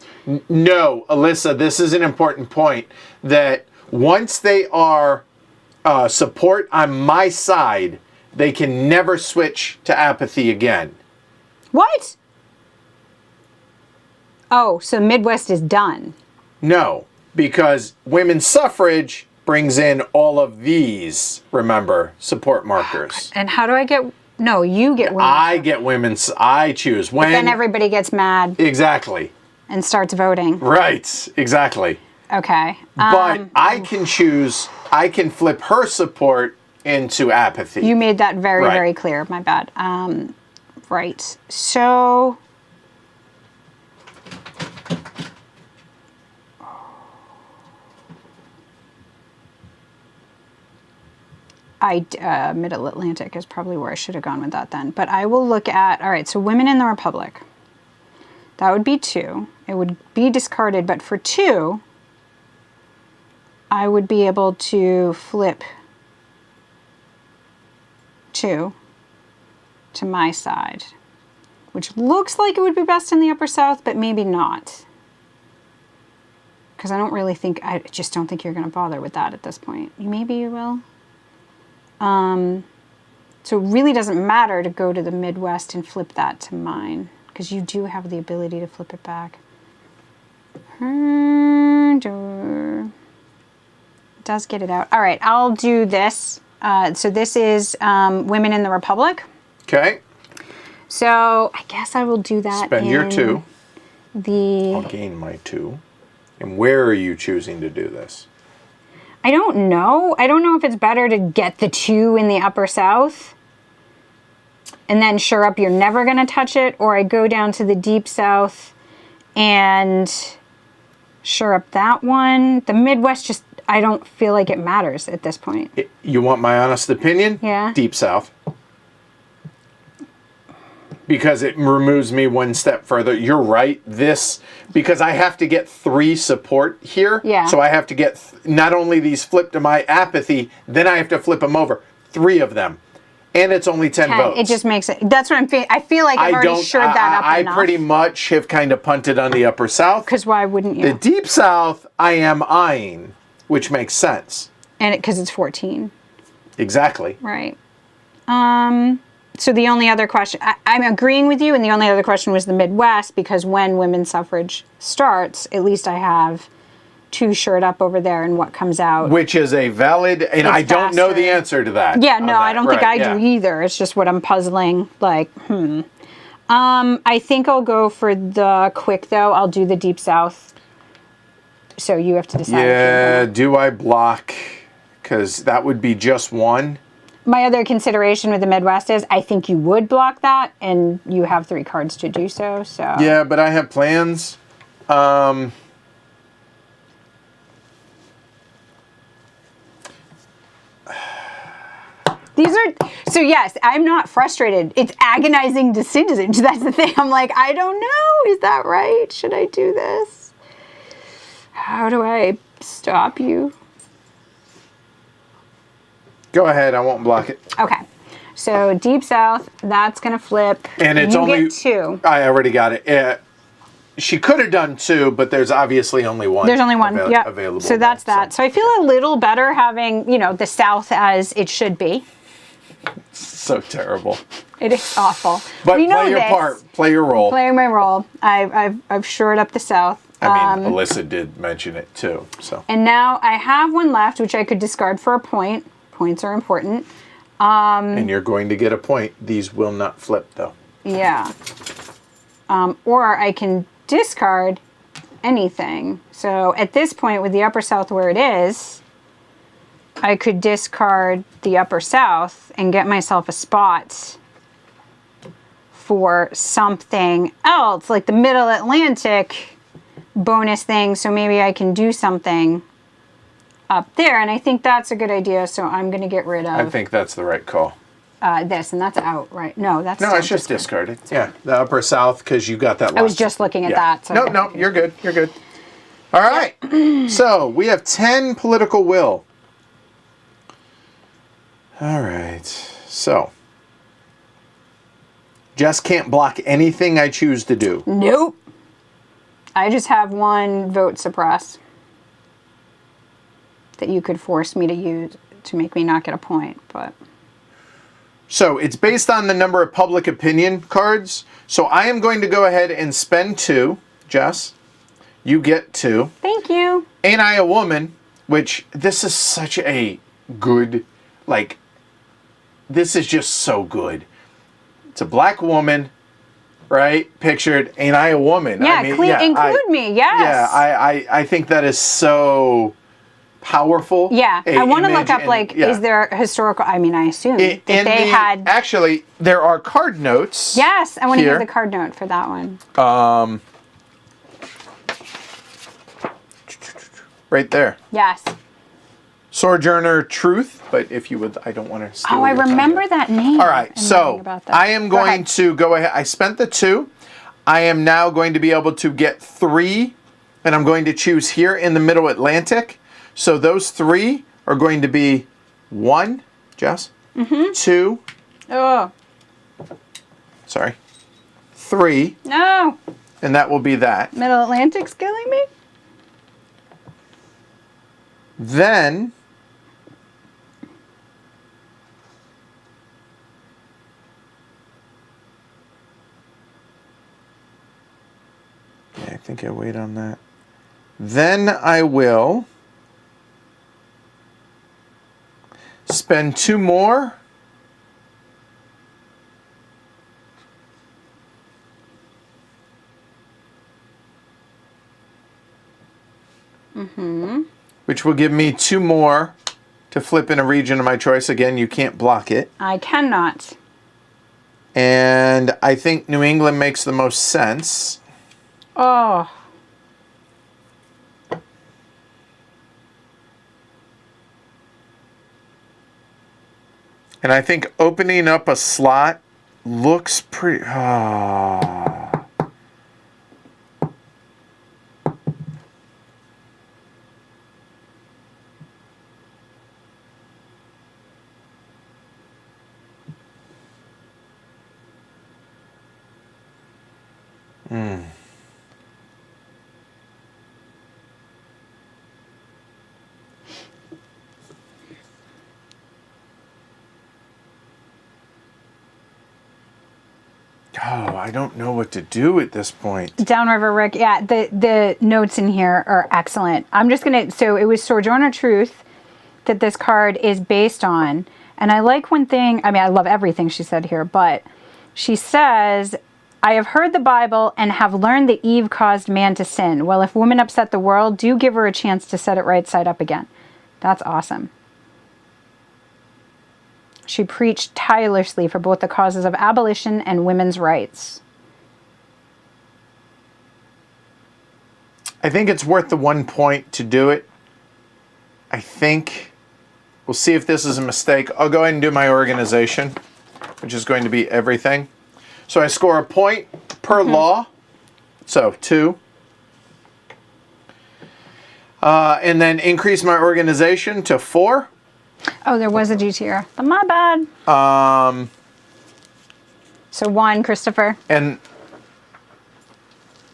No, Alyssa, this is an important point, that once they are support on my side, they can never switch to apathy again. What? Oh, so Midwest is done. No, because women's suffrage brings in all of these, remember, support markers. And how do I get... No, you get women. I get women's, I choose. When, Then everybody gets mad exactly. and starts voting. Right, exactly. Okay. But I can choose, I can flip her support into apathy. You made that very, Right. very clear. My bad. Right. So... Middle Atlantic is probably where I should have gone with that then. But I will look at, all right, so women in the Republic. That would be 2. It would be discarded, but for 2, I would be able to flip 2 to my side, which looks like it would be best in the Upper South, but maybe not. Because I just don't think you're going to bother with that at this point. Maybe you will. So it really doesn't matter to go to the Midwest and flip that to mine, because you do have the ability to flip it back. It does get it out. All right, I'll do this. So this is Women in the Republic. Okay. So I guess I will do that. Spend your 2. I'll The gain my 2. And where are you choosing to do this? I don't know. I don't know if it's better to get the 2 in the Upper South and then sure up you're never going to touch it, or I go down to the Deep South and sure up that one. The Midwest just, I don't feel like it matters at this point. You want my honest opinion? Yeah. Deep South. Because it removes me one step further. You're right. This, because I have to get 3 support here. Yeah. So I have to get not only these flipped to my apathy, then I have to flip them over. 3 of them. And it's only 10 votes. It just makes it, that's what I'm feeling. I feel like I've already shored that up enough. I pretty much have kind of punted on the Upper South. Because why wouldn't you? The Deep South, I am eyeing, which makes sense. And because it's 14. Exactly. Right. So the only other question, I'm agreeing with you, and the only other question was the Midwest, because when women's suffrage starts, at least I have 2 shored up over there, and what comes out. Which is a valid, and I don't know the answer to that. Yeah, no, I don't think I do either. It's just what I'm puzzling, like, I think I'll go for the quick, though. I'll do the Deep South. So you have to decide. Yeah, do I block? Because that would be just 1. My other consideration with the Midwest is I think you would block that, and you have 3 cards to do so. So yeah, but I have plans. These are, so yes, I'm not frustrated. It's agonizing decisions. That's the thing. I'm like, I don't know. Is that right? Should I do this? How do I stop you? Go ahead. I won't block it. Okay. So Deep South, that's going to flip. And it's you only get 2. I already got it. She could have done 2, but there's obviously only 1. There's only 1. Yeah. Available. So that's that. So I feel a little better having, the South as it should be. So terrible. It is awful. But we know play your this. part. Play your role. Playing my role. I've shored up the South. I mean, Alyssa did mention it too. So. And now I have 1 left, which I could discard for a point. Points are important. And you're going to get a point. These will not flip, though. Yeah. Or I can discard anything. So at this point, with the Upper South where it is, I could discard the Upper South and get myself a spot for something else, like the Middle Atlantic bonus thing, so maybe I can do something up there, and I think that's a good idea, so I'm going to get rid of I think that's the right call. this, and that's out, right? No, that's No, still it's just discarded. Yeah, the upper south, because you got that last. I was just looking at that. So No, you're good. You're good. All right. So we have 10 political will. All right. So Jess can't block anything I choose to do. Nope. I just have one vote suppress that you could force me to use to make me not get a point, but... So it's based on the number of public opinion cards. So I am going to go ahead and spend 2, Jess. You get 2. Thank you. Ain't I a Woman, which this is such a good, like, this is just so good. It's a black woman, right? Pictured, ain't I a woman? Yeah, include me, yes. Yeah, I think that is so powerful. Yeah, I want to look up, is there a historical, I mean, I assume that they had... Actually, there are card notes. Yes, I want to hear the card note for that one. Right there. Yes. Sojourner Truth, but if you would, I don't want to steal I remember that name. All right, so I am going to go ahead. I spent the 2. I am now going to be able to get 3, and I'm going to choose here in the Middle Atlantic. So those 3 are going to be 1, Jess, 2, sorry, 3. No. And that will be that. Middle Atlantic's killing me? Then I think I wait on that. Then I will spend 2 more. Which will give me 2 more to flip in a region of my choice. Again, you can't block it. I cannot. And I think New England makes the most sense. Oh. And I think opening up a slot looks pretty... Oh, I don't know what to do at this point. Downriver Rick, yeah, the notes in here are excellent. I'm just going to, so it was Sojourner Truth that this card is based on. And I like one thing, I mean, I love everything she said here, but she says, I have heard the Bible and have learned that Eve caused man to sin. Well, if woman upset the world, do give her a chance to set it right side up again. That's awesome. She preached tirelessly for both the causes of abolition and women's rights. I think it's worth the 1 point to do it. I think we'll see if this is a mistake. I'll go ahead and do my organization, which is going to be everything. So I score a point per law. So 2. And then increase my organization to 4. Oh, there was a GTR. My bad. So 1, Christopher. And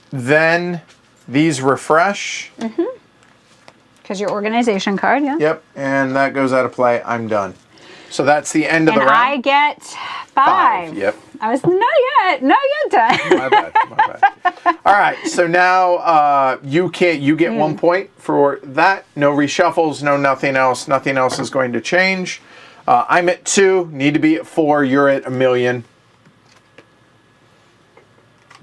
then these refresh. Because your organization card, yeah. Yep, and that goes out of play. I'm done. So that's the end of the round. And I get 5. Yep. I was not yet done. My bad. All right, so now you get 1 point for that. No reshuffles, no nothing else. Nothing else is going to change. I'm at 2, need to be at 4. You're at 1,000,000.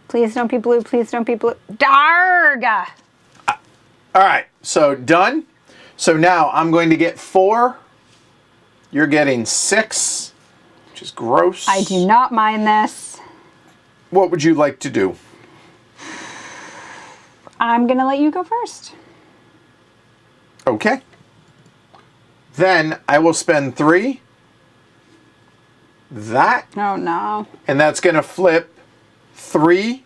Please don't be blue. Please don't be blue. Darg! All right, so done. So now I'm going to get 4. You're getting 6, which is gross. I do not mind this. what would you like to do? I'm going to let you go first. Okay. Then I will spend 3. That. Oh, no. And that's going to flip 3.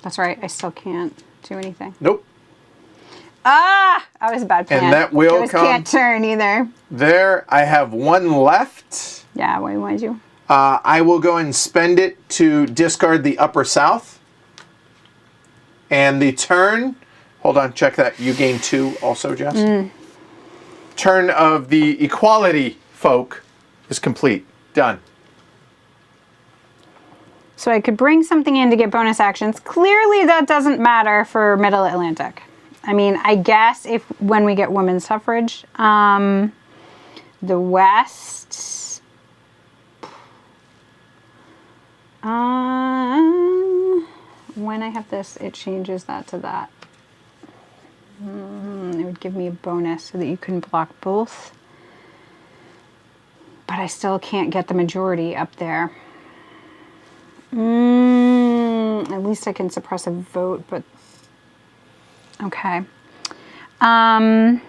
That's right. I still can't do anything. Nope. Ah! I was a bad plan. And that will come. Can't turn either. There. I have 1 left. Yeah, what do you want to do? I will go and spend it to discard the upper south. And the turn, hold on, check that. You gain 2 also, Jess. Turn of the equality folk is complete. Done. So I could bring something in to get bonus actions. Clearly that doesn't matter for Middle Atlantic. I mean, I guess if when we get women's suffrage, the West, when I have this, it changes that to that. It would give me a bonus so that you can block both. But I still can't get the majority up there. At least I can suppress a vote, but okay. I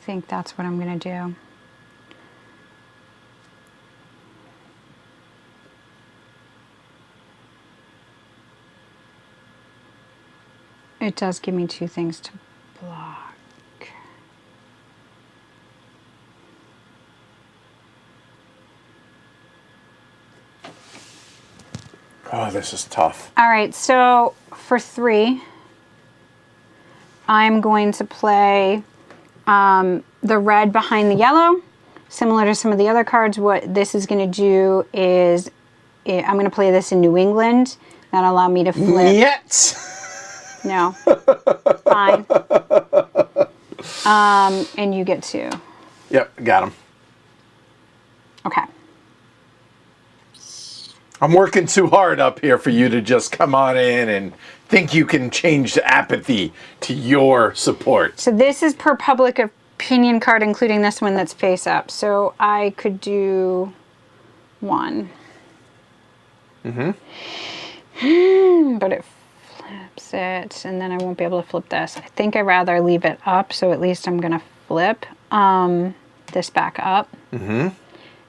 think that's what I'm going to do. It does give me 2 things to block. Oh, this is tough. All right, so for 3, I'm going to play the red behind the yellow. Similar to some of the other cards, what this is going to do is I'm going to play this in New England. That'll allow me to flip. Yet. No. Fine. And you get 2. Yep, got him. Okay. I'm working too hard up here for you to just come on in and think you can change the apathy to your support. So this is per public opinion card, including this one that's face up. So I could do 1. But it flips it, and then I won't be able to flip this. I think I'd rather leave it up, so at least I'm going to flip this back up.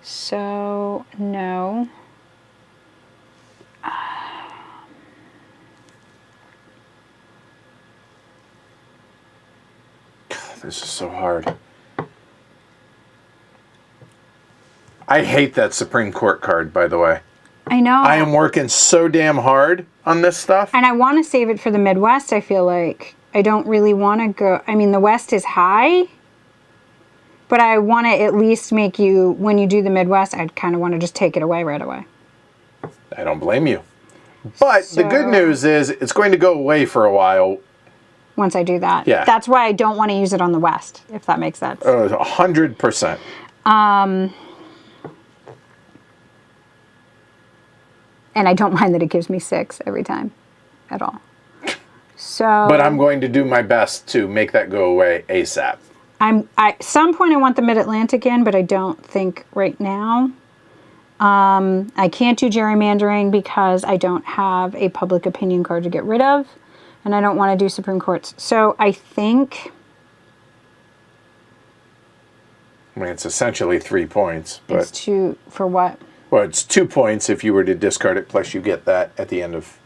So, no. This is so hard. I hate that Supreme Court card, by the way. I know. I am working so damn hard on this stuff. And I want to save it for the Midwest, I feel like. I don't really want to go... I mean, the West is high, but I want to at least make you... When you do the Midwest, I'd kind of want to just take it away right away. I don't blame you. But the good news is it's going to go away for a while. Once I do that. Yeah. That's why I don't want to use it on the West, if that makes sense. 100%. And I don't mind that it gives me 6 every time at all. So, But I'm going to do my best to make that go away ASAP. At some point I want the Mid-Atlantic in, but I don't think right now. I can't do gerrymandering because I don't have a public opinion card to get rid of. And I don't want to do Supreme Courts. So I think... I mean, it's essentially 3 points. But It's 2 for what? Well, it's 2 points if you were to discard it, plus you get that at the end of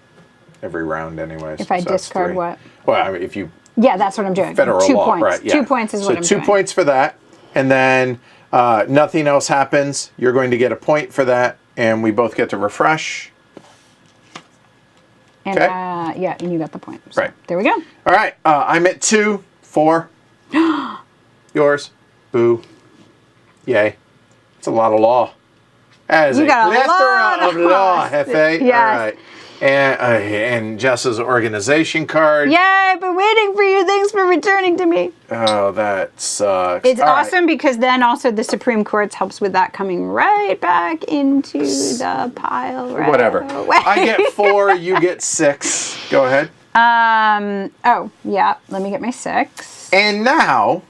every round anyways. If I So that's discard 3. what? Well, I mean, if you... Yeah, that's what I'm doing. Federal 2 law, points. right, yeah. 2 points is what I'm doing. So 2 points for that. And then nothing else happens. You're going to get a point for that. And we both get to refresh. And, Okay. yeah, and you got the point. So Right. There we go. All right. I'm at 2, 4. Yours. Boo. Yay. It's a lot of law. That is You a got a plethora lot of of law, laws. Hefe. Yes. All right. And Jess's organization card. Yay, I've been waiting for you. Thanks for returning to me. Oh, that sucks. It's All awesome right. because then also the Supreme Court helps with that coming right back into the pile. Right Whatever. away. I get 4, you get 6. Go ahead. Oh, yeah. Let me get my 6. And now,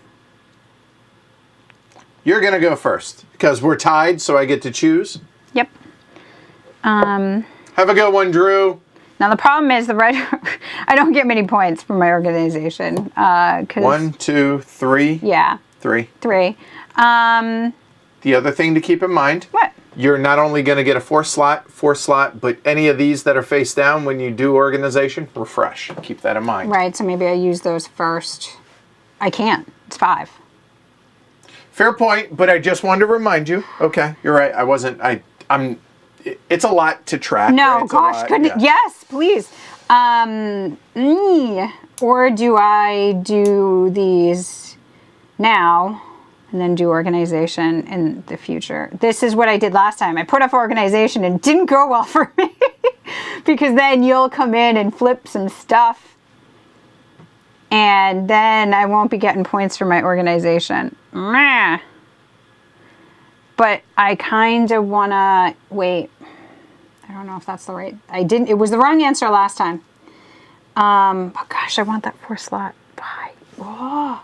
you're going to go first because we're tied, so I get to choose. Yep. Have a good one, Drew. Now the problem is I don't get many points for my organization. 1, 2, 3. Yeah. 3. 3. The other thing to keep in mind. What? You're not only going to get a 4 slot, but any of these that are face down when you do organization, refresh. Keep that in mind. Right, so maybe I use those first. I can't. It's 5. Fair point, but I just wanted to remind you. Okay, you're right. It's a lot to track. No, right? It's a gosh, lot, couldn't. yeah. Yes, please. Or do I do these now and then do organization in the future? This is what I did last time. I put off organization and it didn't go well for me because then you'll come in and flip some stuff and then I won't be getting points for my organization. Meh. But I kind of want to wait. I don't know if that's the right. It was the wrong answer last time. But gosh, I want that 4 slot. Why? Oh.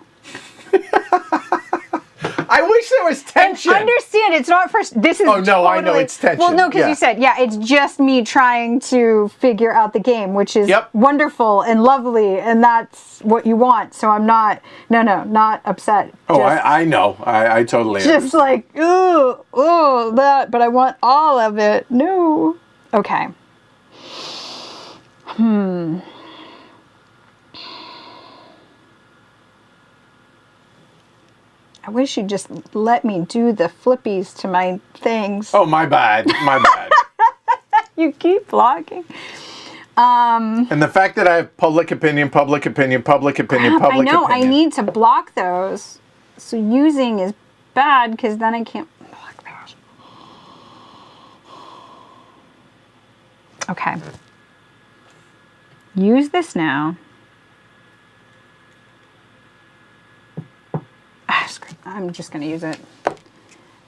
I wish there was tension. Understand, it's not first. This is. Oh, no, I know totally- it's tension. Well, no, because Yeah. you said, yeah, it's just me trying to figure out the game, which is Yep. wonderful and lovely, and that's what you want. So I'm not. No, not upset. Oh, Just- I know. I totally Just understand. like, ooh, that, but I want all of it. No. Okay. I wish you'd just let me do the flippies to my things. Oh, my bad. My bad. You keep blocking. And the fact that I have public opinion, public opinion, public opinion, Crap, public I know, opinion. I need to block those. So using is bad because then I can't block those. Okay. Use this now. I'm just going to use it.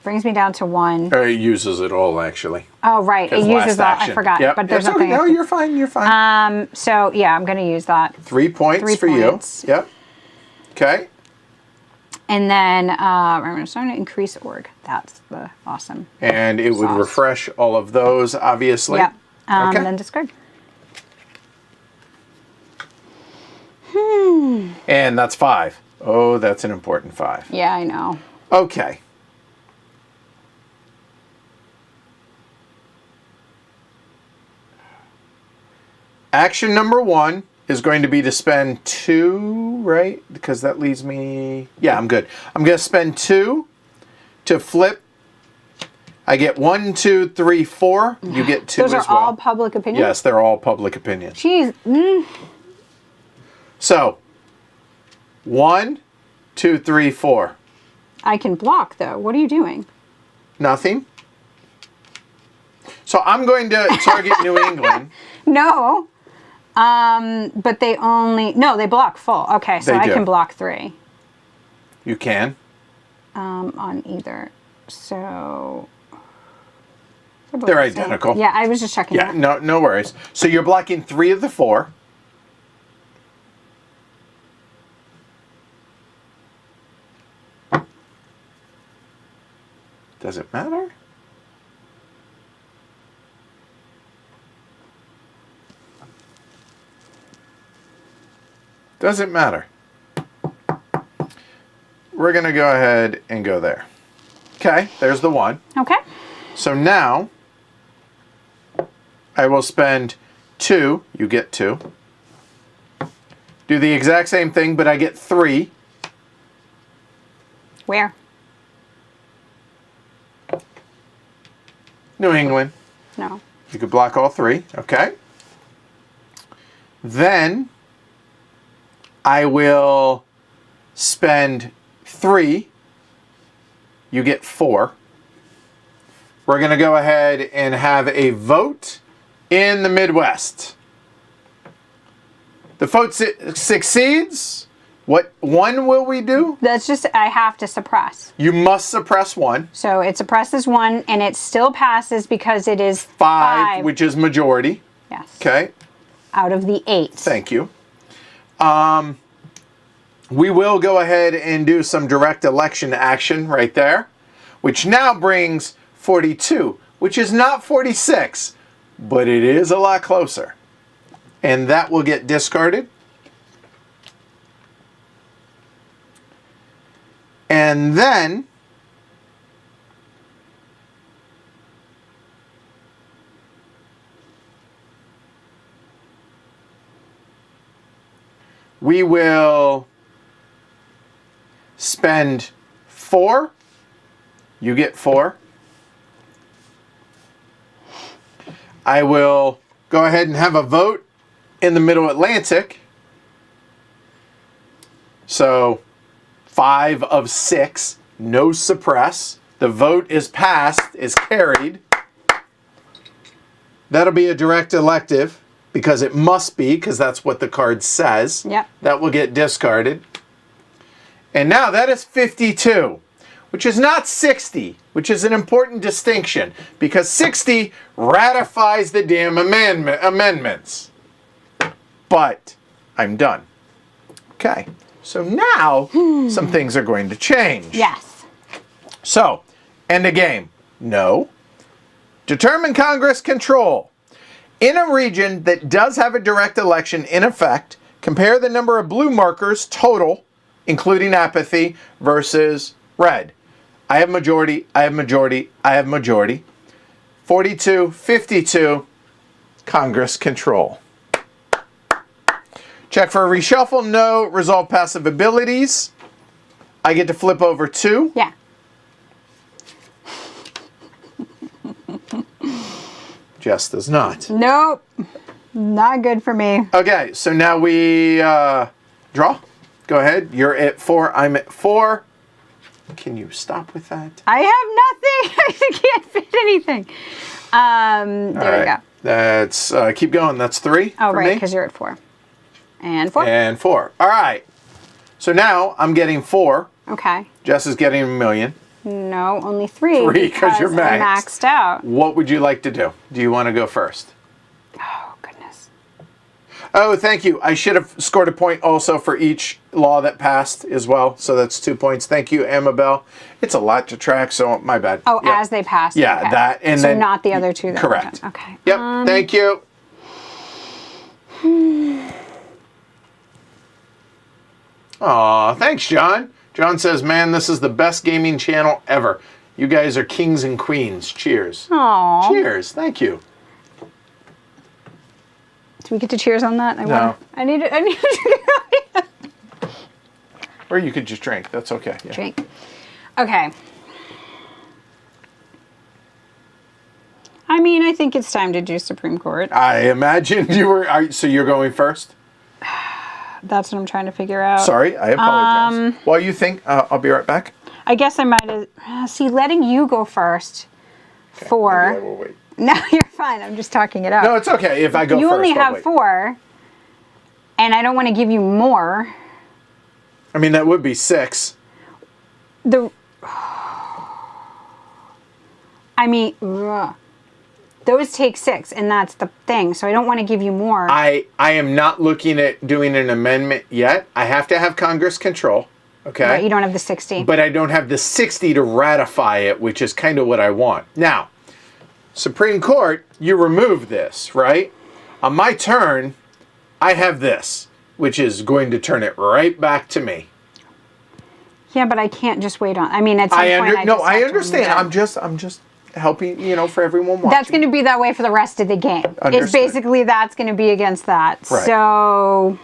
Brings me down to 1. It uses it all, actually. Oh, right. It As uses last all. I action. forgot. Yep. But there's It's okay. nothing. No, you're fine. You're fine. So, yeah, I'm going to use that. 3 points 3 for points. you. Yep. Okay. And then I'm starting to increase org. That's the awesome. And it would Sauce. refresh all of those, obviously. Yep. Okay. And then discard. And that's 5. Oh, that's an important 5. Yeah, I know. Okay. Action number 1 is going to be to spend 2, right? Because that leaves me... Yeah, I'm good. I'm going to spend 2 to flip. I get 1, 2, 3, 4. You get 2 Those as are well. all public opinion? Yes, they're all public opinions. Jeez. So, 1, 2, 3, 4. I can block, though. What are you doing? Nothing. So I'm going to target New England. No. But they only... No, they block full. Okay, so They I do. can block 3 You can. on either. So... They're identical. Yeah, I was just checking Yeah, that. no worries. So you're blocking 3 of the 4. Does it matter? Doesn't matter. We're going to go ahead and go there. Okay, there's the 1. Okay. So now, I will spend 2. You get 2. Do the exact same thing, but I get 3. Where? New England. No. You could block all 3. Okay. Then, I will spend 3. You get 4. We're going to go ahead and have a vote in the Midwest. The vote succeeds. What one will we do? That's just, I have to suppress. You must suppress one. So it suppresses 1, and it still passes because it is 5, which is majority. Yes. Okay. Out of the 8. Thank you. We will go ahead and do some direct election action right there, which now brings 42, which is not 46, but it is a lot closer. And that will get discarded. And then we will spend 4. You get 4. I will go ahead and have a vote in the Middle Atlantic. So 5 of 6, no suppress. The vote is passed, is carried. That'll be a direct elective because it must be, because that's what the card says. Yep. That will get discarded. And now that is 52, which is not 60, which is an important distinction because 60 ratifies the damn amendments. But I'm done. Okay. So now some things are going to change. Yes. So, end of game. No. Determine Congress control. In a region that does have a direct election in effect, compare the number of blue markers total, including apathy, versus red. I have majority, I have majority, I have majority. 42, 52, Congress control. Check for a reshuffle. No. Resolve passive abilities. I get to flip over 2. Yeah. Jess does not. Nope. Not good for me. Okay, so now we draw. Go ahead. You're at 4. I'm at 4. Can you stop with that? I have nothing. I can't fit anything. There we go. That's keep going. That's 3. Oh, for right, me. because you're at 4. And 4. And 4. All right. So now I'm getting 4. Okay. Jess is getting 1,000,000. No, only 3. 3 because you're I'm maxed. maxed out. What would you like to do? Do you want to go first? Oh, goodness. Oh, thank you. I should have scored a point also for each law that passed as well. So that's 2 points. Thank you, Amabel. It's a lot to track, so my bad. Oh, Yep. as they pass. Yeah, okay. that. And so then not the other 2 that were correct. done. Okay. Yep. Thank you. Aw, thanks, John. John says, man, this is the best gaming channel ever. You guys are kings and queens. Cheers. Aw. Cheers. Thank you. Do we get to cheers on that? No. I need to Or you could just drink. That's okay. Yeah. drink. Okay. I mean, I think it's time to do Supreme Court. I imagined you were... so you're going first? That's what I'm trying to figure out. Sorry, I apologize. While you think, I'll be right back. I guess I might have... See, letting you go first. Okay, 4. maybe I will wait. No, you're fine. I'm just talking it out. No, it's okay if I go you first. only I'll have wait. 4, and I don't want to give you more. I mean, that would be 6. I mean, those take 6, and that's the thing. So I don't want to give you more. I am not looking at doing an amendment yet. I have to have Congress control. Okay. Right, you don't have the 60. But I don't have the 60 to ratify it, which is kind of what I want. Now, Supreme Court, you remove this, right? On my turn, I have this, which is going to turn it right back to me. Yeah, but I can't just wait on. I mean, at some point, I understand. I'm just helping, for everyone watching. That's going to be that way for the rest of the game. Understood. It's basically that's going to be against that. Right. So,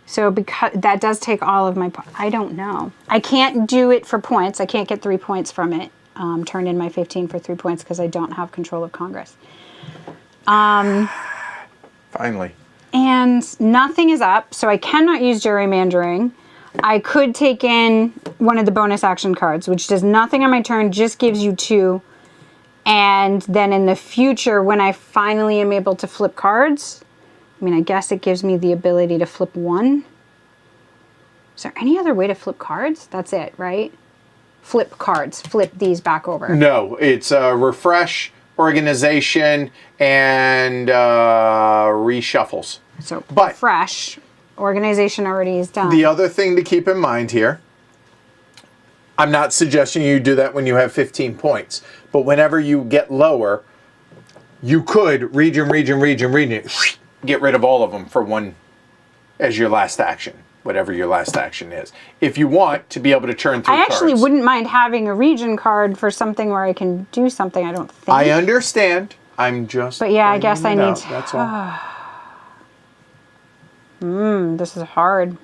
So because that does take all of my, I don't know. I can't do it for points. I can't get 3 points from it. Turn in my 15 for 3 points because I don't have control of Congress. Finally. And nothing is up, so I cannot use gerrymandering. I could take in one of the bonus action cards, which does nothing on my turn, just gives you 2. And then in the future, when I finally am able to flip cards, I mean, I guess it gives me the ability to flip 1. Is there any other way to flip cards? That's it, right? Flip cards. Flip these back over. No, it's refresh, organization, and reshuffles. So But fresh. Organization already is done. the other thing to keep in mind here, I'm not suggesting you do that when you have 15 points, but whenever you get lower, you could region, get rid of all of them for 1 as your last action, whatever your last action is. If you want to be able to churn through I actually cards. wouldn't mind having a region card for something where I can do something, I don't think. I understand. I'm just. But yeah, I guess I pointing it need out, to. That's all. This is hard.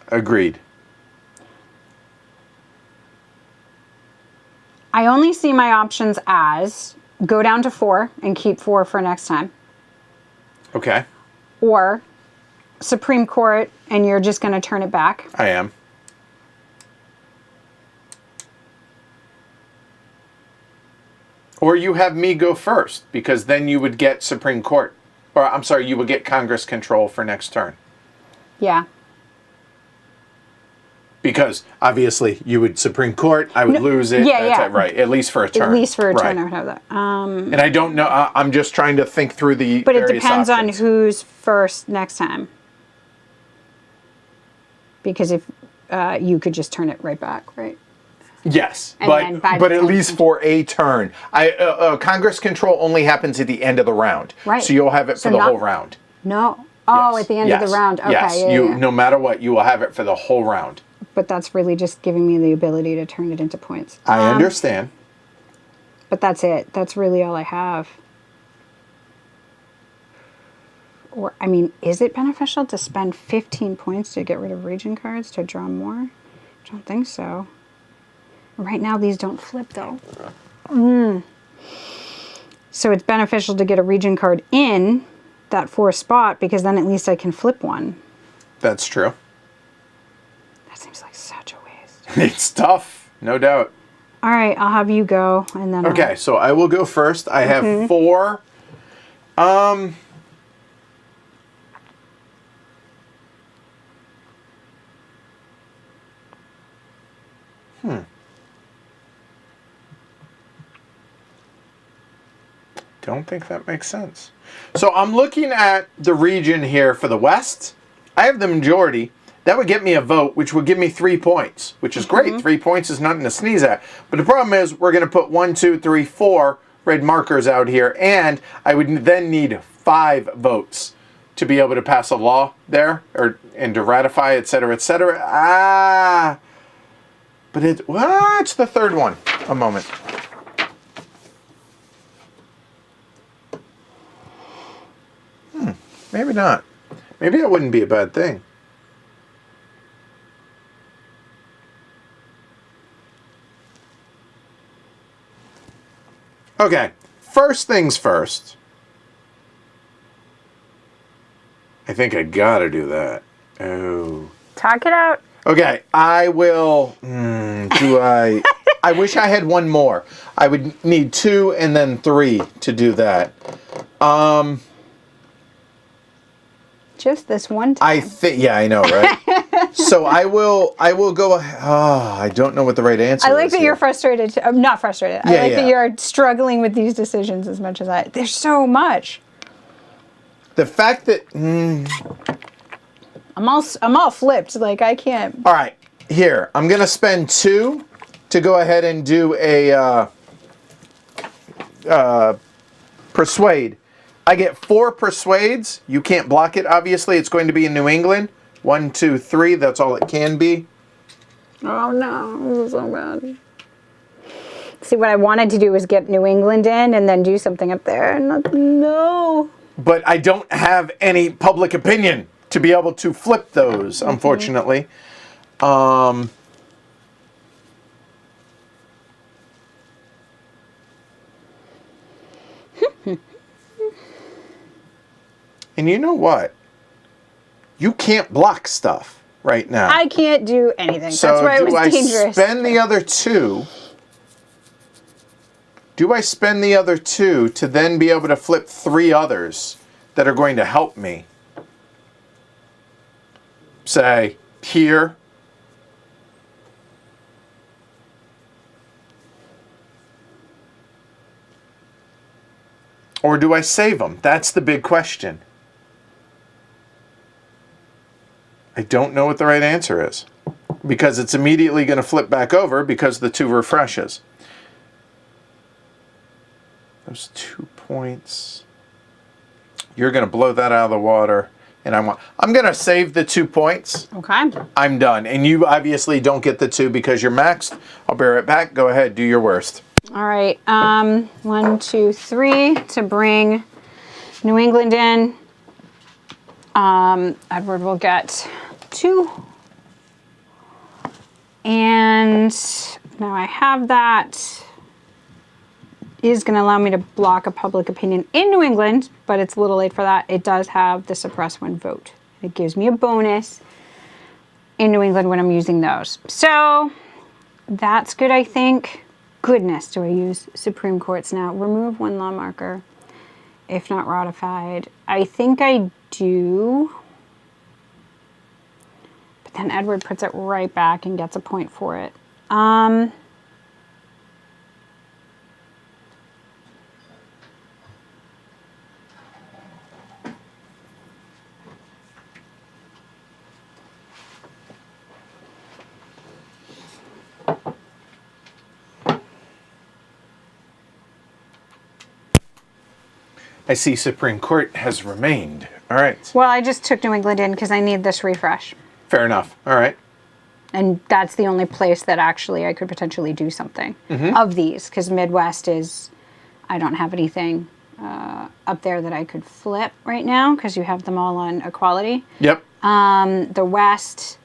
Agreed. I only see my options as go down to 4 and keep 4 for next time. Okay. Or Supreme Court and you're just going to turn it back. I am. Or you have me go first, because then you would get Supreme Court. Or, I'm sorry, you would get Congress control for next turn. Yeah. Because, obviously, you would Supreme Court, I would lose it. yeah, That's yeah. it, right, at least for a turn. At least for a Right. turn I would have that. And I don't know, I'm just trying to think through the But it various depends options. on who's first next time. Because if you could just turn it right back, right? Yes, And then by but the at time- least for a turn. Congress control only happens at the end of the round. Right. So you'll have it So for the not- whole round. No. Oh, Yes, at the end yes, of the round. Okay. Yes, Yeah, you, yeah. no matter what, you will have it for the whole round. But that's really just giving me the ability to turn it into points. I understand. But that's it. That's really all I have. Or, I mean, is it beneficial to spend 15 points to get rid of region cards to draw more? I don't think so. Right now, these don't flip, though. So it's beneficial to get a region card in that 4 spot, because then at least I can flip one. That's true. That seems like such a waste. It's tough, no doubt. All right, I'll have you go, and then Okay, so I will go first. I have 4. Don't think that makes sense. So I'm looking at the region here for the West. I have the majority. That would get me a vote, which would give me 3 points, which is great. 3 points is nothing to sneeze at. But the problem is we're going to put 1, 2, 3, 4 red markers out here, and I would then need 5 votes to be able to pass a law there, and to ratify, et cetera, et cetera. But it's the third one. A moment. Maybe not. Maybe that wouldn't be a bad thing. Okay, first things first. I think I gotta do that. Oh. talk it out. Okay, I will. I wish I had one more. I would need 2 and then 3 to do that. Just this one time. I think. Yeah, I know, right? So I will go. I don't know what the right answer is. I like that here. you're frustrated. I'm not frustrated. I Yeah, like yeah. that you're struggling with these decisions as much as I. There's so much. The fact that. I'm all flipped. Like I can't. All right, here. I'm going to spend 2 to go ahead and do a persuade. I get 4 persuades. You can't block it, obviously. It's going to be in New England. 1, 2, 3. That's all it can be. Oh no, this is so bad. See, what I wanted to do was get New England in and then do something up there. No. But I don't have any public opinion to be able to flip those, unfortunately. And you know what? You can't block stuff, right now. I can't do anything. So That's why it was do I dangerous. spend the other 2? Do I spend the other 2 to then be able to flip 3 others that are going to help me? Say, here. Or do I save them? That's the big question. I don't know what the right answer is, because it's immediately going to flip back over because the 2 refreshes. Those 2 points. You're going to blow that out of the water. And I'm going to save the 2 points. Okay. I'm done. And you obviously don't get the 2 because you're maxed. I'll bear it back. Go ahead. Do your worst. All right. 1, 2, 3 to bring New England in. Edward will get 2. And now I have that. Is going to allow me to block a public opinion in New England, but it's a little late for that. It does have the suppress one vote. It gives me a bonus in New England when I'm using those. So that's good, I think. Goodness, do I use Supreme Courts now? Remove 1 law marker, if not ratified. I think I do. But then Edward puts it right back and gets a point for it. I see Supreme Court has remained. All right. Well, I just took New England in because I need this refresh. Fair enough. All right. And that's the only place that actually I could potentially do something of these, because Midwest is, I don't have anything up there that I could flip right now because you have them all on equality. Yep. The West,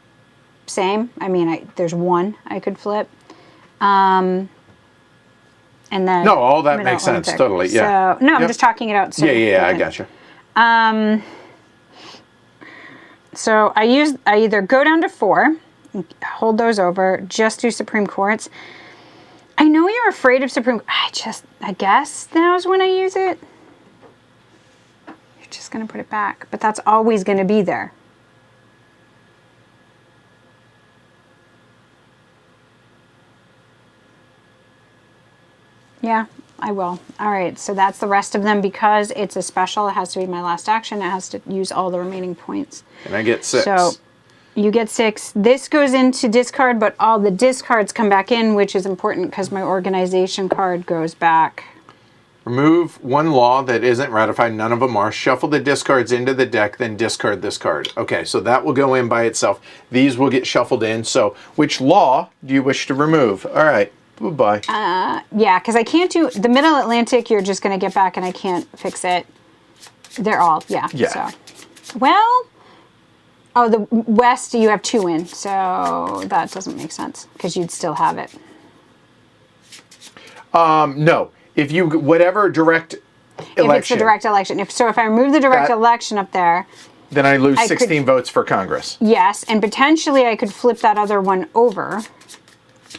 same. I mean, there's 1 I could flip. And then No, all that makes sense. Totally. Yeah. So, no, I'm Yep. just talking it out. So Yeah, I gotcha. So I either go down to 4, hold those over, just do Supreme Courts. I know you're afraid of Supreme. I guess now is when I use it. You're just gonna put it back, but that's always gonna be there. Yeah, I will. All right, so that's the rest of them. Because it's a special, it has to be my last action. It has to use all the remaining points. And I get 6. So you get 6. This goes into discard, but all the discards come back in, which is important because my organization card goes back. Remove 1 law that isn't ratified. None of them are. Shuffle the discards into the deck, then discard this card. Okay, so that will go in by itself. These will get shuffled in. So which law do you wish to remove? All right. Goodbye. Yeah, because I can't do the Middle Atlantic. You're just going to get back, and I can't fix it. They're all, yeah. Yeah. So, well, oh, the West you have 2 in, so that doesn't make sense because you'd still have it. No. If you whatever direct election. If it's the direct election, if I remove the direct election up there, then I lose 16 votes for Congress. Yes, and potentially I could flip that other one over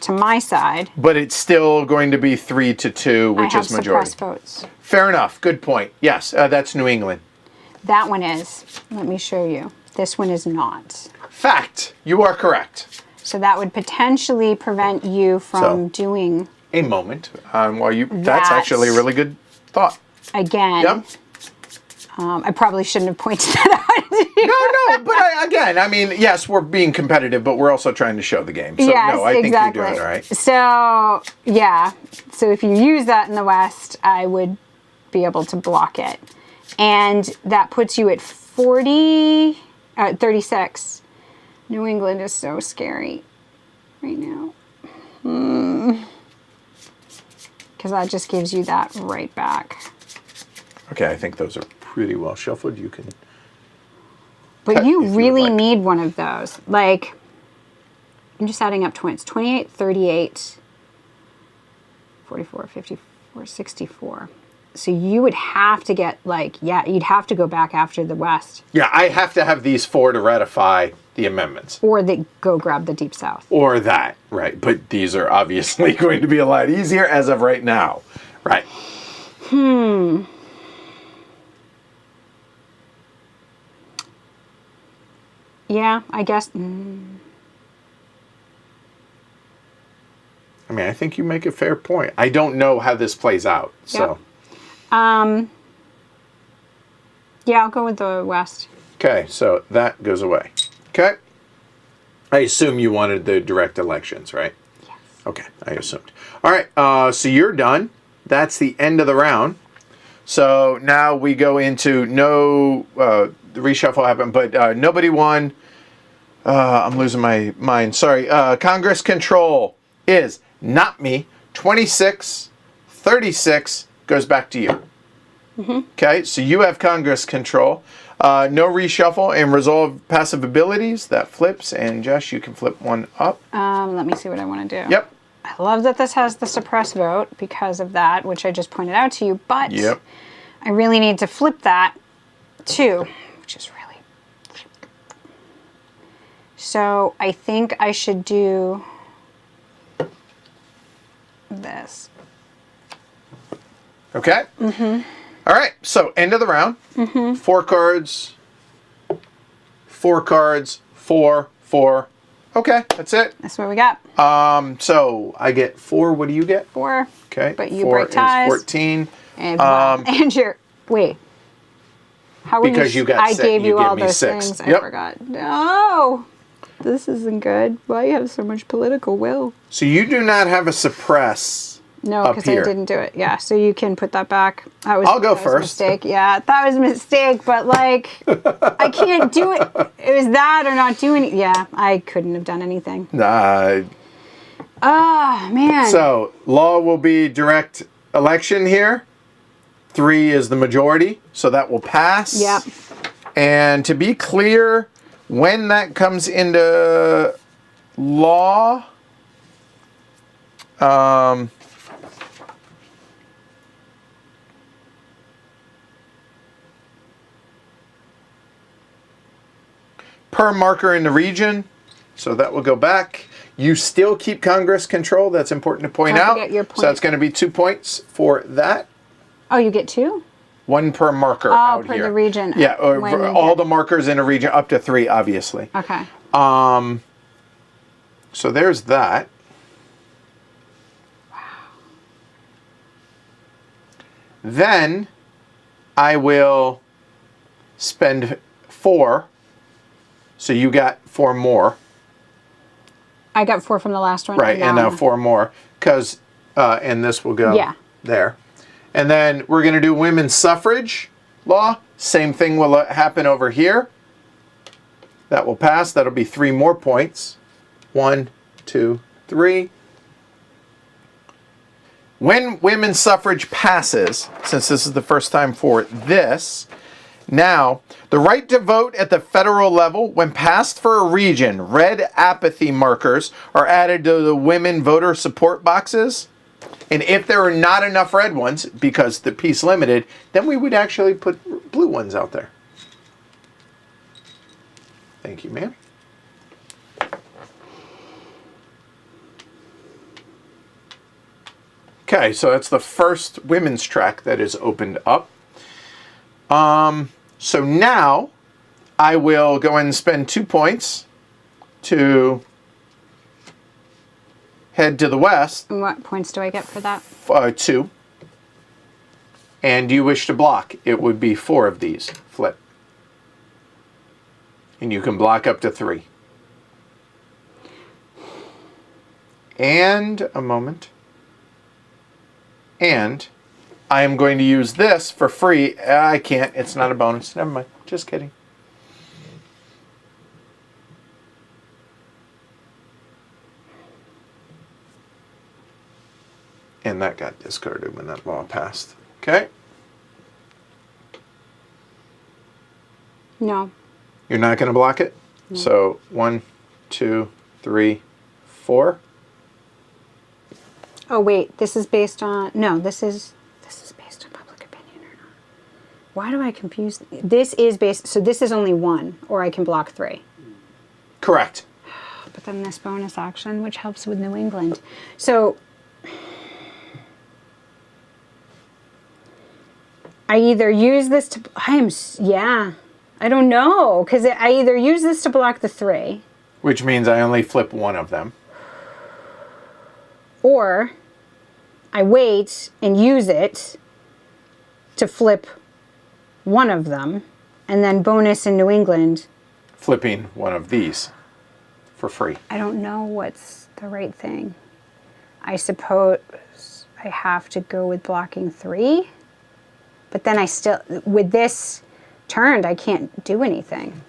to my side. But it's still going to be 3-2, which is majority. Suppressed votes. Fair enough. Good point. Yes, that's New England. That one is. Let me show you. This one is not. Fact. You are correct. So that would potentially prevent you from doing a moment while you. That's actually a really good thought. Again. Yep. I probably shouldn't have pointed that out. No, but I mean, yes, we're being competitive, but we're also trying to show the game. So, yes, no, I think exactly. you're doing it right. So, yeah. So if you use that in the West, I would be able to block it. And that puts you at 36. New England is so scary right now. Because that just gives you that right back. Okay, I think those are pretty well shuffled. You can. But you really need one of those. Like, I'm just adding up points. 28, 38, 44, 54, 64. So you would have to get you'd have to go back after the West. Yeah, I have to have these 4 to ratify the amendments. Or they go grab the Deep South. Or that, right. But these are obviously going to be a lot easier as of right now. Right. Yeah, I guess. I mean, I think you make a fair point. I don't know how this plays out, so. Yeah, I'll go with the West. Okay, so that goes away. Okay. I assume you wanted the direct elections, right? Yes. Okay, I assumed. All right, so you're done. That's the end of the round. So now we go into the reshuffle happened, but nobody won. I'm losing my mind. Sorry. Congress control is not me. 26, 36 goes back to you. Okay, so you have Congress control. No reshuffle and resolve passive abilities. That flips. And Jess, you can flip one up. Let me see what I want to do. Yep. I love that this has the suppress vote because of that, which I just pointed out to you. But Yep. I really need to flip that too, which is really... So I think I should do this. Okay. All right. So end of the round. 4 cards. 4 cards. 4, 4. Okay, that's it. That's what we got. So I get 4. What do you get? 4. Okay. But you 4 break ties. is 14. And, and you're... Wait. How were Because you got I 6. gave you give all me those 6. things. I Yep. forgot. No. This isn't good. Why you have so much political will? So you do not have a suppress. No, up because I here. didn't do it. Yeah, so you can put that back. I'll go that was a first. mistake. Yeah, that was a mistake, but like, I can't do it. It was that or not doing it. Yeah, I couldn't have done anything. Man. So law will be direct election here. 3 is the majority, so that will pass. Yep. And to be clear, when that comes into law, per marker in the region, so that will go back. You still keep Congress control. That's important to point Don't out. forget your point. So that's going to be 2 points for that. Oh, you get 2? 1 per marker out per here. the region. Yeah, or When for you all get- the markers in a region, up to 3, obviously. Okay. So there's that. Wow. Then I will spend 4. So you got 4 more. I got 4 from the last one. Right, and now 4 more. Because, and this will go there. And then we're going to do women's suffrage law. Same thing will happen over here. That will pass. That'll be 3 more points. 1, 2, 3. When women's suffrage passes, since this is the first time for this, now, the right to vote at the federal level, when passed for a region, red apathy markers are added to the women voter support boxes. And if there are not enough red ones, because the piece limited, then we would actually put blue ones out there. Thank you, ma'am. Okay, so that's the first women's track that is opened up. So now I will go and spend 2 points to head to the west. And what points do I get for that? 2. And do you wish to block? It would be 4 of these. Flip. And you can block up to 3. And a moment. And I am going to use this for free. I can't. It's not a bonus. Never mind. Just kidding. And that got discarded when that law passed. Okay? No. You're not going to block it? No. So 1, 2, 3, 4. Oh, wait. This is based on... No, this is based on public Why do I confuse? This is based, so this is only 1, or I can block 3. Correct. But then this bonus action, which helps with New England. So I either use this to, I don't know, because I either use this to block the 3. Which means I only flip one of them. Or I wait and use it to flip one of them, and then bonus in New England. Flipping one of these for free. I don't know what's the right thing. I suppose I have to go with blocking 3, but then I still, with this turned, I can't do anything.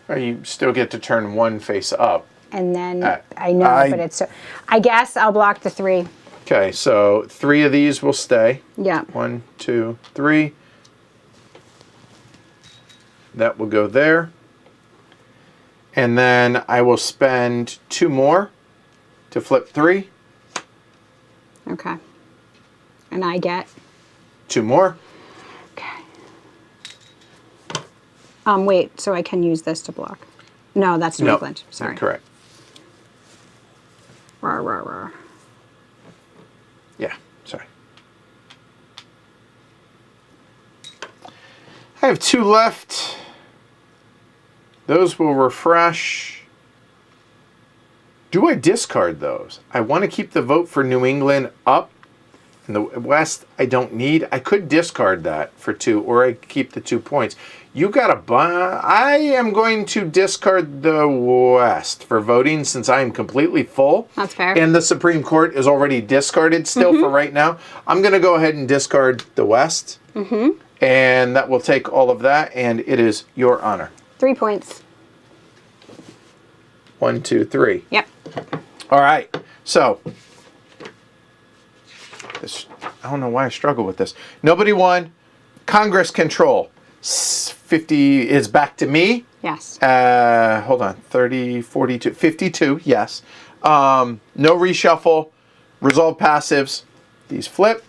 Well, you still get to turn one face up. And then I know, but it's so. I guess I'll block the 3. Okay, so 3 of these will stay. Yeah. 1, 2, 3. That will go there. And then I will spend 2 more to flip 3. Okay. And I get 2 more. Okay. Wait, so I can use this to block. No, that's New England. Sorry. Correct. Rawr, rawr, rawr. Yeah, sorry. I have 2 left. Those will refresh. Do I discard those? I want to keep the vote for New England up. In the West, I don't need. I could discard that for 2, or I could keep the 2 points. You got to buy. I am going to discard the West for voting since I am completely full. That's fair. And the Supreme Court is already discarded still for right now. I'm going to go ahead and discard the West. And that will take all of that, and it is your honor. 3 points. 1, 2, 3. Yep. All right. So, this, I don't know why I struggle with this. Nobody won. Congress control. 50 is back to me. Yes. Hold on. 30, 42, 52. Yes. No reshuffle. Resolve passives. These flip.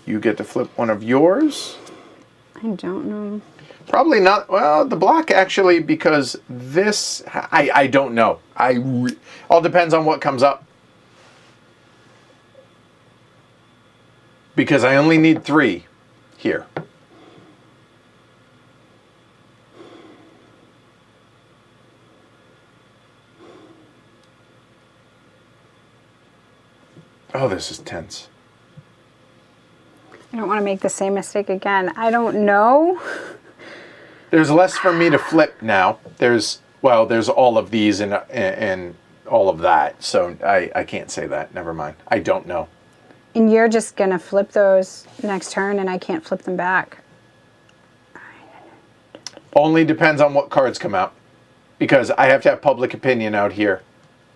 You get to flip one of yours. I don't know. Probably not. Well, the block actually, because this, I don't know. All depends on what comes up. Because I only need 3 here. Oh, this is tense. I don't want to make the same mistake again. I don't know. There's less for me to flip now. There's all of these and all of that. So I can't say that. Never mind. I don't know. And you're just going to flip those next turn and I can't flip them back. Only depends on what cards come out. Because I have to have public opinion out here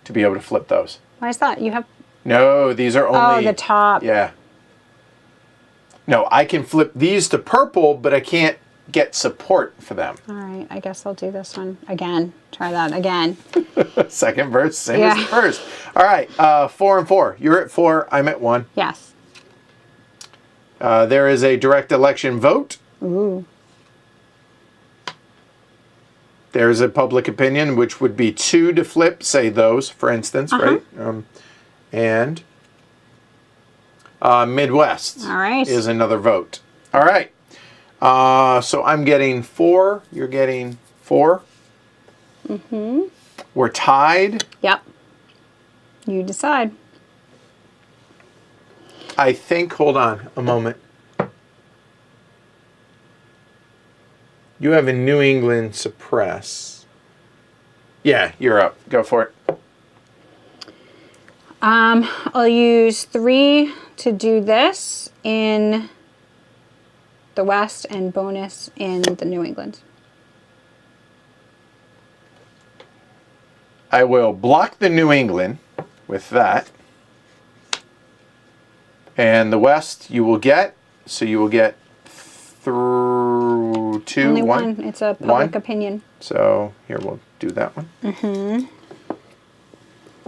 to be able to flip those. Why is that? You have... No, these are only... Oh, the top. Yeah. No, I can flip these to purple, but I can't get support for them. All right, I guess I'll do this one again. Try that again. Second verse, same as the first. All right, 4 and 4. You're at 4, I'm at 1. Yes. There is a direct election vote. Ooh. There's a public opinion, which would be 2 to flip, say those, for instance, right? And Midwest is another vote. All right. So I'm getting 4. You're getting 4. We're tied. Yep. You decide. I think, hold on a moment. You have a New England suppress. Yeah, you're up. Go for it. I'll use 3 to do this in the West and bonus in the New England. I will block the New England with that. And the West you will get, so you will get through 2, Only 1. It's a public opinion. So here we'll do that one.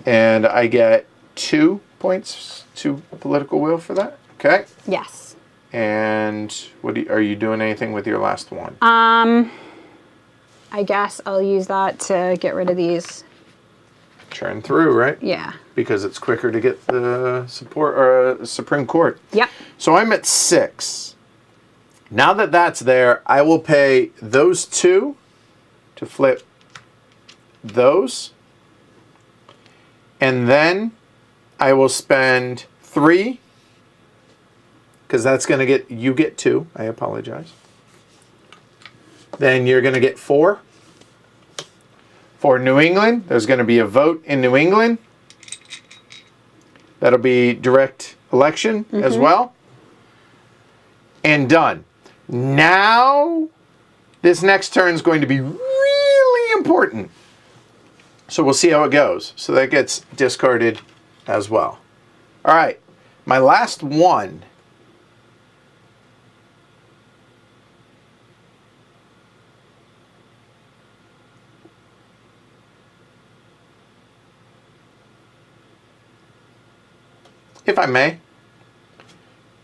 And I get 2 points, 2 political will for that. Okay. Yes. And are you doing anything with your last one? I guess I'll use that to get rid of these. Churn through, right? Yeah. Because it's quicker to get the Supreme Court. Yep. So I'm at 6. Now that that's there, I will pay those 2 to flip those. And then I will spend 3, because that's going to get 2. I apologize. Then you're going to get 4. For New England, there's going to be a vote in New England. That'll be direct election as well. And done. Now, this next turn is going to be really important. So we'll see how it goes. So that gets discarded as well. All right. My last one. If I may,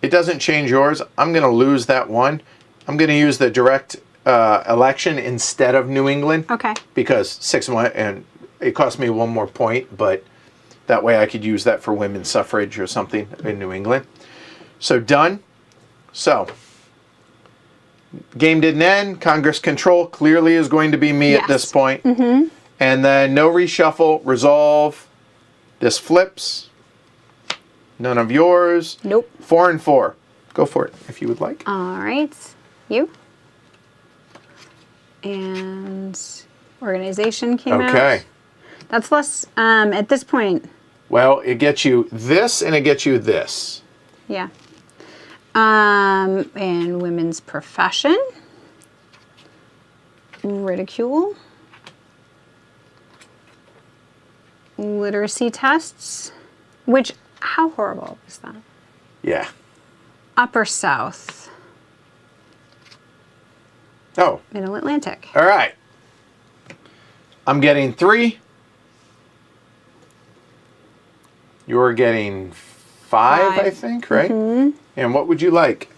it doesn't change yours. I'm going to lose that one. I'm going to use the direct election instead of New England. Okay. Because 6 and it cost me 1 more point, but that way I could use that for women's suffrage or something in New England. So done. So game didn't end. Congress control clearly is going to be me at this point. And then no reshuffle, resolve. This flips. None of yours. Nope. 4 and 4. Go for it if you would like. All right. You. And organization came out. Okay. That's less at this point. Well, it gets you this and it gets you this. Yeah. And women's profession. Ridicule. Literacy tests. Which, how horrible is that? Yeah. Upper South. Oh. Middle Atlantic. All right. I'm getting 3. You're getting 5, I think, right? And what would you like?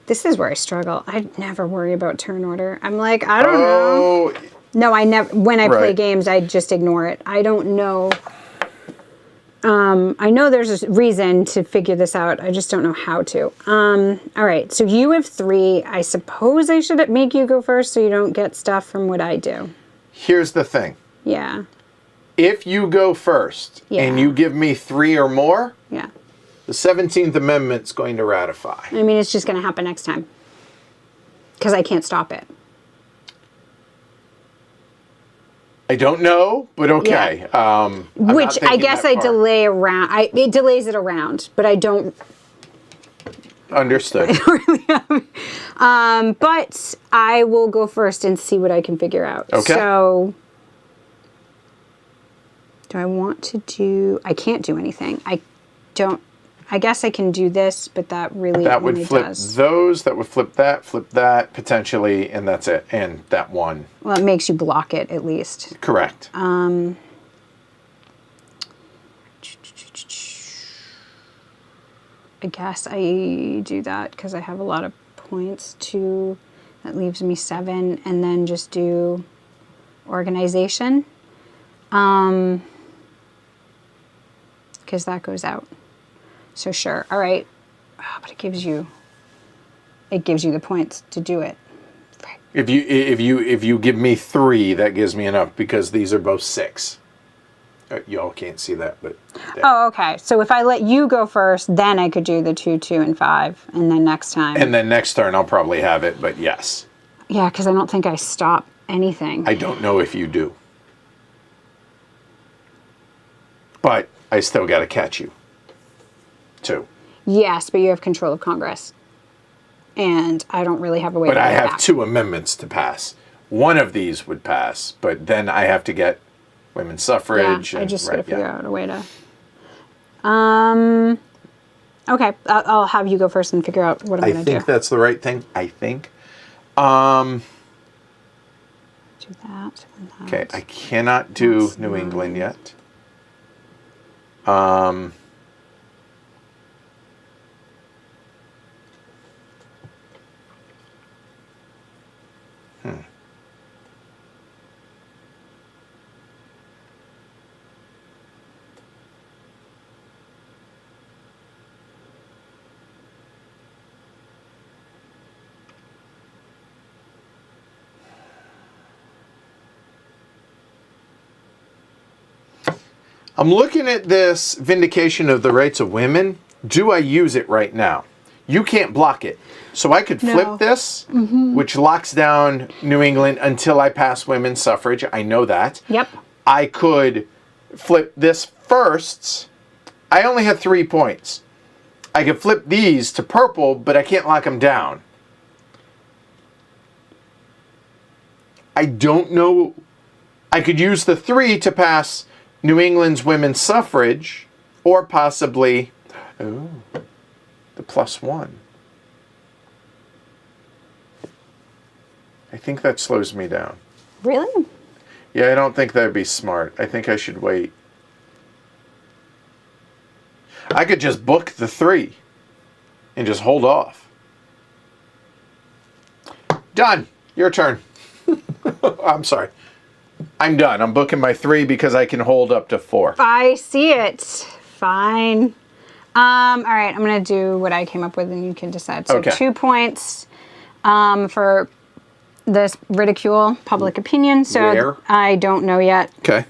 This is where I struggle. I never worry about turn order. I'm like, I don't know. No, I never. When I play games, I just ignore it. I don't know. I know there's a reason to figure this out. I just don't know how to. All right. So you have 3. I suppose I should make you go first so you don't get stuff from what I do. Here's the thing. Yeah. If you go first and you give me 3 or more, the 17th Amendment's going to ratify. I mean, it's just going to happen next time. Because I can't stop it. I don't know, but okay. Which I guess I delay around. It delays it around, but I don't. Understood. But I will go first and see what I can figure out. Okay. So, do I want to do? I can't do anything. I don't. I guess I can do this, but that really that would only flip does. those. That would flip that potentially, and that's it. And that one. Well, it makes you block it at least. Correct. I guess I do that because I have a lot of points to. That leaves me 7, and then just do organization. Because that goes out. So sure. All right. Oh, but it gives you the points to do it. If you give me 3, that gives me enough because these are both 6. Y'all can't see that, but. Oh, okay. So if I let you go first, then I could do the 2, 2, and 5, and then next time. And then next turn I'll probably have it, but yes. Yeah, because I don't think I stop anything. I don't know if you do. But I still got to catch you. 2. Yes, but you have control of Congress. And I don't really have a way to get back. But I have 2 amendments to pass. One of these would pass, but then I have to get women's suffrage. Yeah, I just got to figure out a way to... Okay, I'll have you go first and figure out what I'm going to do. I think that's the right thing. I think. Do that. Okay, I cannot do New England yet. I'm looking at this vindication of the rights of women. Do I use it right now? You can't block it. So I could flip this, which locks down New England until I pass women's suffrage. I know that. Yep. I could flip this first. I only have 3 points. I could flip these to purple, but I can't lock them down. I don't know. I could use the 3 to pass New England's women's suffrage, or possibly the +1. I think that slows me down. Really? Yeah, I don't think that'd be smart. I think I should wait. I could just book the 3 and just hold off. Done. Your turn. I'm sorry. I'm done. I'm booking my 3 because I can hold up to 4. I see it. Fine. All right, I'm going to do what I came up with and you can decide. So Okay. 2 points for this ridicule public opinion. So Where? I don't know yet. Okay.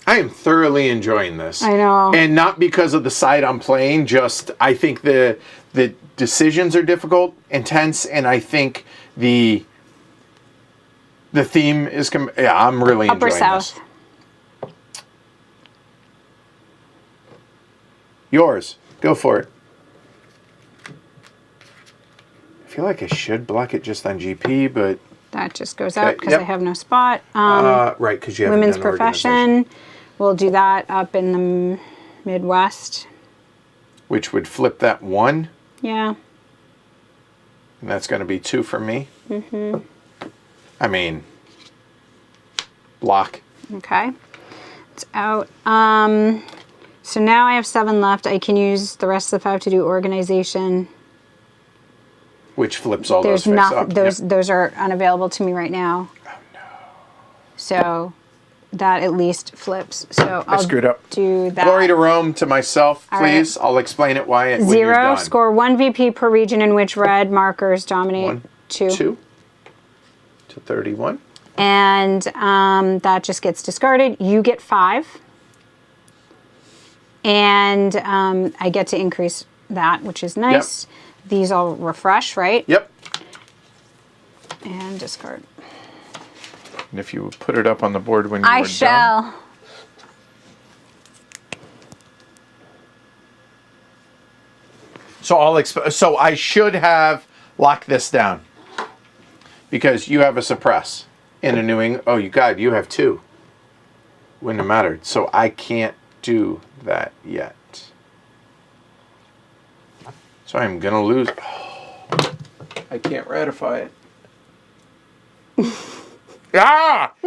I am thoroughly enjoying this. I know. And not because of the side I'm playing, just I think the decisions are difficult, intense, and I think the theme is I'm really Upper enjoying South. this. Yours. Go for it. I feel like I should block it just on GP, but That just goes Okay, out because yep. I have no spot. right, because you have Women's profession. We'll do that up in the Midwest. which would flip that 1, Yeah. and that's going to be 2 for me. Mm-hmm. I mean, block. Okay. It's out. So now I have 7 left. I can use the rest of the 5 to do organization. Which flips all There's those face not up. those Yep. those are unavailable to me right now. Oh no. So that at least flips. So I'll screwed up. do that. Glory to Rome to myself, All right. please. I'll explain it when you're 0. done. Score 1 VP per region in which red markers dominate. 1, 2. 2 to 31. And that just gets discarded. You get 5. And I get to increase that, which is nice. Yep. These all refresh, right? Yep. And discard. And if you would put it up on the board when you I were done. shall. So I should have locked this down because you have a suppress in a New England. Oh, you have 2. Wouldn't have mattered. So I can't do that yet. So I'm gonna lose. Oh, I can't ratify it.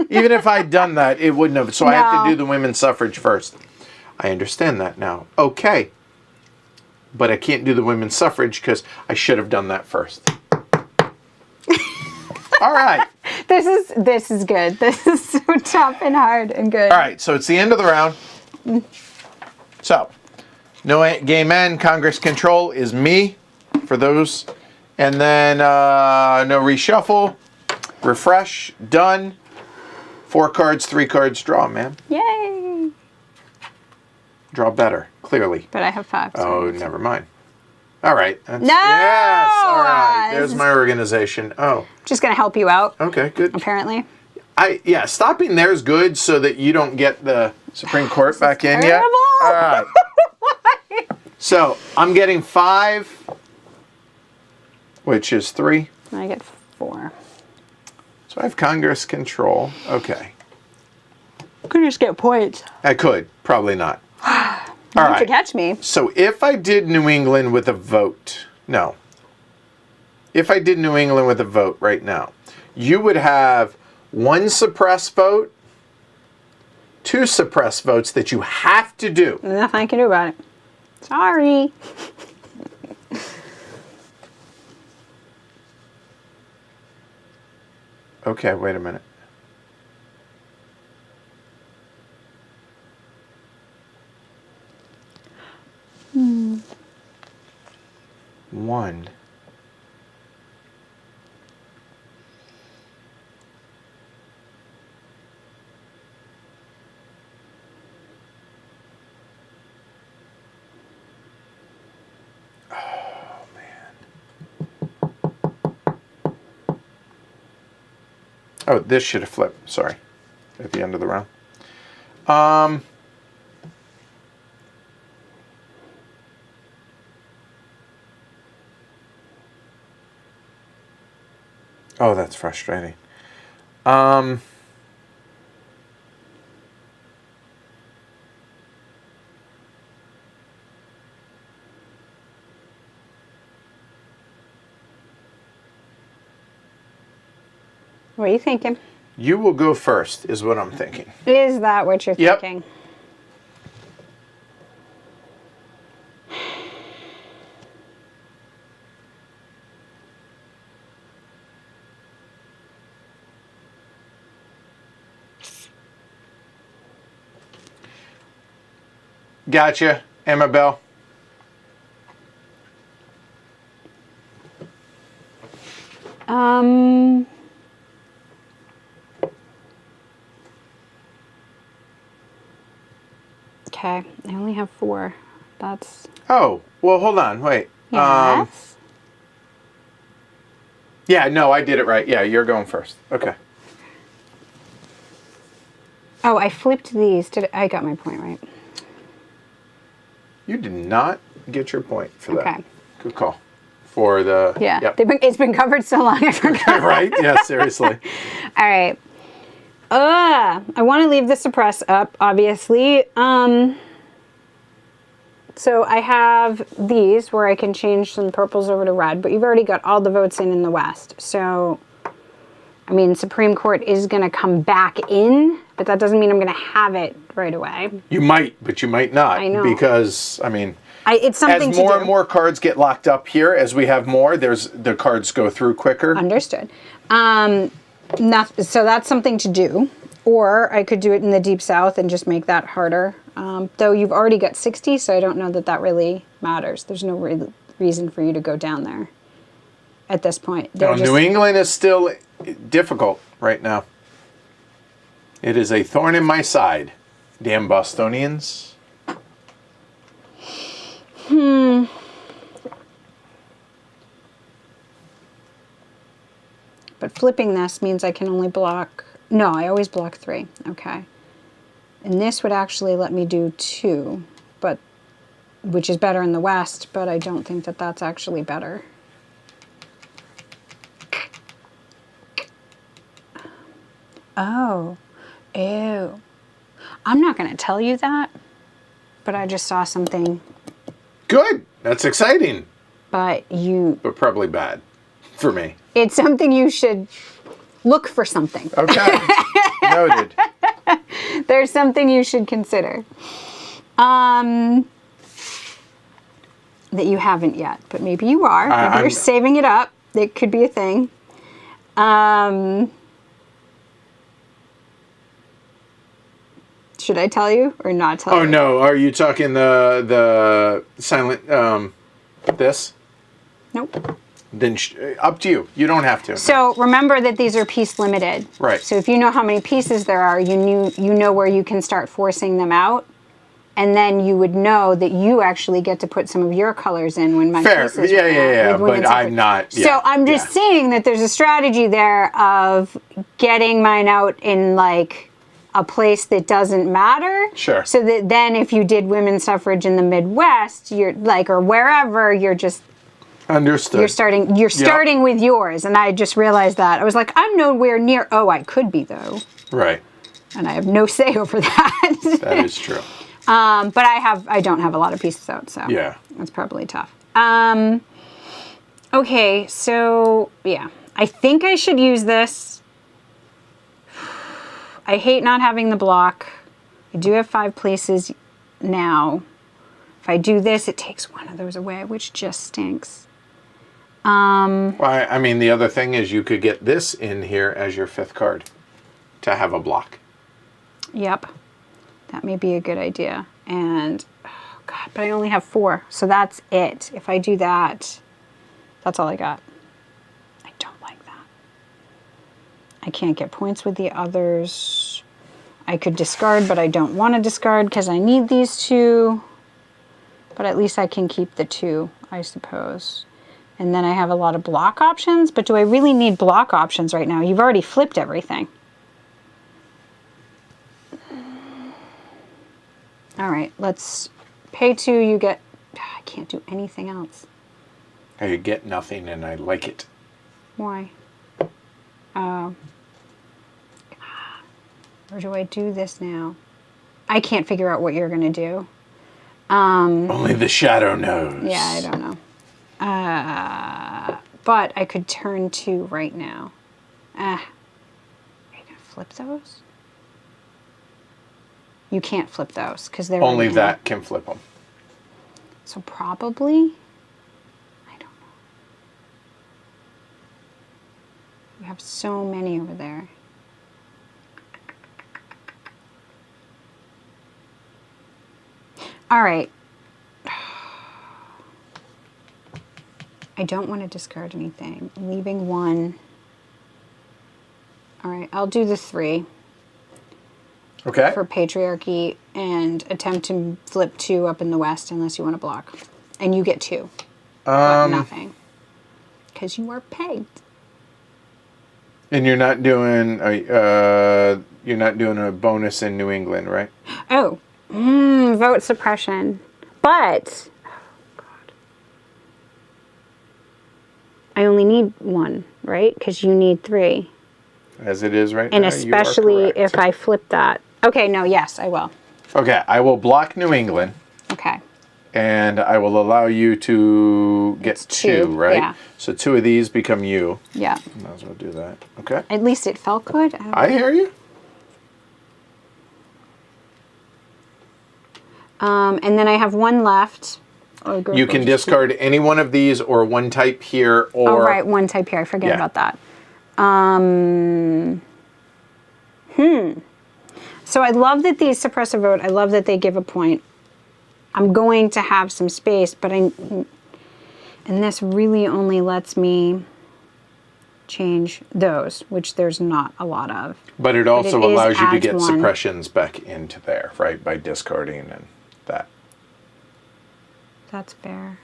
Even if I'd done that, it wouldn't have. So I have to No. do the women's suffrage first. I understand that now. Okay. But I can't do the women's suffrage because I should have done that first. All right. This is good. This is so tough and hard and good. All right. So it's the end of the round. So, no gay men, Congress control is me for those. And then no reshuffle, refresh, done. 4 cards, 3 cards, draw, man. Yay! Draw better, clearly. But I have 5. so- Oh, never mind. All right. That's, No! Yes, all right. There's my organization. Oh, Just gonna help you out, okay, good. apparently. Yeah, stopping there is good so that you don't get the Supreme Court back in yet. terrible. All right. So I'm getting 5, which is 3. I get 4. So I have Congress control. Okay. Could just get points. I could, probably not. You All to right. catch me. So if I did New England with a vote, no. If I did New England with a vote right now, you would have 1 suppressed vote, 2 suppressed votes that you have to do. Nothing I can do about it. Sorry. Okay, wait a minute. One. Oh, this should have flipped. Sorry. At the end of the round. Oh, that's frustrating. What are you thinking? You will go first, is what I'm thinking. Is that what you're Yep. thinking? Gotcha, Emma Bell. Okay, I only have 4. That's... Oh, well, hold on, wait. Yes. Yeah, no, I did it right. Yeah, you're going first. Okay. Oh, I flipped these. I got my point right. You did not get your point for that. Okay. Good call. For the... Yeah, Yep. it's been covered so long I forgot. Right? Yeah, seriously. All right. I want to leave the suppress up, obviously. So I have these where I can change some purples over to red, but you've already got all the votes in the West. So, I mean, Supreme Court is going to come back in, but that doesn't mean I'm going to have it right away. You might, but you might not. I know. Because, I mean... It's something as to more do. and more cards get locked up here, as we have more, the cards go through quicker. Understood. So that's something to do. Or I could do it in the Deep South and just make that harder. Though you've already got 60, so I don't know that that really matters. There's no reason for you to go down there at this point. No, New England is still difficult right now. It is a thorn in my side. Damn Bostonians. But flipping this means I can only block... No, I always block 3. Okay. And this would actually let me do 2, but which is better in the West, but I don't think that that's actually better. Oh. Ew. I'm not going to tell you that, but I just saw something. Good. That's exciting. But probably bad for me. It's something you should look for something. Okay. Noted. There's something you should consider. That you haven't yet, but maybe you are. Maybe you're saving it up. It could be a thing. Should I tell you or not tell you? Oh, no. Are you talking the silent, this? Nope. Then up to you. You don't have to. So remember that these are piece limited. Right. So if you know how many pieces there are, you know where you can start forcing them out. And then you would know that you actually get to put some of your colors in when my Fair. pieces Yeah. with But women's I'm not. Yeah, so I'm just seeing that there's a strategy there of getting mine out in like a place that doesn't matter. Sure. So that then if you did women's suffrage in the Midwest, you're like, or wherever, you're just... Understood. You're starting with yours. And I just realized that. I was like, I'm nowhere near... Oh, I could be, though. Right. And I have no say over that. That is true. But I don't have a lot of pieces out, so yeah, that's probably tough. Okay, so yeah, I think I should use this. I hate not having the block. I do have 5 places now. If I do this, it takes one of those away, which just stinks. Well, I mean, the other thing is you could get this in here as your 5th card to have a block. Yep. That may be a good idea. And, oh God, but I only have 4. So that's it. If I do that, that's all I got. I don't like that. I can't get points with the others. I could discard, but I don't want to discard because I need these 2. But at least I can keep the 2, I suppose. And then I have a lot of block options, but do I really need block options right now? You've already flipped everything. All right, let's pay 2, you get, I can't do anything else. I get nothing and I like it. Why? Or do I do this now? I can't figure out what you're going to do. Only the shadow knows. Yeah, I don't know. But I could turn 2 right now. Are you going to flip those? You can't flip those because they're Only right that can flip them. So probably, I don't know. We have so many over there. All right. I don't want to discard anything. Leaving 1. All right, I'll do the 3. Okay. For patriarchy and attempt to flip 2 up in the west unless you want to block. And you get 2. But nothing. Because you are pegged. And you're not doing a bonus in New England, right? Oh, vote suppression. But oh God. I only need 1, right? Because you need 3. As it is right and now. And especially you are correct. if I flip that. Okay, no, yes, I will. Okay, I will block New England. Okay. And I will allow you to get 2, right? Yeah. So 2 of these become you. Yeah. Might as well do that. Okay. At least it felt good. I hear you. And then I have 1 left. You can discard any one of these or 1 type here or... Oh, right, 1 type here. I forget about that. So I love that these suppress a vote. I love that they give a point. I'm going to have some space, but and this really only lets me change those, which there's not a lot of. But it also allows you to get 1. suppressions back into there, right? By discarding and that. That's fair.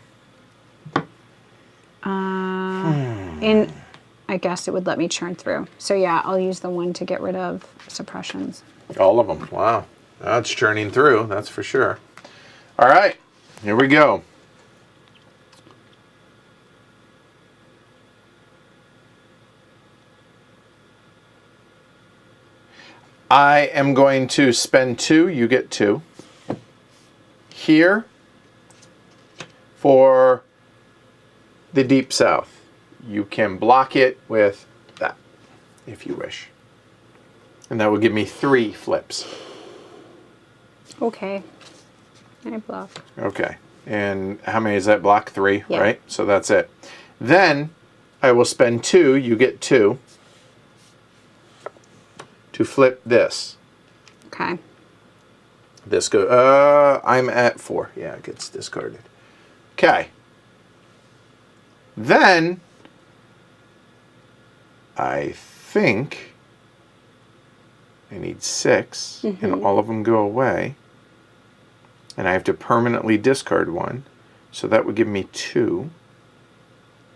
And I guess it would let me churn through. So yeah, I'll use the 1 to get rid of suppressions. All of them. Wow. That's churning through, that's for sure. All right, here we go. I am going to spend 2, you get 2. Here for the Deep South. You can block it with that, if you wish. And that would give me 3 flips. Okay. I block. Okay. And how many is that block? 3, yeah. Right? So that's it. Then I will spend 2, you get 2, to flip this. Okay. This go. I'm at 4. Yeah, it gets discarded. Okay. Then I think I need 6, and all of them go away. And I have to permanently discard 1. So that would give me 2.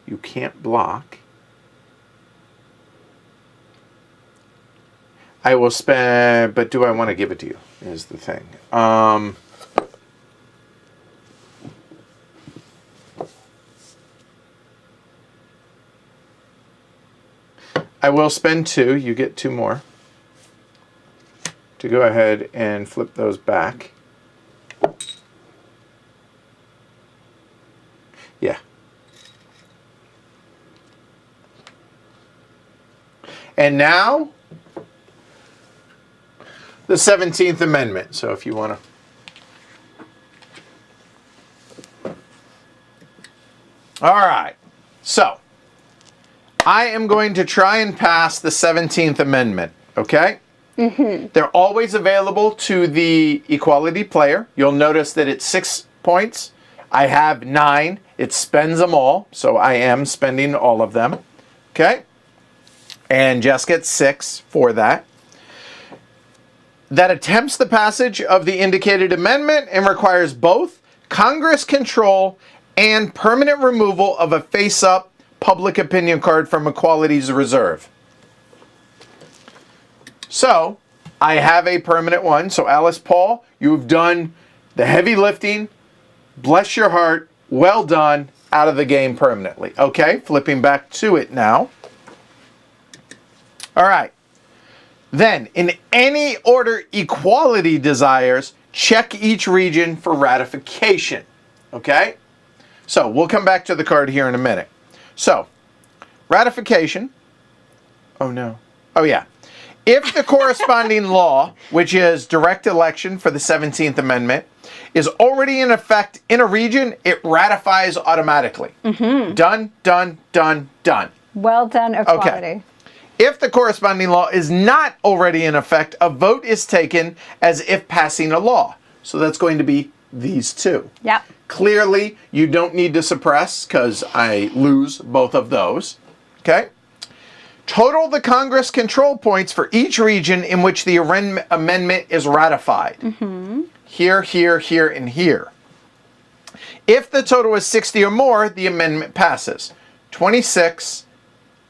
You can't block. I will spend, but do I want to give it to you, is the thing. I will spend 2, you get 2 more, to go ahead and flip those back. Yeah. And now, the 17th Amendment. So if you want to. All right. So I am going to try and pass the 17th Amendment, okay? They're always available to the equality player. You'll notice that it's 6 points. I have 9. It spends them all, so I am spending all of them, okay? And Jess gets 6 for that. That attempts the passage of the indicated amendment and requires both Congress control and permanent removal of a face-up public opinion card from Equality's reserve. So, I have a permanent one. So, Alice Paul, you've done the heavy lifting. Bless your heart. Well done. Out of the game permanently. Okay, flipping back to it now. All right. Then, in any order Equality desires, check each region for ratification. Okay? So, we'll come back to the card here in a minute. So, ratification. Oh, no. Oh, yeah. If the corresponding law, which is direct election for the 17th Amendment, is already in effect in a region, it ratifies automatically. Mm-hmm. Done, done, done, done. Well done, Equality. Okay. If the corresponding law is not already in effect, a vote is taken as if passing a law. So that's going to be these two. Yep. Clearly, you don't need to suppress because I lose both of those. Okay? Total the Congress control points for each region in which the amendment is ratified. Mm-hmm. Here, here, here, and here. If the total is 60 or more, the amendment passes. 26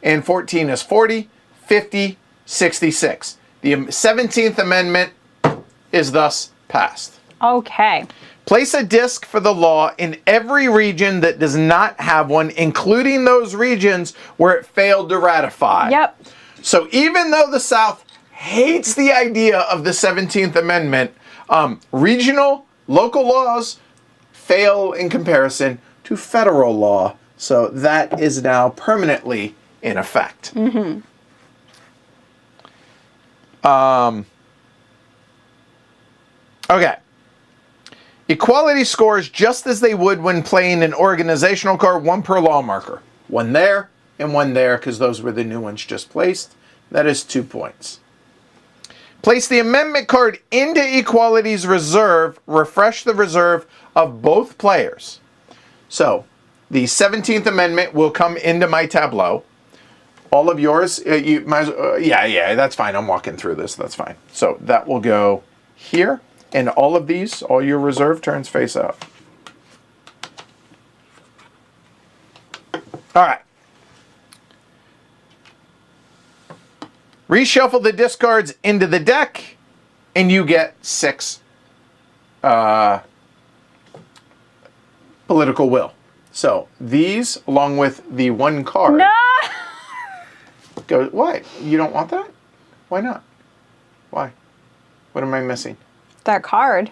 and 14 is 40, 50, 66. The 17th Amendment is thus passed. Okay. Place a disc for the law in every region that does not have one, including those regions where it failed to ratify. Yep. So even though the South hates the idea of the 17th Amendment, regional, local laws fail in comparison to federal law. So that is now permanently in effect. Mm-hmm. Okay. Equality scores just as they would when playing an organizational card, one per law marker. One there and one there, because those were the new ones just placed. That is 2 points. Place the amendment card into Equality's reserve. Refresh the reserve of both players. So, the 17th Amendment will come into my tableau. All of yours, you might, yeah, that's fine. I'm walking through this. That's fine. So, that will go here. And all of these, all your reserve turns face up. All right. Reshuffle the discards into the deck, and you get 6 political will. So these, along with the one card. No! Go, what? You don't want that? Why not? Why? What am I missing? That card.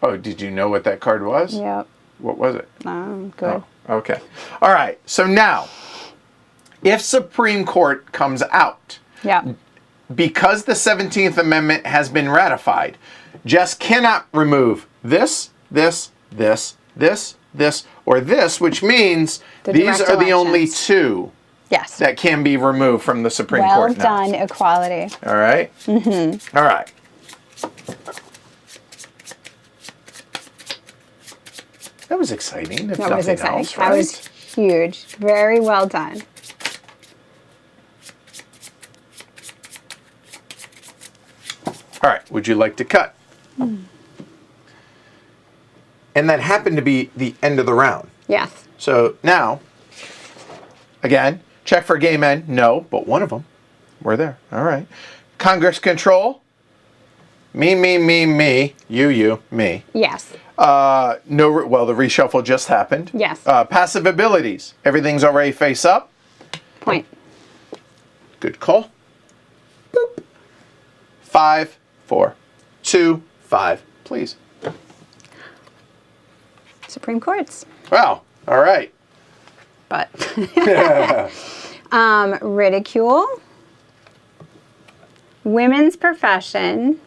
Oh, did you know what that card was? Yep. What was it? Good. Oh, okay. All right. So now, if Supreme Court comes out, because the 17th Amendment has been ratified, Jess cannot remove this, this, this, this, this, or this, which means these are the only 2 that can be removed from the Supreme Court now. Well done, Equality. All right? Mm-hmm. All right. That was exciting. That was exciting. Else, right? That was huge. Very well done. All right. Would you like to cut? And that happened to be the end of the round. Yes. So now, again, check for gay men. No, but one of them. We're there. All right. Congress control. Me, me, me, me. You, me. Yes. Well, the reshuffle just happened. Yes. Passive abilities. Everything's already face up. Point. Good call. Boop. 5, 4, 2, 5, please. Supreme Courts. Wow. All right. But ridicule. Women's profession.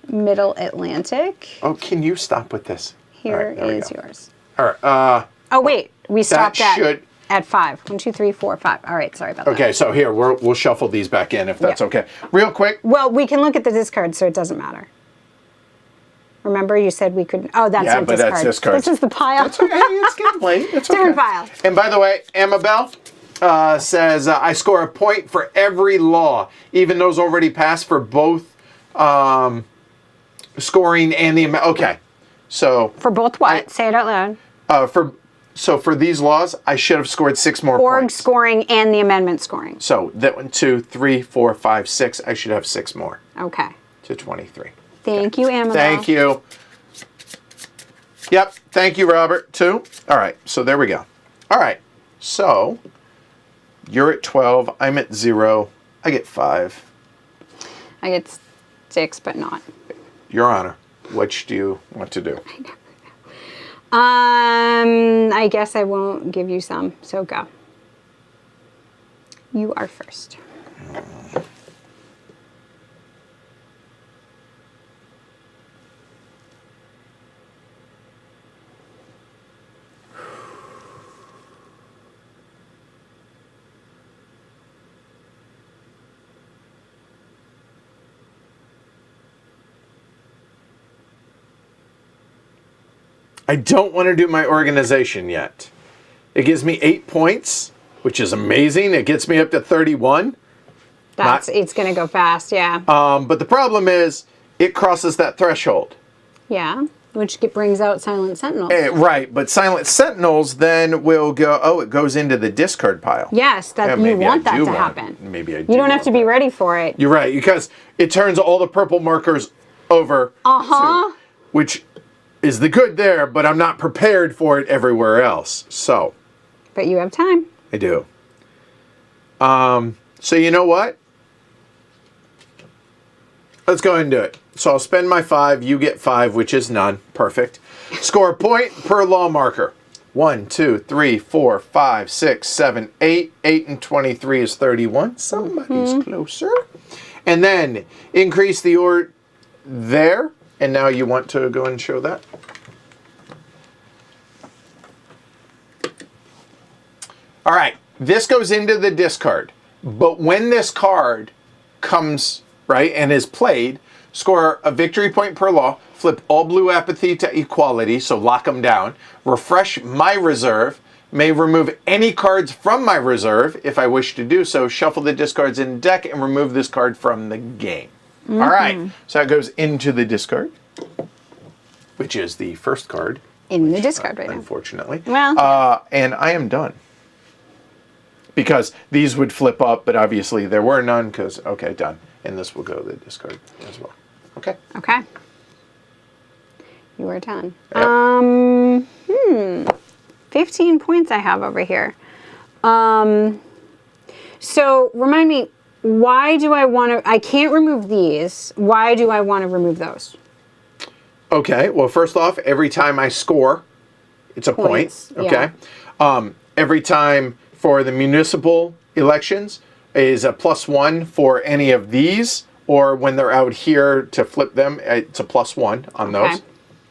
Middle Atlantic. Oh, can you stop with this? Here is yours. All right. Oh, wait. We stopped at 5. 1, 2, 3, 4, 5. All right. Sorry about that. Okay. So here, we'll shuffle these back in if that's okay. Real quick. Well, we can look at the discard, so it doesn't matter. Remember, you said we couldn't. Oh, that's not discard. That's discard. This is the pile. That's okay. It's getting late. It's okay. Different pile. And by the way, Amabel says, I score a point for every law, even those already passed for both scoring and the... Okay. So For both what? Say it out loud. for these laws, I should have scored 6 more Org points. scoring and the amendment scoring. So that 1, 2, 3, 4, 5, 6. I should have 6 more Okay. to 23. Thank you, Amanda. Thank you. Yep. Thank you, Robert, too. All right. So there we go. All right. So you're at 12. I'm at 0. I get 5. I get 6, but not. Your Honor, which do you want to do? I guess I won't give you some, so go. You are first. I don't want to do my organization yet. It gives me 8 points, which is amazing. It gets me up to 31. It's going to go fast, yeah. But the problem is, it crosses that threshold. Yeah, which brings out Silent Sentinels. Right, but Silent Sentinels then will go, it goes into the discard pile. Yes, you want that to happen. Maybe I do. You don't have to be ready for it. You're right, because it turns all the purple markers over. Which is the good there, but I'm not prepared for it everywhere else. So. But you have time. I do. So you know what? Let's go ahead and do it. So I'll spend my 5. You get 5, which is none. Perfect. Score a point per law marker. 1, 2, 3, 4, 5, 6, 7, 8. 8 and 23 is 31. Somebody's closer. And then increase the order there. And now you want to go and show that? All right. This goes into the discard. But when this card comes, right, and is played, score a victory point per law, flip all blue apathy to equality, so lock them down, refresh my reserve, may remove any cards from my reserve if I wish to do so, shuffle the discards in the deck, and remove this card from the game. All right, so that goes into the discard, which is the first card. In the discard right now. Unfortunately. Well. And I am done. Because these would flip up, but obviously there were none, because, okay, done. And this will go to the discard as well. Okay. Okay. You are done. Yep. 15 points I have over here. So remind me, why do I want to, I can't remove these. Why do I want to remove those? Okay, well, first off, every time I score, it's a Points, point. Okay. Yeah. Every time for the municipal elections is a +1 for any of these, or when they're out here to flip them, it's a +1 on those.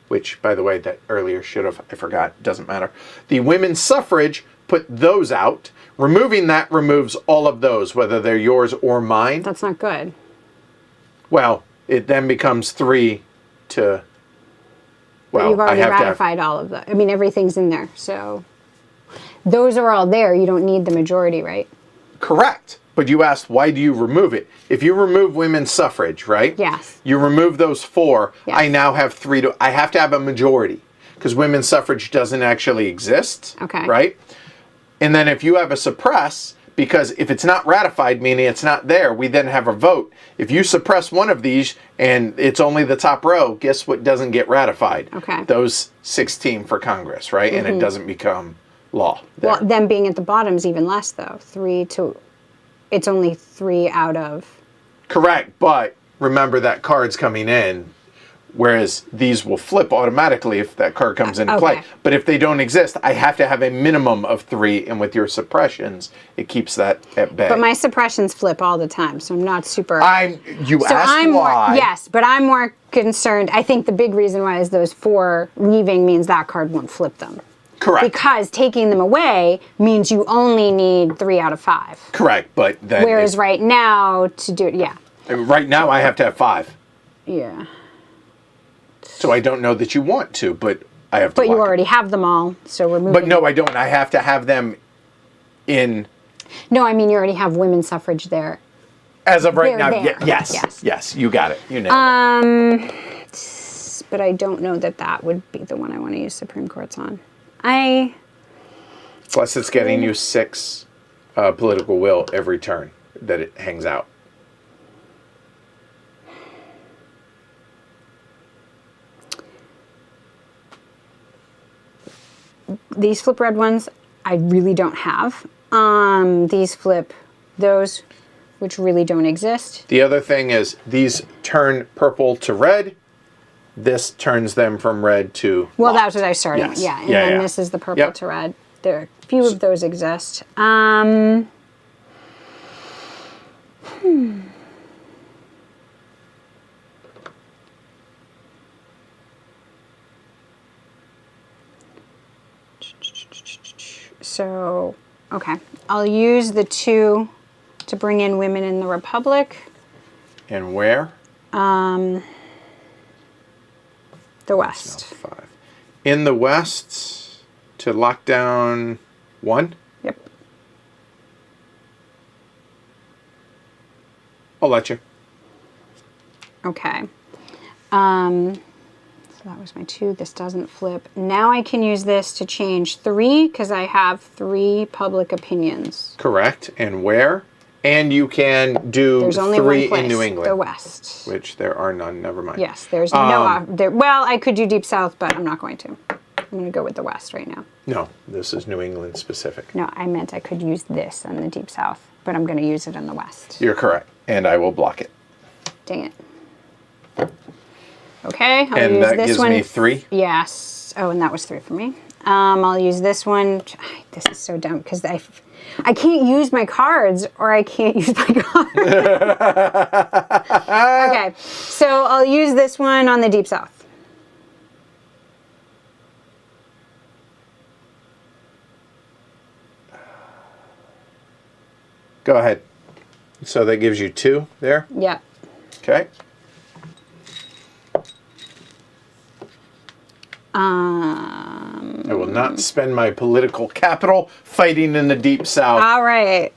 Which, by the way, that earlier I forgot, doesn't matter. The women's suffrage, put those out. Removing that removes all of those, whether they're yours or mine. That's not good. Well, it then becomes 3 to, well, but you've already I have ratified all of them. I mean, everything's in there, so those are all there. You don't need the majority, right? Correct. But you asked, why do you remove it? If you remove women's suffrage, right? Yes. You remove those 4. Yes. I now have 3 to, I have to have a majority because women's suffrage doesn't actually exist. Okay. Right? And then if you have a suppress, because if it's not ratified, meaning it's not there, we then have a vote. If you suppress one of these and it's only the top row, guess what doesn't get ratified? Okay. Those 16 for Congress, right? And it doesn't become law. There. Well, them being at the bottom is even less, though. It's only 3 out of. Correct, but remember that card's coming in, whereas these will flip automatically if that card comes into play. But if they don't exist, I have to have a minimum of 3, and with your suppressions, it keeps that at bay. But my suppressions flip all the time, so I'm not super. You asked why. Yes, but I'm more concerned. I think the big reason why is those 4 leaving means that card won't flip them. Correct. Because taking them away means you only need 3 out of 5. Correct, but then. Whereas right now, to do it, yeah. Right now, I have to have 5. Yeah. So I don't know that you want to, but I have to. But you already have them all, so we're moving. But no, I don't. I have to have them in. No, I mean you already have women's suffrage there. As of right They're now, there. yes, you got it. You nailed it. but I don't know that that would be the one I want to use Supreme Courts on. Plus, it's getting you 6 political will every turn that it hangs out. These flip red ones, I really don't have. These flip those, which really don't exist. The other thing is these turn purple to red. This turns them from red to Well, locked. that's what I started Yes. with. Yeah, and Yeah, then yeah. this is the purple Yep. to red. There are a few of those exist. So, okay. I'll use the 2 to bring in women in the Republic. And where? The West. 5. In the West to lock down 1. Yep. I'll let you. Okay. So that was my 2. This doesn't flip. Now I can use this to change 3 because I have 3 public opinions. Correct. And where? And you can do There's only 3 one place, in New England. the West. Which there are none. Never mind. Yes, there's no... well, I could do Deep South, but I'm not going to. I'm going to go with the West right now. No, this is New England specific. No, I meant I could use this in the Deep South, but I'm going to use it in the West. You're correct. And I will block it. Dang it. Okay, I'll And use that this gives one. me 3. Yes. Oh, and that was 3 for me. I'll use this one. This is so dumb because I can't use my cards or I can't use my cards. Okay, so I'll use this one on the Deep South. Go ahead. So that gives you 2 there. Yep. Okay. I will not spend my political capital fighting in the Deep South. All right.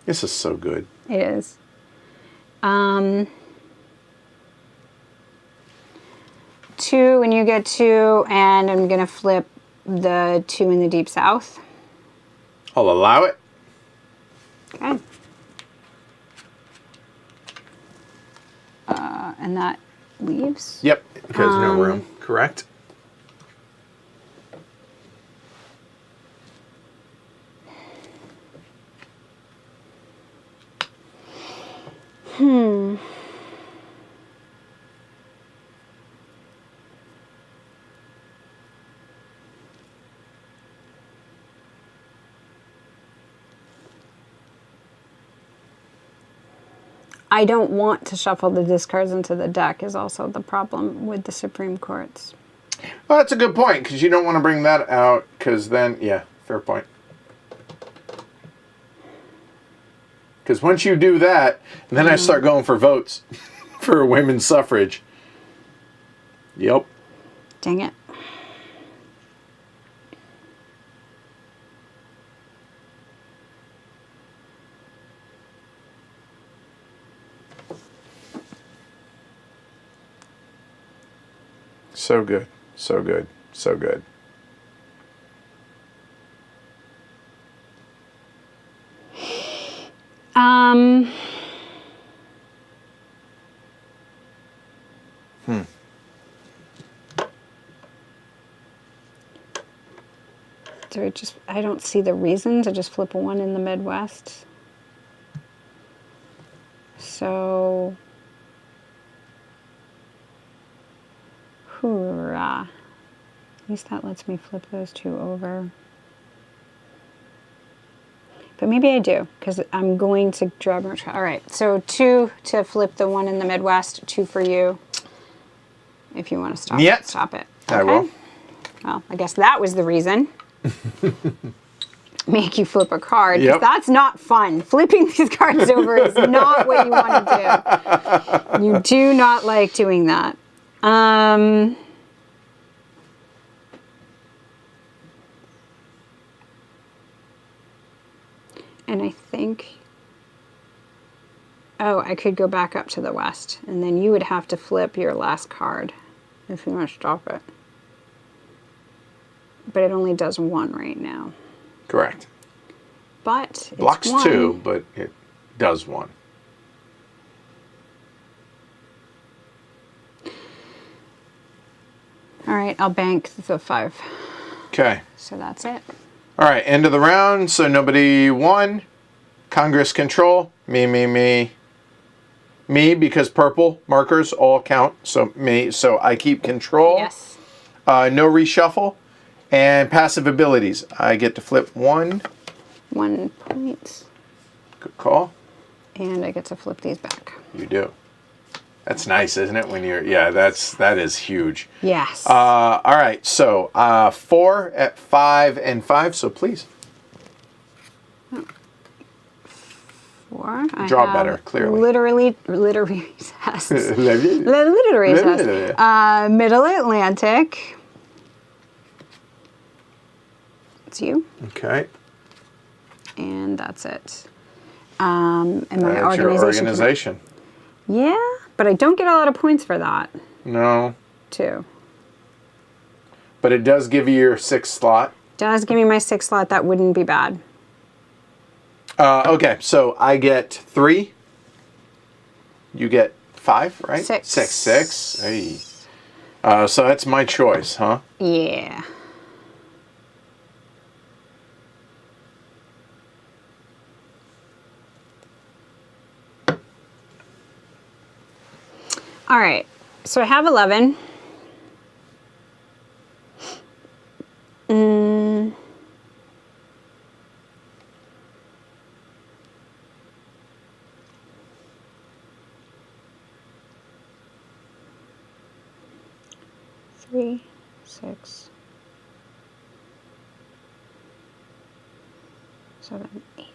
This is so good. It is. 2, and you get 2, and I'm going to flip the 2 in the Deep South. I'll allow it. Okay. And that leaves. Yep, because no room. Correct. I don't want to shuffle the discards into the deck is also the problem with the Supreme Courts. Well, that's a good point, because you don't want to bring that out, because then, yeah, fair point. Because once you do that, and then I start going for votes for women's suffrage. Yep. Dang it. So good, so good, so good. I don't see the reason to just flip a 1 in the Midwest. So, hoorah. At least that lets me flip those 2 over. But maybe I do, because I'm going to drag my... All right, so 2 to flip the 1 in the Midwest, 2 for you. If you want to stop Yep. it, stop it. I will. Well, I guess that was the reason. Make you flip a card. 'Cause Yep. that's not fun. Flipping these cards over is not what you want to do. You do not like doing that. And I think Oh, I could go back up to the west, and then you would have to flip your last card if you want to stop it. But it only does one right now. Correct. But it's Blocks one. 2, but it does 1. All right, I'll bank the 5. Okay. So that's it. All right, end of the round. So nobody won. Congress control. Me, me, me. Me, because purple markers all count. So me. So I keep control. Yes. No reshuffle. And passive abilities. I get to flip 1. 1 point. Good call. And I get to flip these back. You do. That's nice, isn't it? When you're, yeah, that is huge. Yes. All right, so 4 at 5 and 5. So please 4. draw better, clearly. Literary recess. Literary recess. Middle Atlantic. It's you. Okay. And that's it. And my That's your organization. Yeah, but I don't get a lot of points for that, No, too. but it does give you your 6th slot. Does give me my 6th slot. That wouldn't be bad. Okay, so I get 3. You get 5, right? 6. 6. Hey. So that's my choice, huh? Yeah. All right, so I have 11. Three, 6, 7, 8.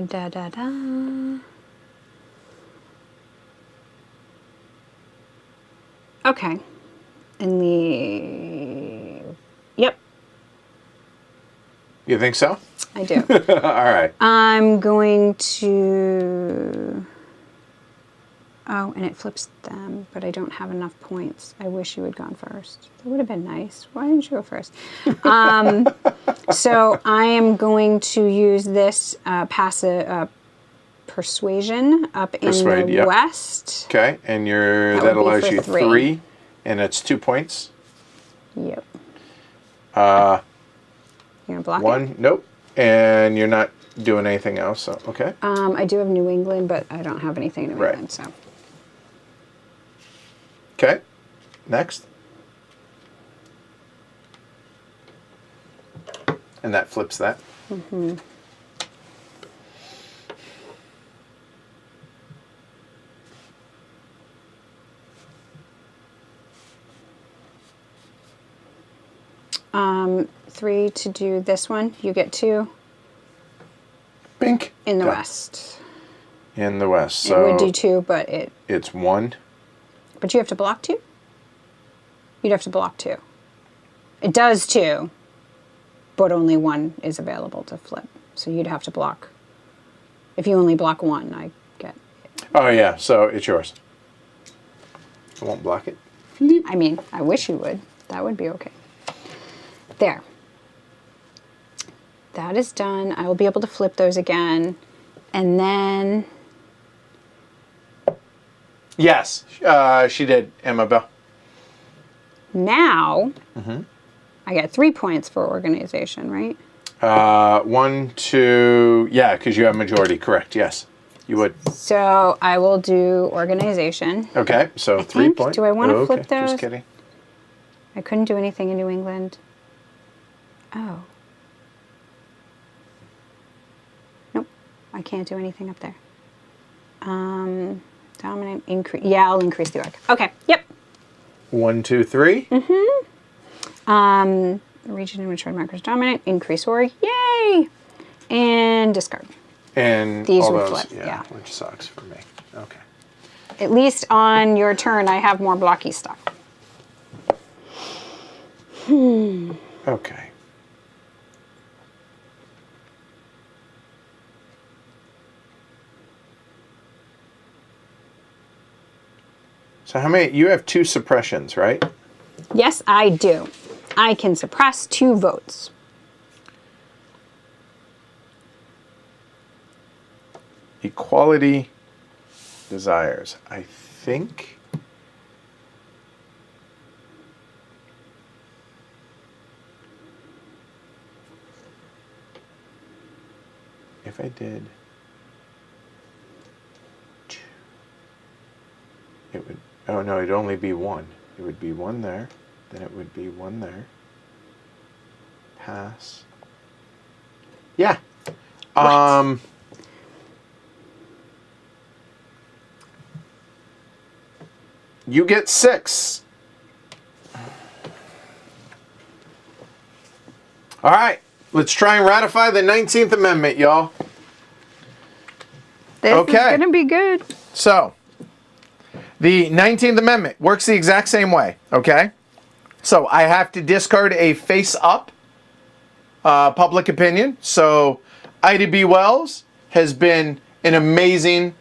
Da da da. Okay. And yep, You think so? I do. All right. I'm going to. Oh, and it flips them, but I don't have enough points. I wish you had gone first. That would have been nice. Why didn't you go first? So I am going to use this passive persuasion up in the west. Okay, and that would be allows for you 3. 3, and it's 2 points. Yep. You're gonna block 1, it? nope. And you're not doing anything else, so okay. I do have New England, but I don't have anything in New England, so. Okay, next. And that flips that. Mm-hmm. Three to do this one. You get 2. Bink. In the west. In the west. So it would do 2, but it's 1. But you have to block 2? You'd have to block 2. It does 2, but only 1 is available to flip. So you'd have to block. If you only block 1, I get it. Oh yeah, so it's yours. I won't block it. I mean, I wish you would. That would be okay. There. That is done. I will be able to flip those again. And then... Yes, she did, Emma Bell. Now, I get 3 points for organization, right? 1, 2, yeah, because you have majority, correct, yes. You would. So I will do organization. Okay, so 3 points. Do I want to flip those? Just kidding. I couldn't do anything in New England. Oh. Nope. I can't do anything up there. Dominant, increase. Yeah, I'll increase the org. Okay, yep. 1, 2, 3. Region in which red markers dominant, increase org. Yay! And discard. And these all would those, flip, yeah, which sucks for me. Okay. At least on your turn, I have more blocky stuff. Okay. So how many? You have 2 suppressions, right? Yes, I do. I can suppress 2 votes. Equality desires. I think. If I did. It would, oh no, it'd only be 1. It would be 1 there, then it would be 1 there. Pass. Yeah. What? You get 6. All right, let's try and ratify the 19th Amendment, y'all. This is going to be good. So, the 19th Amendment works the exact same way, okay? So, I have to discard a face-up public opinion. So, Ida B. Wells has been an amazing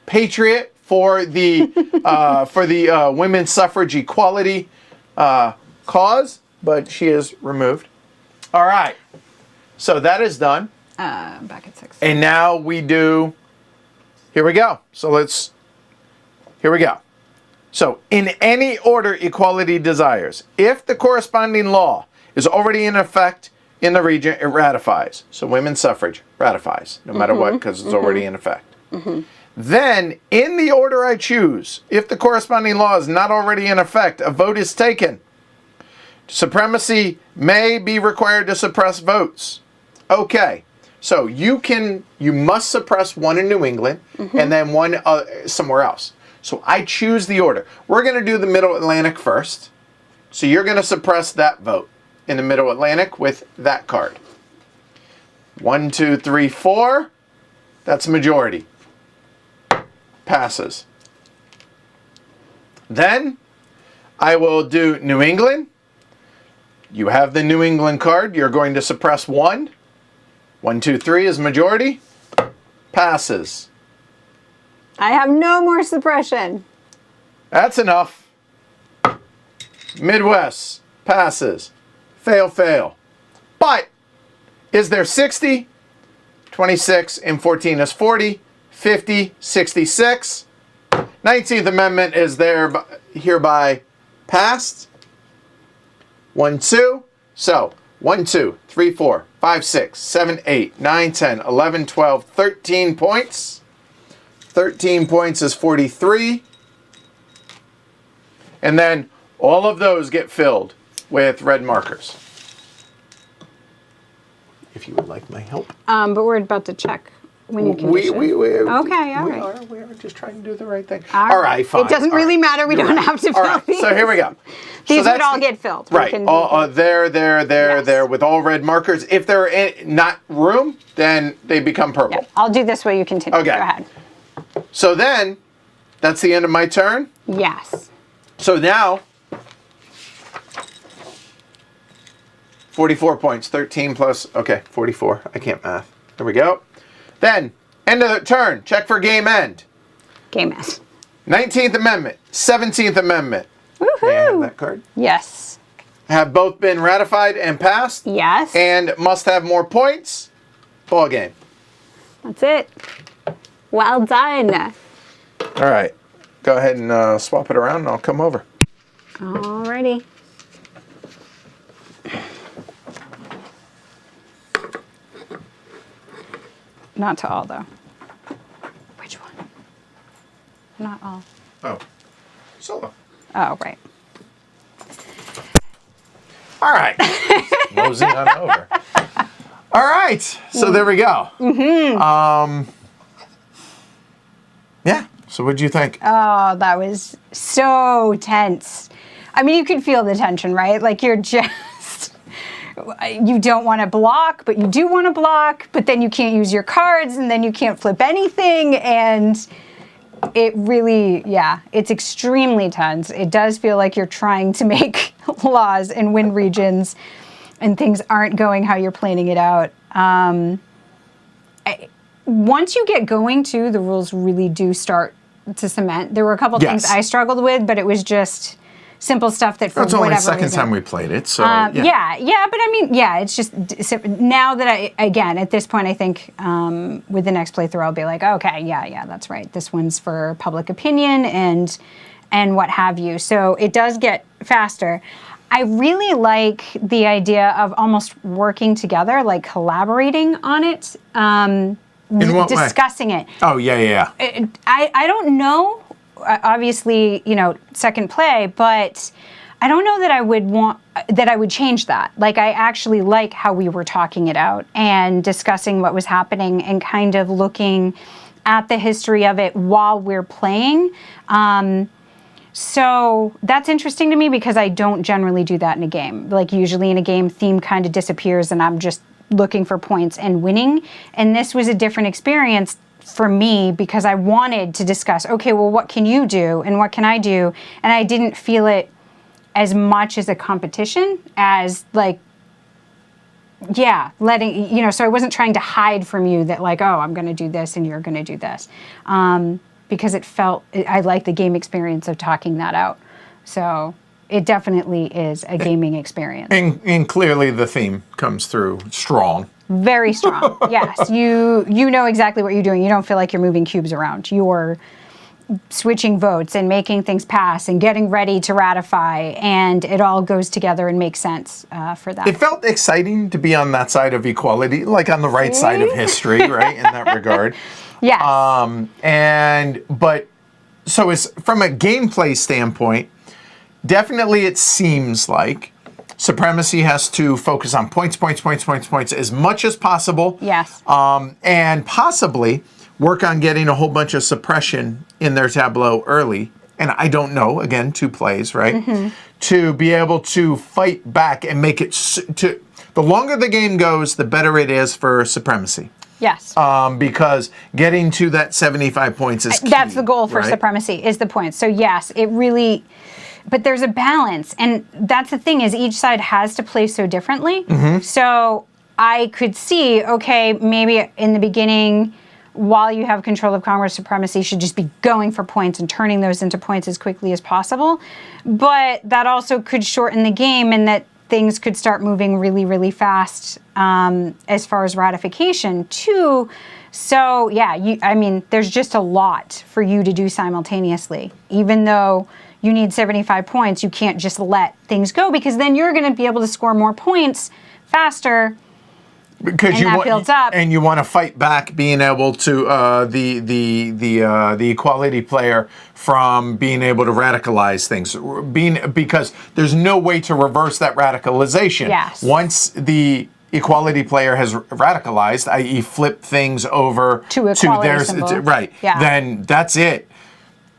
patriot for the women's suffrage equality cause, but she is removed. All right, so that is done. Back at 6. And now we do. Here we go. Here we go. So, in any order equality desires, if the corresponding law is already in effect in the region, it ratifies. So, women's suffrage ratifies, no matter what, because it's already in effect. Then, in the order I choose, if the corresponding law is not already in effect, a vote is taken. Supremacy may be required to suppress votes. Okay. So you must suppress 1 in New England and then 1 somewhere else. So I choose the order. We're going to do the Middle Atlantic first. So you're going to suppress that vote in the Middle Atlantic with that card. 1, 2, 3, 4. That's majority. Passes. Then I will do New England. You have the New England card. You're going to suppress 1. 1, 2, 3 is majority. Passes. I have no more suppression. That's enough. Midwest. Passes. Fail, fail. But is there 60? 26 and 14 is 40. 50, 66. 19th Amendment is hereby passed. 1, 2. So, 1, 2, 3, 4, 5, 6, 7, 8, 9, 10, 11, 12, 13 points. 13 points is 43. And then all of those get filled with red markers. If you would like my help. But we're about to check when you can. We are just trying to do the right thing. All right, fine. It doesn't really matter. We don't have to fill these. So here we go. These would all get filled. Right. There, with all red markers. If they're not room, then they become purple. Yeah, I'll do this while you continue. Okay. Go ahead. So then, that's the end of my turn. Yes. So now, 44 points. 13 plus, okay, 44. I can't math. There we go. Then, end of the turn. Check for game end. Game end. 19th Amendment. 17th Amendment. Woohoo! May I have that card? Yes. Have both been ratified and passed. Yes. And must have more points. Ball game. That's it. Well done. All right. Go ahead and swap it around and I'll come over. Alrighty. Not to all, though. Which one? Not all. Oh. Solo. Oh, right. All right. Mosey on over. All right. So there we go. Yeah. So what'd you think? Oh, that was so tense. I mean, you could feel the tension, right? Like you're just, you don't want to block, but you do want to block, but then you can't use your cards and then you can't flip anything. And it really, yeah, it's extremely tense. It does feel like you're trying to make laws and win regions and things aren't going how you're planning it out. once you get going too, the rules really do start to cement. There were a couple things I struggled with, but it was just simple stuff that for That's only the whatever second reason. time we played it, so But I mean, it's just now that again, at this point, I think with the next playthrough, I'll be like, okay, yeah, that's right. This one's for public opinion and what have you. So it does get faster. I really like the idea of almost working together, like collaborating on it, in what discussing way? it. Oh, yeah. I don't know. Obviously, second play, but I don't know that I would change that. Like, I actually like how we were talking it out and discussing what was happening and kind of looking at the history of it while we're playing. So that's interesting to me because I don't generally do that in a game. Like, usually in a game, theme kind of disappears and I'm just looking for points and winning. And this was a different experience for me because I wanted to discuss, okay, well, what can you do and what can I do? And I didn't feel it as much as a competition as like, letting, so I wasn't trying to hide from you that like, oh, I'm going to do this and you're going to do this. Because I like the game experience of talking that out. So it definitely is a gaming experience. And clearly the theme comes through strong. Very strong. Yes, you know exactly what you're doing. You don't feel like you're moving cubes around. You're switching votes and making things pass and getting ready to ratify, and it all goes together and makes sense for that. It felt exciting to be on that side of equality, like on the right side of history, right, in that regard. Yes. So it's from a gameplay standpoint, definitely it seems like Supremacy has to focus on points as much as possible. Yes. And possibly work on getting a whole bunch of suppression in their tableau early. And I don't know, again, 2 plays, right? Mm-hmm. To be able to fight back and make it the longer the game goes, the better it is for Supremacy. Yes. Because getting to that 75 points is key. That's the goal for right? Supremacy, is the points. So yes, it really, but there's a balance. And that's the thing, is each side has to play so differently. Mm-hmm. So I could see, okay, maybe in the beginning, while you have control of Congress, Supremacy should just be going for points and turning those into points as quickly as possible. But that also could shorten the game, and that things could start moving really, really fast as far as ratification too. So there's just a lot for you to do simultaneously. Even though you need 75 points, you can't just let things go, because then you're going to be able to score more points faster. Because builds up. And you want to fight back, being able to the equality player from being able to radicalize things, because there's no way to reverse that radicalization. Yes. Once the equality player has radicalized, i.e., flip things over to theirs, right? Yeah. Then that's it.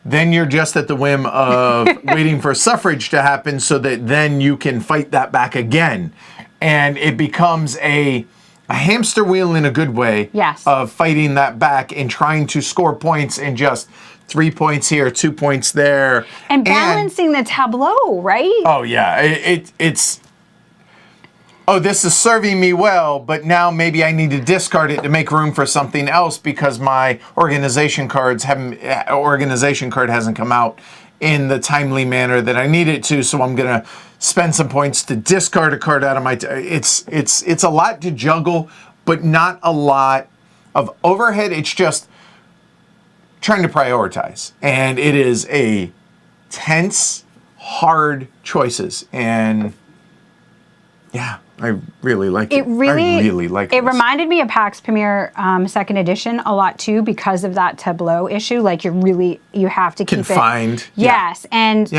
Then you're just at the whim of waiting for suffrage to happen, so that then you can fight that back again, and it becomes a hamster wheel in a good way. Yes. Of fighting that back and trying to score points, and just 3 points here, 2 points there. And balancing the tableau, right? Oh, yeah. It's, this is serving me well, but now maybe I need to discard it to make room for something else because my organization card hasn't come out in the timely manner that I need it to, so I'm going to spend some points to discard a card out of my... It's a lot to juggle, but not a lot of overhead. It's just trying to prioritize. And it is a tense, hard choices. And yeah, I really like it. I really like it. It reminded me of PAX Premier 2nd Edition a lot too, because of that tableau issue. Like, you have to keep confined. It. Yes, and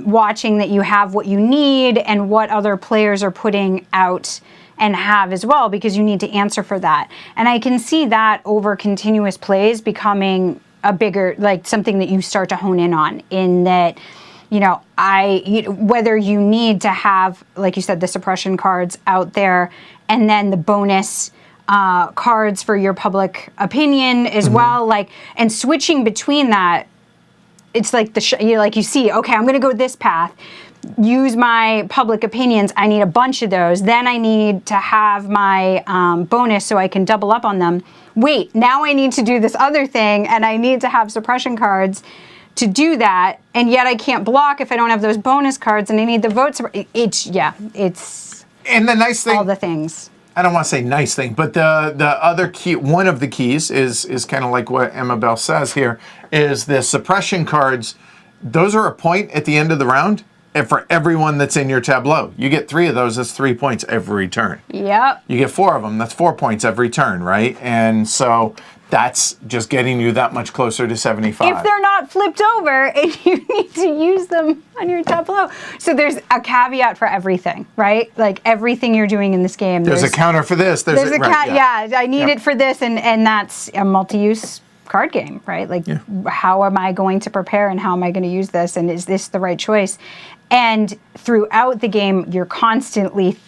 watching that you have what you need and what other players are putting out and have as well, because you need to answer for that. And I can see that over continuous plays becoming a bigger, like, something that you start to hone in on, in that, whether you need to have, like you said, the suppression cards out there, and then the bonus cards for your public opinion as well, like, and switching between that. It's like you see, okay, I'm going to go this path, use my public opinions, I need a bunch of those. Then I need to have my bonus so I can double up on them. Wait, now I need to do this other thing, and I need to have suppression cards to do that, and yet I can't block if I don't have those bonus cards, and I need the votes. It's And the nice thing, all the things. I don't want to say nice thing, but the other key, one of the keys is kind of like what Emma Bell says here, is the suppression cards. Those are a point at the end of the round, and for everyone that's in your tableau. You get 3 of those, that's 3 points every turn. Yep. You get 4 of them, that's 4 points every turn, right? And so that's just getting you that much closer to 75. If they're not flipped over, and you need to use them on your tableau. So there's a caveat for everything, right? Like everything you're doing in this game. There's a counter for this. There's a yeah, I need it for this, and that's a multi-use card game, right? Like, how am I going to prepare, and how am I going to use this, and is this the right choice? And throughout the game, you're constantly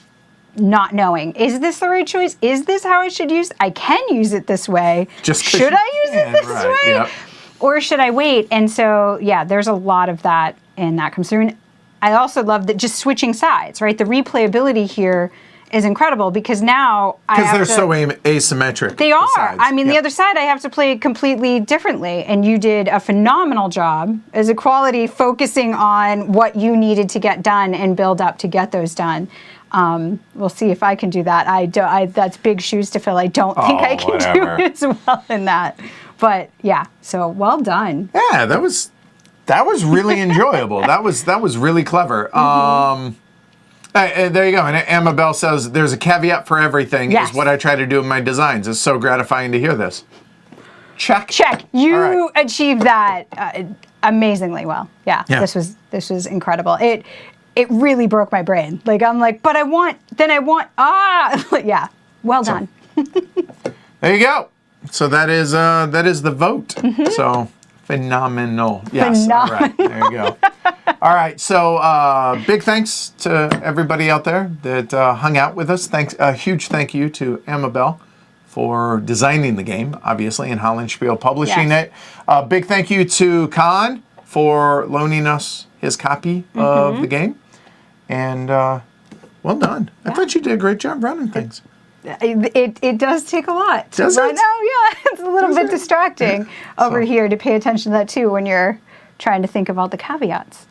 not knowing, is this the right choice? Is this how I should use it? I can use it this way. Should I use it this way? Yep. Or should I wait? And so, yeah, there's a lot of that, and that comes through. And I also love that just switching sides, right? The replayability here is incredible, because now because they're so asymmetric. They are. Sides. I mean, the other side I have to play completely differently, and you did a phenomenal job as Equality, focusing on what you needed to get done and build up to get those done. We'll see if I can do that. That's big shoes to fill. I don't think I can do as well in that. But yeah, so well done. Yeah, that was really enjoyable. that was really clever. There you go. And Emma Bell says there's a caveat for everything. Yes. Is what I try to do in my designs. It's so gratifying to hear this. Check. You achieved that amazingly well. Yeah. This was incredible. It really broke my brain. Like, I'm like, but I want. Yeah. Well done. There you go. So that is the vote. So phenomenal. Yes. All right. There you go. All right. So big thanks to everybody out there that hung out with us. Thanks. A huge thank you to Emma Bell for designing the game, obviously, and Hollandspiele publishing it. Big thank you to Khan for loaning us his copy of the game. And well done. I thought you did a great job running things. It does take a lot. Does it? No, yeah. It's a little bit distracting over here to pay attention to that too when you're trying to think of all the caveats.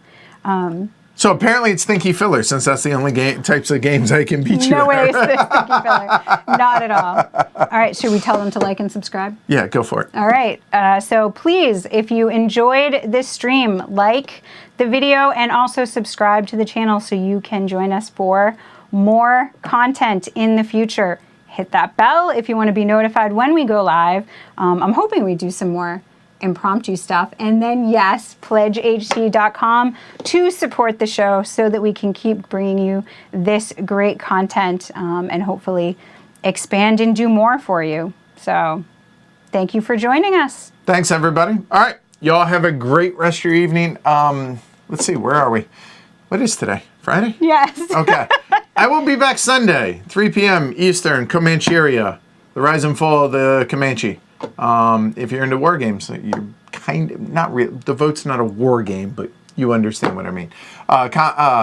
So apparently it's Thinky Filler, since that's the only types of games I can beat you No way at. is this Thinky Filler. Not at all. All right, should we tell them to like and subscribe? Yeah, go for it. All right. So please, if you enjoyed this stream, like the video and also subscribe to the channel so you can join us for more content in the future. Hit that bell if you want to be notified when we go live. I'm hoping we do some more impromptu stuff. And then, yes, pledgehc.com to support the show so that we can keep bringing you this great content and hopefully expand and do more for you. So thank you for joining us. Thanks, everybody. All right. Y'all have a great rest of your evening. Let's see, where are we? What is today? Friday? Yes. Okay. I will be back Sunday, 3 p.m. Eastern, Comanche area. The rise and fall of the Comanche. If you're into war games, you're kind of not real. The vote's not a war game, but you understand what I mean.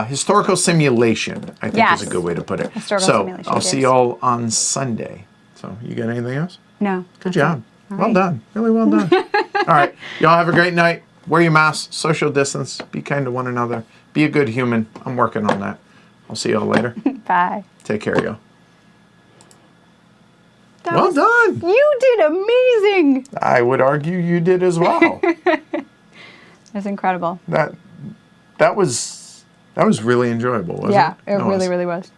Historical simulation, I think is a good way to put it. So I'll see y'all on Sunday. So you got anything else? No. Good job. Well done. Really well done. All right. Y'all have a great night. Wear your mask. Social distance. Be kind to one another. Be a good human. I'm working on that. I'll see y'all later. Bye. Take care, y'all. Well done. You did amazing. I would argue you did as well. That's incredible. That was really enjoyable, wasn't it? Yeah, it really, really was.